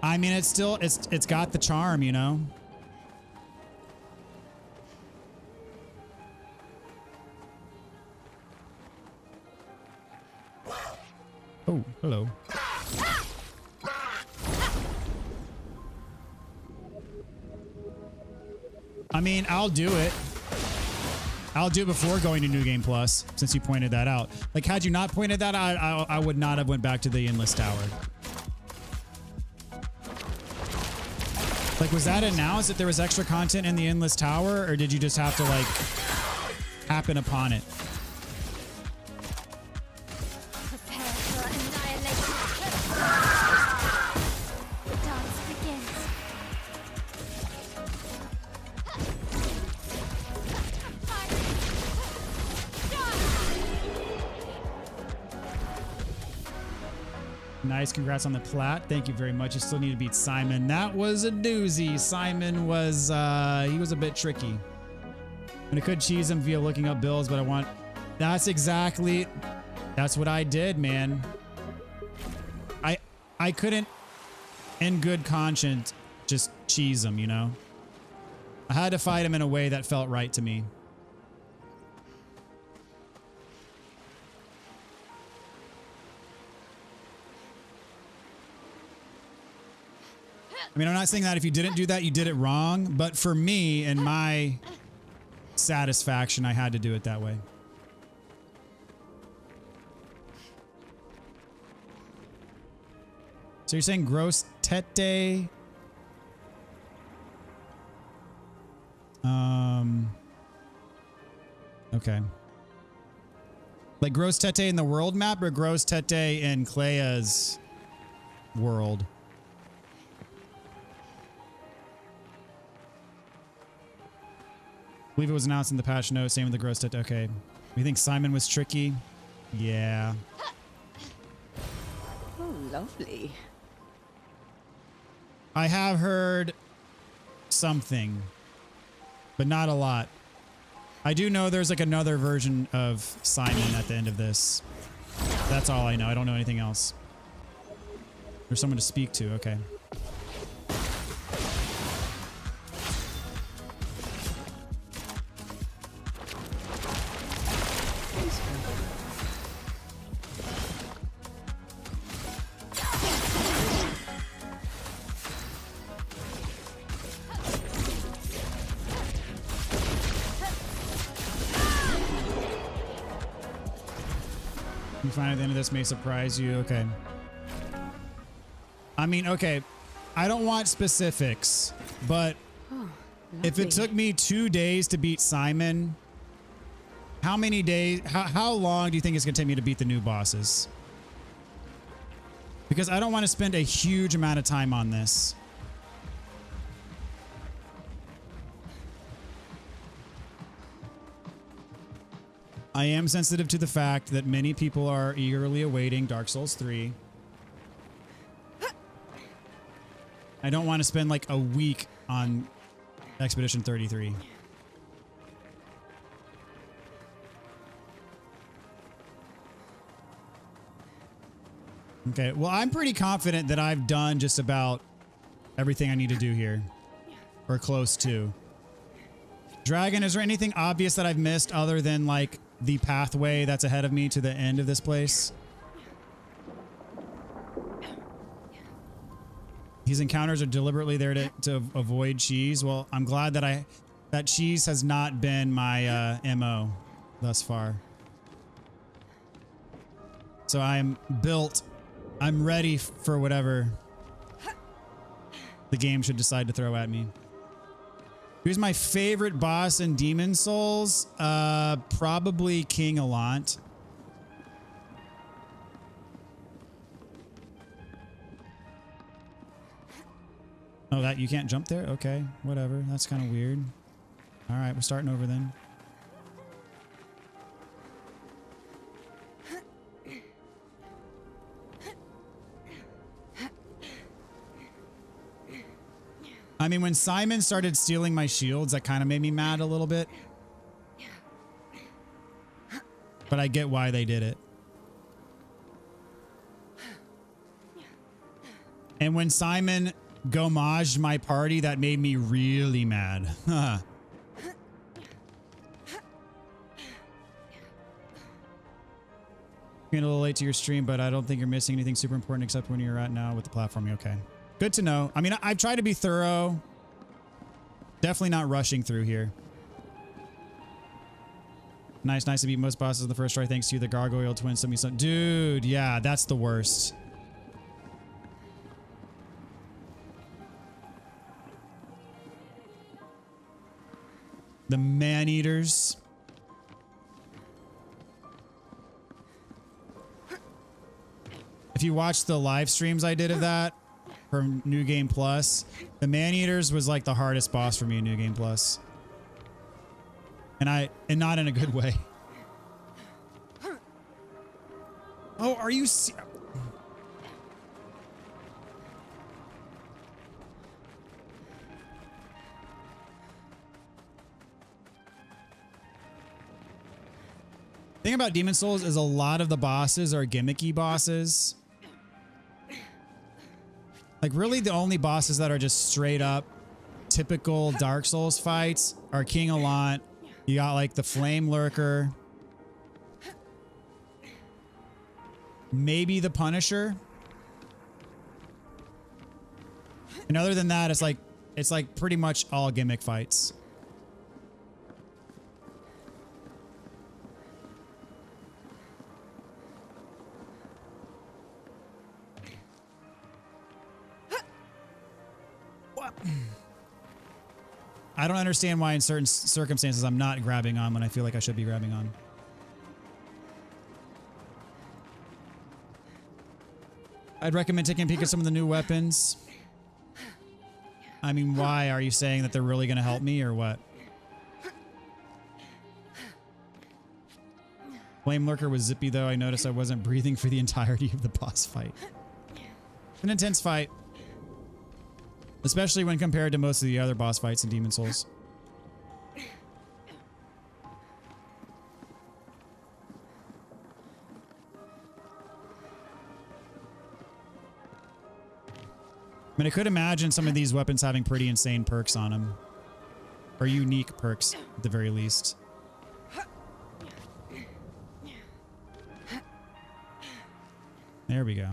Speaker 1: I mean, it's still, it's got the charm, you know? Oh, hello. I mean, I'll do it. I'll do it before going to New Game Plus, since you pointed that out. Like, had you not pointed that out, I would not have went back to the Endless Tower. Like, was that announced that there was extra content in the Endless Tower, or did you just have to, like, happen upon it?
Speaker 3: Prepare for annihilation. The dance begins.
Speaker 1: Nice, congrats on the plat. Thank you very much. You still need to beat Simon. That was a doozy. Simon was, he was a bit tricky. And I could cheese him via looking up builds, but that's what I did, man. I couldn't, in good conscience, just cheese him, you know? I had to fight him in a way that felt right to me. I mean, I'm not saying that if you didn't do that, you did it wrong, but for me and my satisfaction, I had to do it that way. So you're saying gross tete? Okay. Like gross tete in the world map or gross tete in Clea's world? I believe it was announced in the patch notes. Same with the gross tete. Okay. You think Simon was tricky? Yeah.
Speaker 4: Oh, lovely.
Speaker 1: I have heard something, but not a lot. I do know there's like another version of Simon at the end of this. That's all I know. I don't know anything else. There's someone to speak to. Okay. You find at the end of this may surprise you. Okay. I mean, okay. I don't want specifics, but if it took me 2 days to beat Simon, how many days, how long do you think it's going to take me to beat the new bosses? Because I don't want to spend a huge amount of time on this. I am sensitive to the fact that many people are eagerly awaiting Dark Souls 3. I don't want to spend like a week on Expedition 33. Okay, well, I'm pretty confident that I've done just about everything I need to do here. Or close to. Dragon, is there anything obvious that I've missed other than like the pathway that's ahead of me to the end of this place? These encounters are deliberately there to avoid cheese. Well, I'm glad that that cheese has not been my MO thus far. So I'm built. I'm ready for whatever the game should decide to throw at me. Who's my favorite boss in Demon Souls? Probably King Allant. Oh, that you can't jump there? Okay, whatever. That's kind of weird. All right, we're starting over then. I mean, when Simon started stealing my shields, that kind of made me mad a little bit. But I get why they did it. And when Simon gomaged my party, that made me really mad. Being a little late to your stream, but I don't think you're missing anything super important except when you're at now with the platforming. Okay. Good to know. I mean, I've tried to be thorough. Definitely not rushing through here. Nice to beat most bosses in the first try thanks to you. The gargoyle twins sent me some. Dude, yeah, that's the worst. The man-eaters. If you watch the live streams I did of that from New Game Plus, the man-eaters was like the hardest boss for me in New Game Plus. And not in a good way. Oh, are you thing about Demon Souls is a lot of the bosses are gimmicky bosses. Like really the only bosses that are just straight up typical Dark Souls fights are King Allant. You got like the Flame Lurker. Maybe the Punisher. And other than that, it's like pretty much all gimmick fights. What? I don't understand why in certain circumstances I'm not grabbing on when I feel like I should be grabbing on. I'd recommend taking a peek at some of the new weapons. I mean, why? Are you saying that they're really going to help me or what? Flame Lurker was zippy though. I noticed I wasn't breathing for the entirety of the boss fight. An intense fight. Especially when compared to most of the other boss fights in Demon Souls. I mean, I could imagine some of these weapons having pretty insane perks on them. Or unique perks, at the very least. There we go.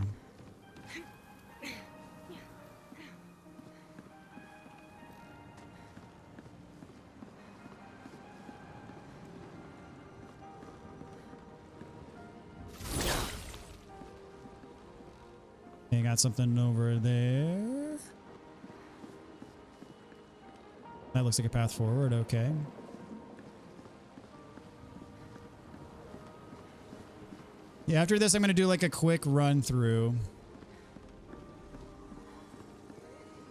Speaker 1: Okay, got something over there. That looks like a path forward. Okay. Yeah, after this, I'm going to do like a quick run through.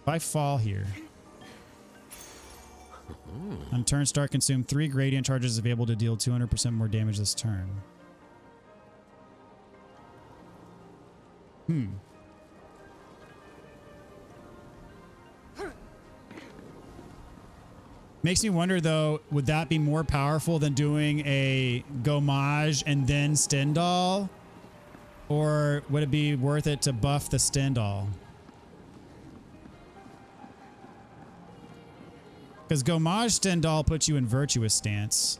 Speaker 1: If I fall here. On turn start, consume 3 gradient charges available to deal 200% more damage this turn. Makes me wonder though, would that be more powerful than doing a Gomage and then Stendhal? Or would it be worth it to buff the Stendhal? Because Gomage Stendhal puts you in Virtuous Stance.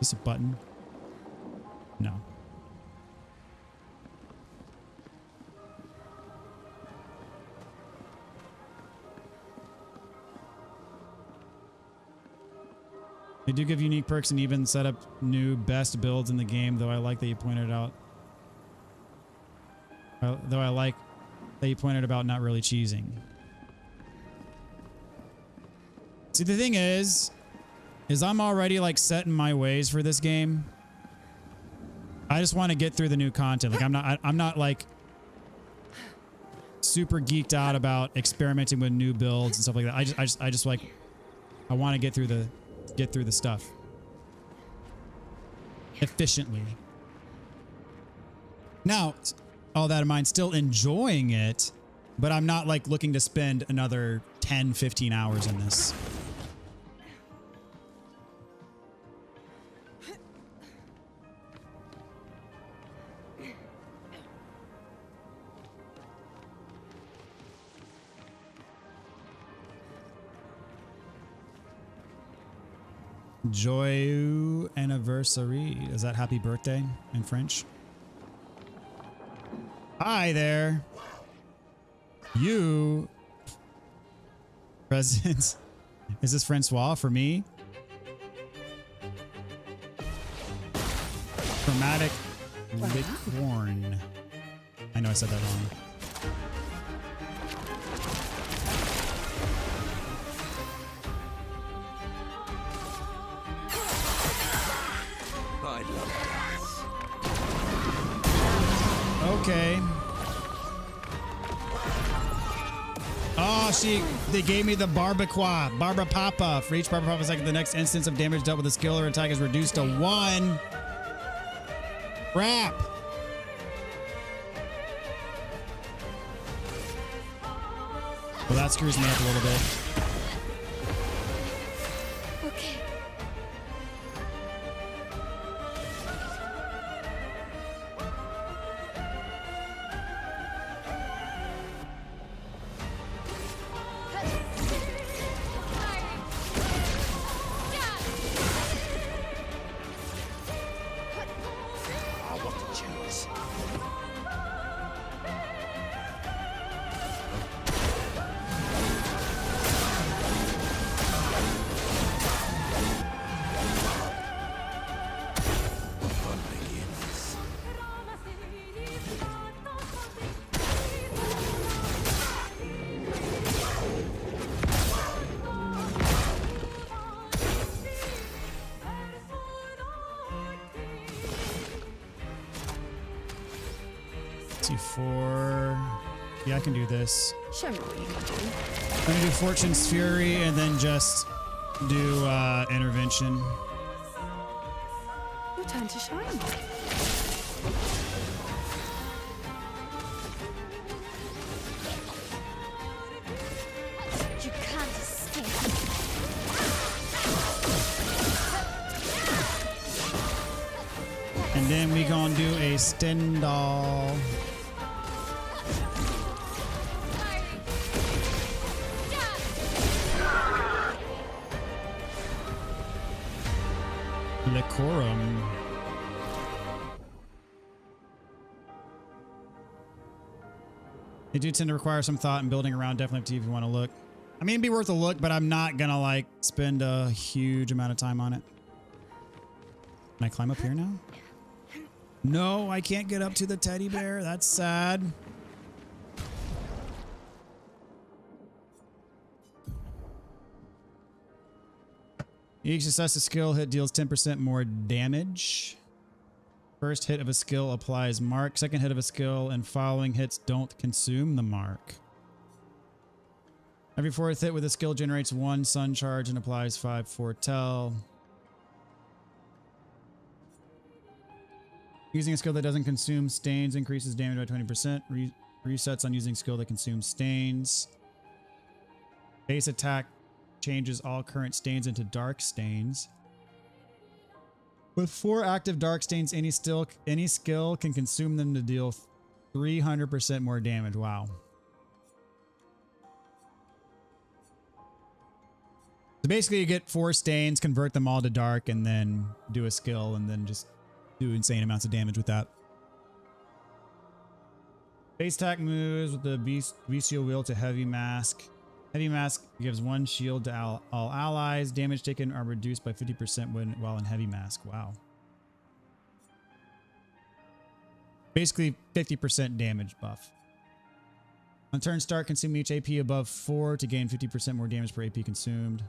Speaker 1: Is this a button? No. They do give unique perks and even set up new best builds in the game, though I like that you pointed out. Though I like that you pointed about not really cheesing. See, the thing is I'm already like set in my ways for this game. I just want to get through the new content. Like I'm not like super geeked out about experimenting with new builds and stuff like that. I just like I want to get through the stuff efficiently. Now, all that in mind, still enjoying it, but I'm not like looking to spend another 10, 15 hours in this. Joyeux anniversary. Is that happy birthday in French? Hi there. You presents. Is this Francois for me? Chromatic licorn. I know I said that wrong.
Speaker 5: I love dance.
Speaker 1: Okay. Oh, they gave me the Barbara Papa. For each Barbara Papa second, the next instance of damage dealt with a skill or attack is reduced to 1. Crap. Well, that screws me up a little bit.
Speaker 3: Okay.
Speaker 5: I want to choose. Fun begins.
Speaker 1: C4. Yeah, I can do this.
Speaker 4: Show me what you can do.
Speaker 1: I'm gonna do Fortune's Fury and then just do intervention.
Speaker 4: Your turn to shine.
Speaker 3: You can't escape.
Speaker 1: And then we gonna do a Stendhal. Licorum. They do tend to require some thought and building around. Definitely up to you if you want to look. I mean, it'd be worth a look, but I'm not gonna like spend a huge amount of time on it. Can I climb up here now? No, I can't get up to the teddy bear. That's sad. Each successive skill hit deals 10% more damage. First hit of a skill applies mark. Second hit of a skill and following hits don't consume the mark. Every fourth hit with a skill generates 1 sun charge and applies 5 foretell. Using a skill that doesn't consume stains increases damage by 20%. Resets on using skill that consumes stains. Base attack changes all current stains into dark stains. With 4 active dark stains, any skill can consume them to deal 300% more damage. Wow. So basically you get 4 stains, convert them all to dark, and then do a skill, and then just do insane amounts of damage with that. Base attack moves with the bestial will to heavy mask. Heavy mask gives 1 shield to all allies. Damage taken are reduced by 50% while in heavy mask. Wow. Basically 50% damage buff. On turn start, consume each AP above 4 to gain 50% more damage per AP consumed.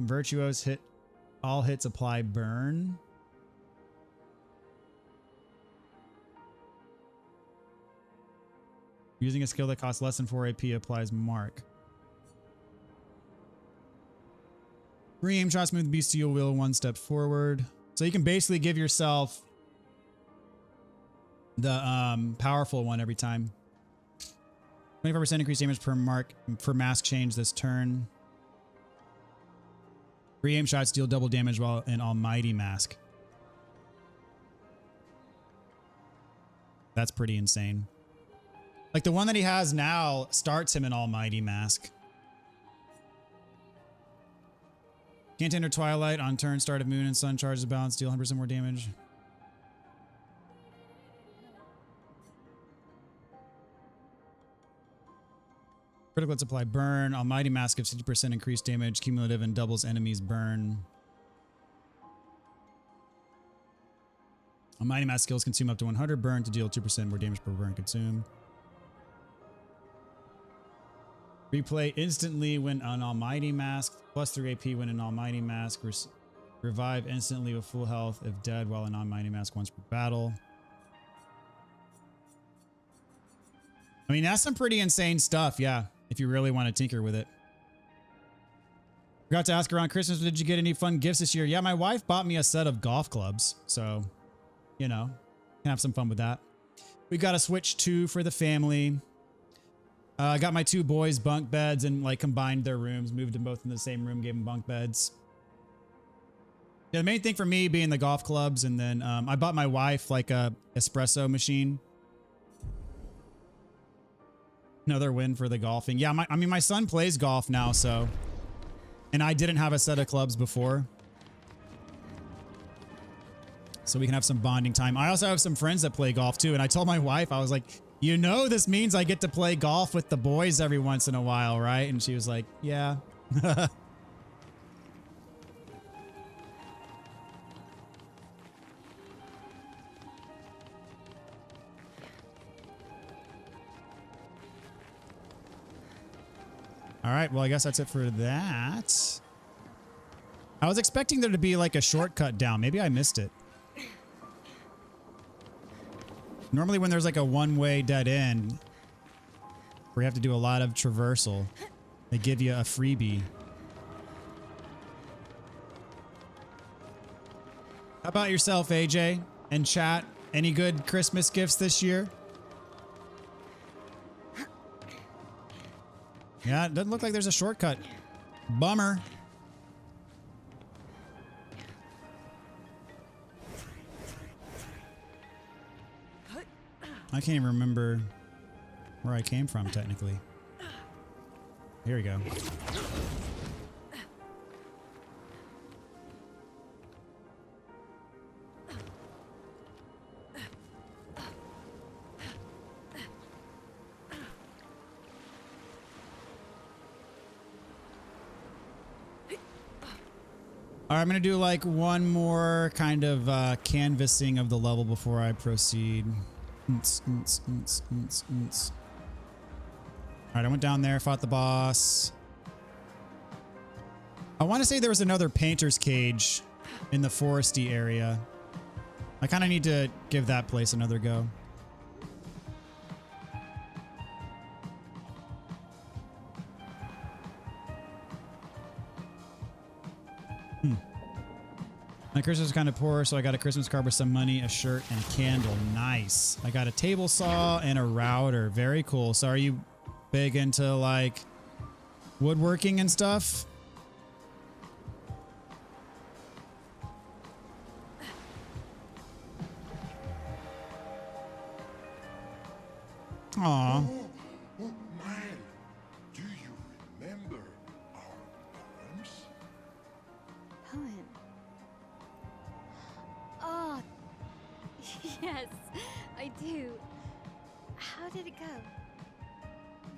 Speaker 1: Virtuos hit. All hits apply burn. Using a skill that costs less than 4 AP applies mark. Re-aim shots move the bestial will 1 step forward. So you can basically give yourself the powerful one every time. 25% increased damage per mark for mask change this turn. Re-aim shots deal double damage while in almighty mask. That's pretty insane. Like the one that he has now starts him in almighty mask. Can't enter Twilight on turn start of Moon and Sun. Charges the balance, deal 100% more damage. Critical hits apply burn. Almighty Mask gives 50% increased damage, cumulative, and doubles enemies burn. Almighty Mask skills consume up to 100 burn to deal 2% more damage per burn consumed. Replay instantly when an Almighty Mask, plus 3 AP when an Almighty Mask. Revive instantly with full health if dead while an Almighty Mask once per battle. I mean, that's some pretty insane stuff, yeah, if you really want to tinker with it. Forgot to ask around Christmas, did you get any fun gifts this year? Yeah, my wife bought me a set of golf clubs, so, you know, can have some fun with that. We got a Switch 2 for the family. I got my 2 boys bunk beds and like combined their rooms, moved them both in the same room, gave them bunk beds. Yeah, the main thing for me being the golf clubs, and then I bought my wife like a espresso machine. Another win for the golfing. Yeah, I mean, my son plays golf now, so. And I didn't have a set of clubs before. So we can have some bonding time. I also have some friends that play golf too. And I told my wife, I was like, you know, this means I get to play golf with the boys every once in a while, right? And she was like, yeah. All right, well, I guess that's it for that. I was expecting there to be like a shortcut down. Maybe I missed it. Normally when there's like a one-way dead end, where you have to do a lot of traversal, they give you a freebie. How about yourself, AJ? And chat, any good Christmas gifts this year? Yeah, it doesn't look like there's a shortcut. Bummer. I can't even remember where I came from, technically. Here we go. All right, I'm going to do like one more kind of canvassing of the level before I proceed. All right, I went down there, fought the boss. I want to say there was another painter's cage in the foresty area. I kind of need to give that place another go. My Christmas was kind of poor, so I got a Christmas card with some money, a shirt, and a candle. Nice. I got a table saw and a router. Very cool. So are you big into like woodworking and stuff? Aw.
Speaker 2: Oh, man, do you remember our poems?
Speaker 3: Poem. Oh, yes, I do. How did it go?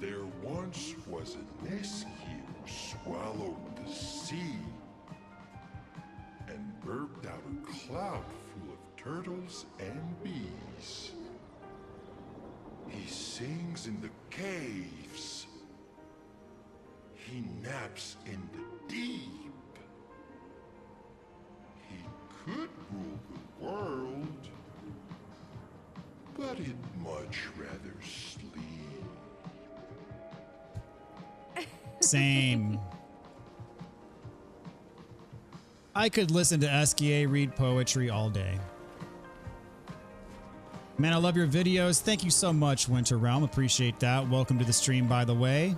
Speaker 2: There once was a nest who swallowed the sea and burped out a cloud full of turtles and bees. He sings in the caves. He naps in the deep. He could rule the world, but he'd much rather sleep.
Speaker 1: Same. I could listen to SKA read poetry all day. Man, I love your videos. Thank you so much, Winter Realm. Appreciate that. Welcome to the stream, by the way.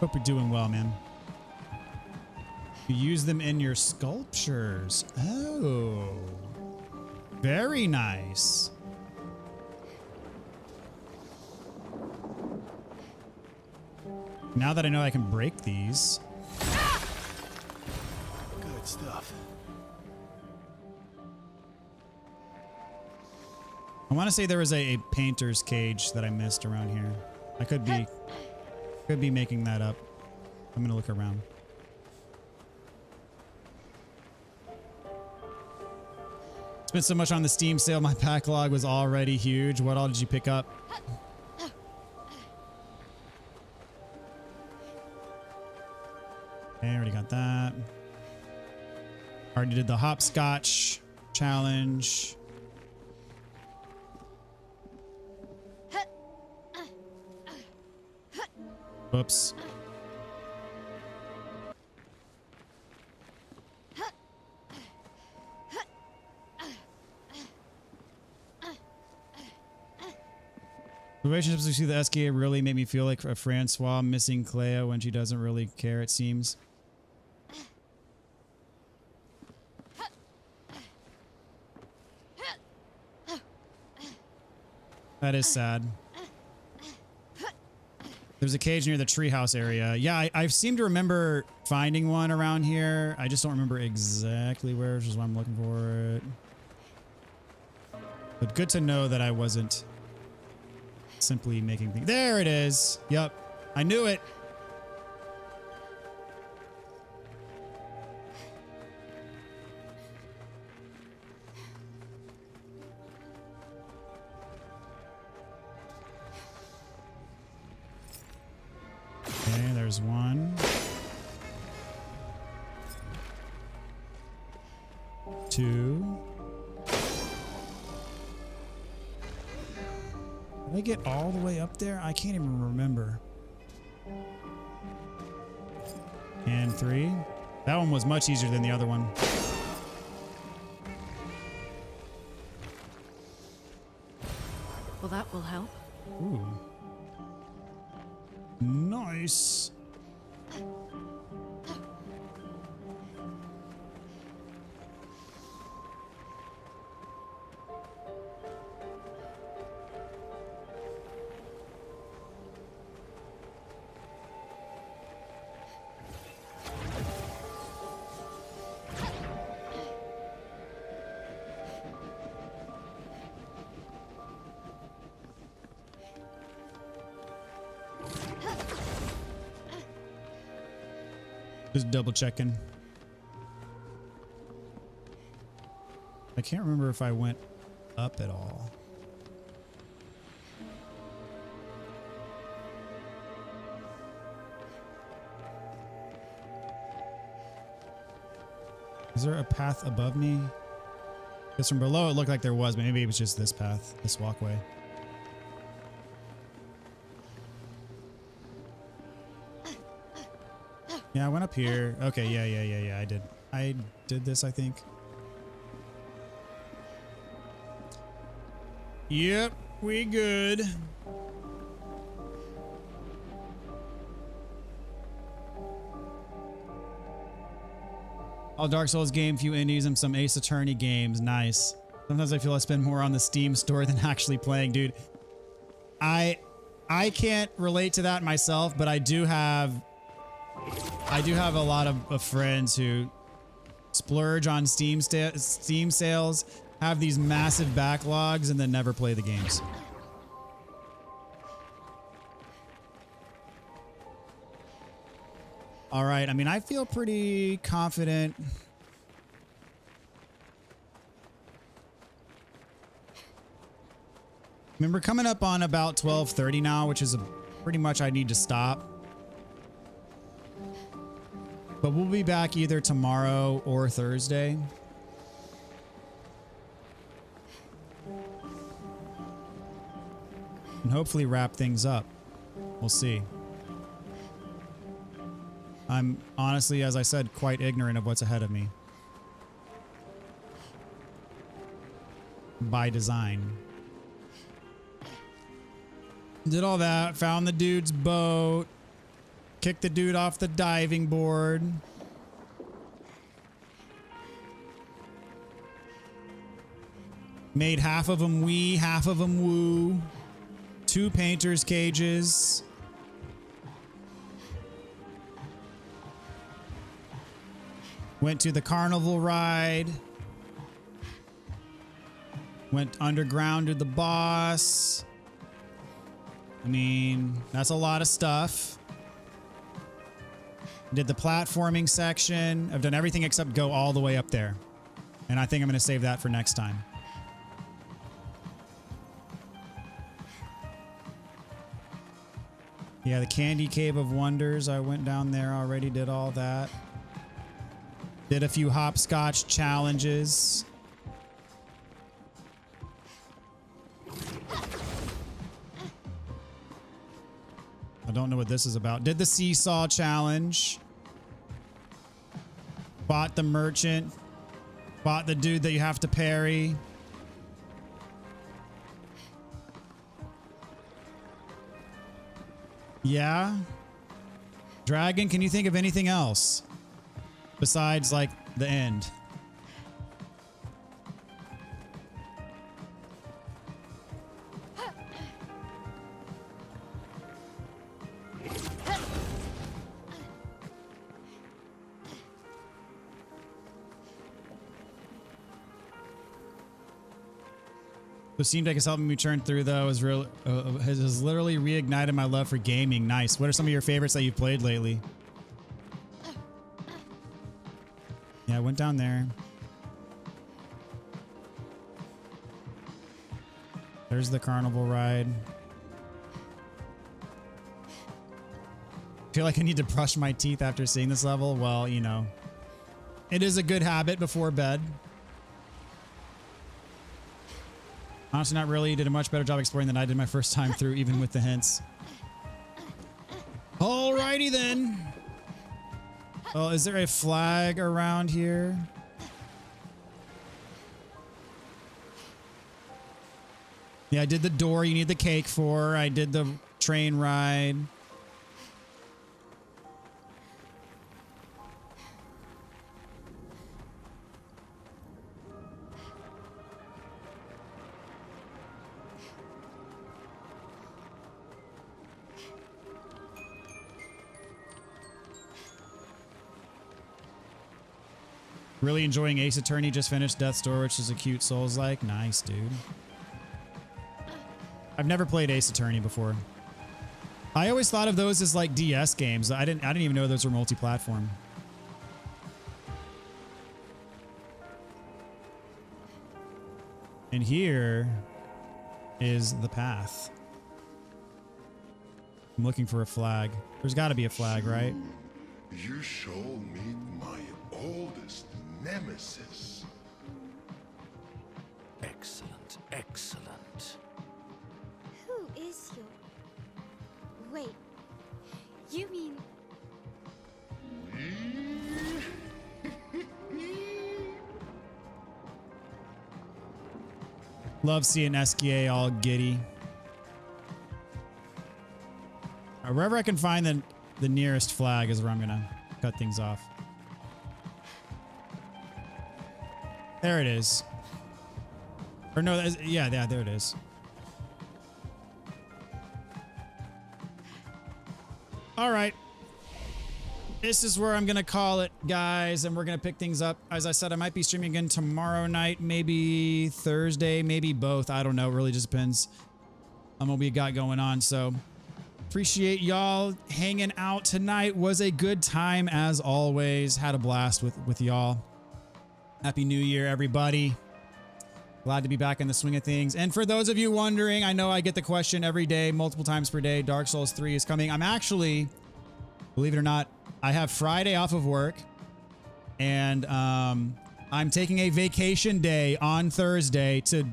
Speaker 1: Hope you're doing well, man. You use them in your sculptures. Oh. Very nice. Now that I know I can break these.
Speaker 5: Good stuff.
Speaker 1: I want to say there was a painter's cage that I missed around here. I could be making that up. I'm gonna look around. Spent so much on the Steam sale, my backlog was already huge. What all did you pick up? Okay, I already got that. Already did the hopscotch challenge. Whoops. Relationships with the SKA really made me feel like a Francois missing Clea when she doesn't really care, it seems. That is sad. There's a cage near the treehouse area. Yeah, I seem to remember finding one around here. I just don't remember exactly where, which is why I'm looking for it. But good to know that I wasn't simply making things. There it is. Yep. I knew it. Okay, there's one. 2. Did I get all the way up there? I can't even remember. And 3. That one was much easier than the other one.
Speaker 4: Well, that will help.
Speaker 1: Ooh. Nice. Just double checking. I can't remember if I went up at all. Is there a path above me? Because from below it looked like there was, but maybe it was just this path, this walkway. Yeah, I went up here. Okay, yeah, I did. I did this, I think. Yep, we good. All Dark Souls game, few indies, and some Ace Attorney games. Nice. Sometimes I feel I spend more on the Steam store than actually playing, dude. I can't relate to that myself, but I do have a lot of friends who splurge on Steam sales, have these massive backlogs, and then never play the games. All right, I mean, I feel pretty confident. I mean, we're coming up on about 12:30 now, which is pretty much I need to stop. But we'll be back either tomorrow or Thursday. And hopefully wrap things up. We'll see. I'm honestly, as I said, quite ignorant of what's ahead of me. By design. Did all that, found the dude's boat, kicked the dude off the diving board. Made half of them wee, half of them woo. 2 painters' cages. Went to the carnival ride. Went underground to the boss. I mean, that's a lot of stuff. Did the platforming section. I've done everything except go all the way up there. And I think I'm going to save that for next time. Yeah, the Candy Cave of Wonders. I went down there already, did all that. Did a few hopscotch challenges. I don't know what this is about. Did the seesaw challenge. Fought the merchant. Fought the dude that you have to parry. Yeah. Dragon, can you think of anything else besides like the end? What seemed like it's helping me turn through though is real has literally reignited my love for gaming. Nice. What are some of your favorites that you've played lately? Yeah, I went down there. There's the carnival ride. I feel like I need to brush my teeth after seeing this level. Well, you know, it is a good habit before bed. Honestly, not really. You did a much better job exploring than I did my first time through, even with the hints. Alrighty then. Well, is there a flag around here? Yeah, I did the door you need the cake for. I did the train ride. Really enjoying Ace Attorney. Just finished Death's Door, which is a cute Souls-like. Nice, dude. I've never played Ace Attorney before. I always thought of those as like DS games. I didn't even know those were multi-platform. And here is the path. I'm looking for a flag. There's got to be a flag, right?
Speaker 2: You shall meet my oldest nemesis.
Speaker 5: Excellent, excellent.
Speaker 3: Who is your... Wait, you mean...
Speaker 1: Love seeing SKA all giddy. Wherever I can find the nearest flag is where I'm gonna cut things off. There it is. Or no, yeah, there it is. All right. This is where I'm going to call it, guys, and we're going to pick things up. As I said, I might be streaming again tomorrow night, maybe Thursday, maybe both. I don't know. It really just depends on what we got going on. So appreciate y'all hanging out tonight. Was a good time as always. Had a blast with y'all. Happy New Year, everybody. Glad to be back in the swing of things. And for those of you wondering, I know I get the question every day, multiple times per day. Dark Souls 3 is coming. I'm actually, believe it or not, I have Friday off of work. And I'm taking a vacation day on Thursday to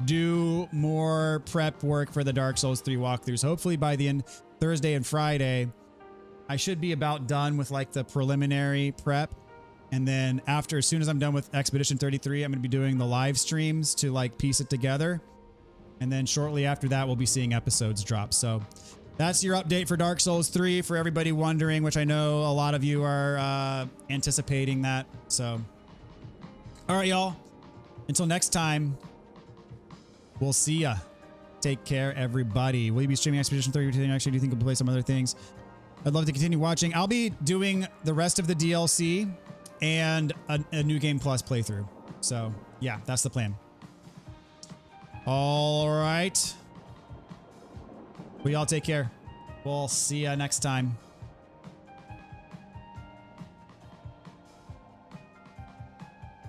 Speaker 1: do more prep work for the Dark Souls 3 walkthroughs. Hopefully by the end, Thursday and Friday, I should be about done with like the preliminary prep. And then after, as soon as I'm done with Expedition 33, I'm going to be doing the live streams to like piece it together. And then shortly after that, we'll be seeing episodes drop. So that's your update for Dark Souls 3 for everybody wondering, which I know a lot of you are anticipating that. So, all right, y'all. Until next time, we'll see ya. Take care, everybody. Will you be streaming Expedition 33 next year? Do you think we'll play some other things? I'd love to continue watching. I'll be doing the rest of the DLC and a New Game Plus playthrough. So yeah, that's the plan. All right. Well, y'all take care. We'll see ya next time.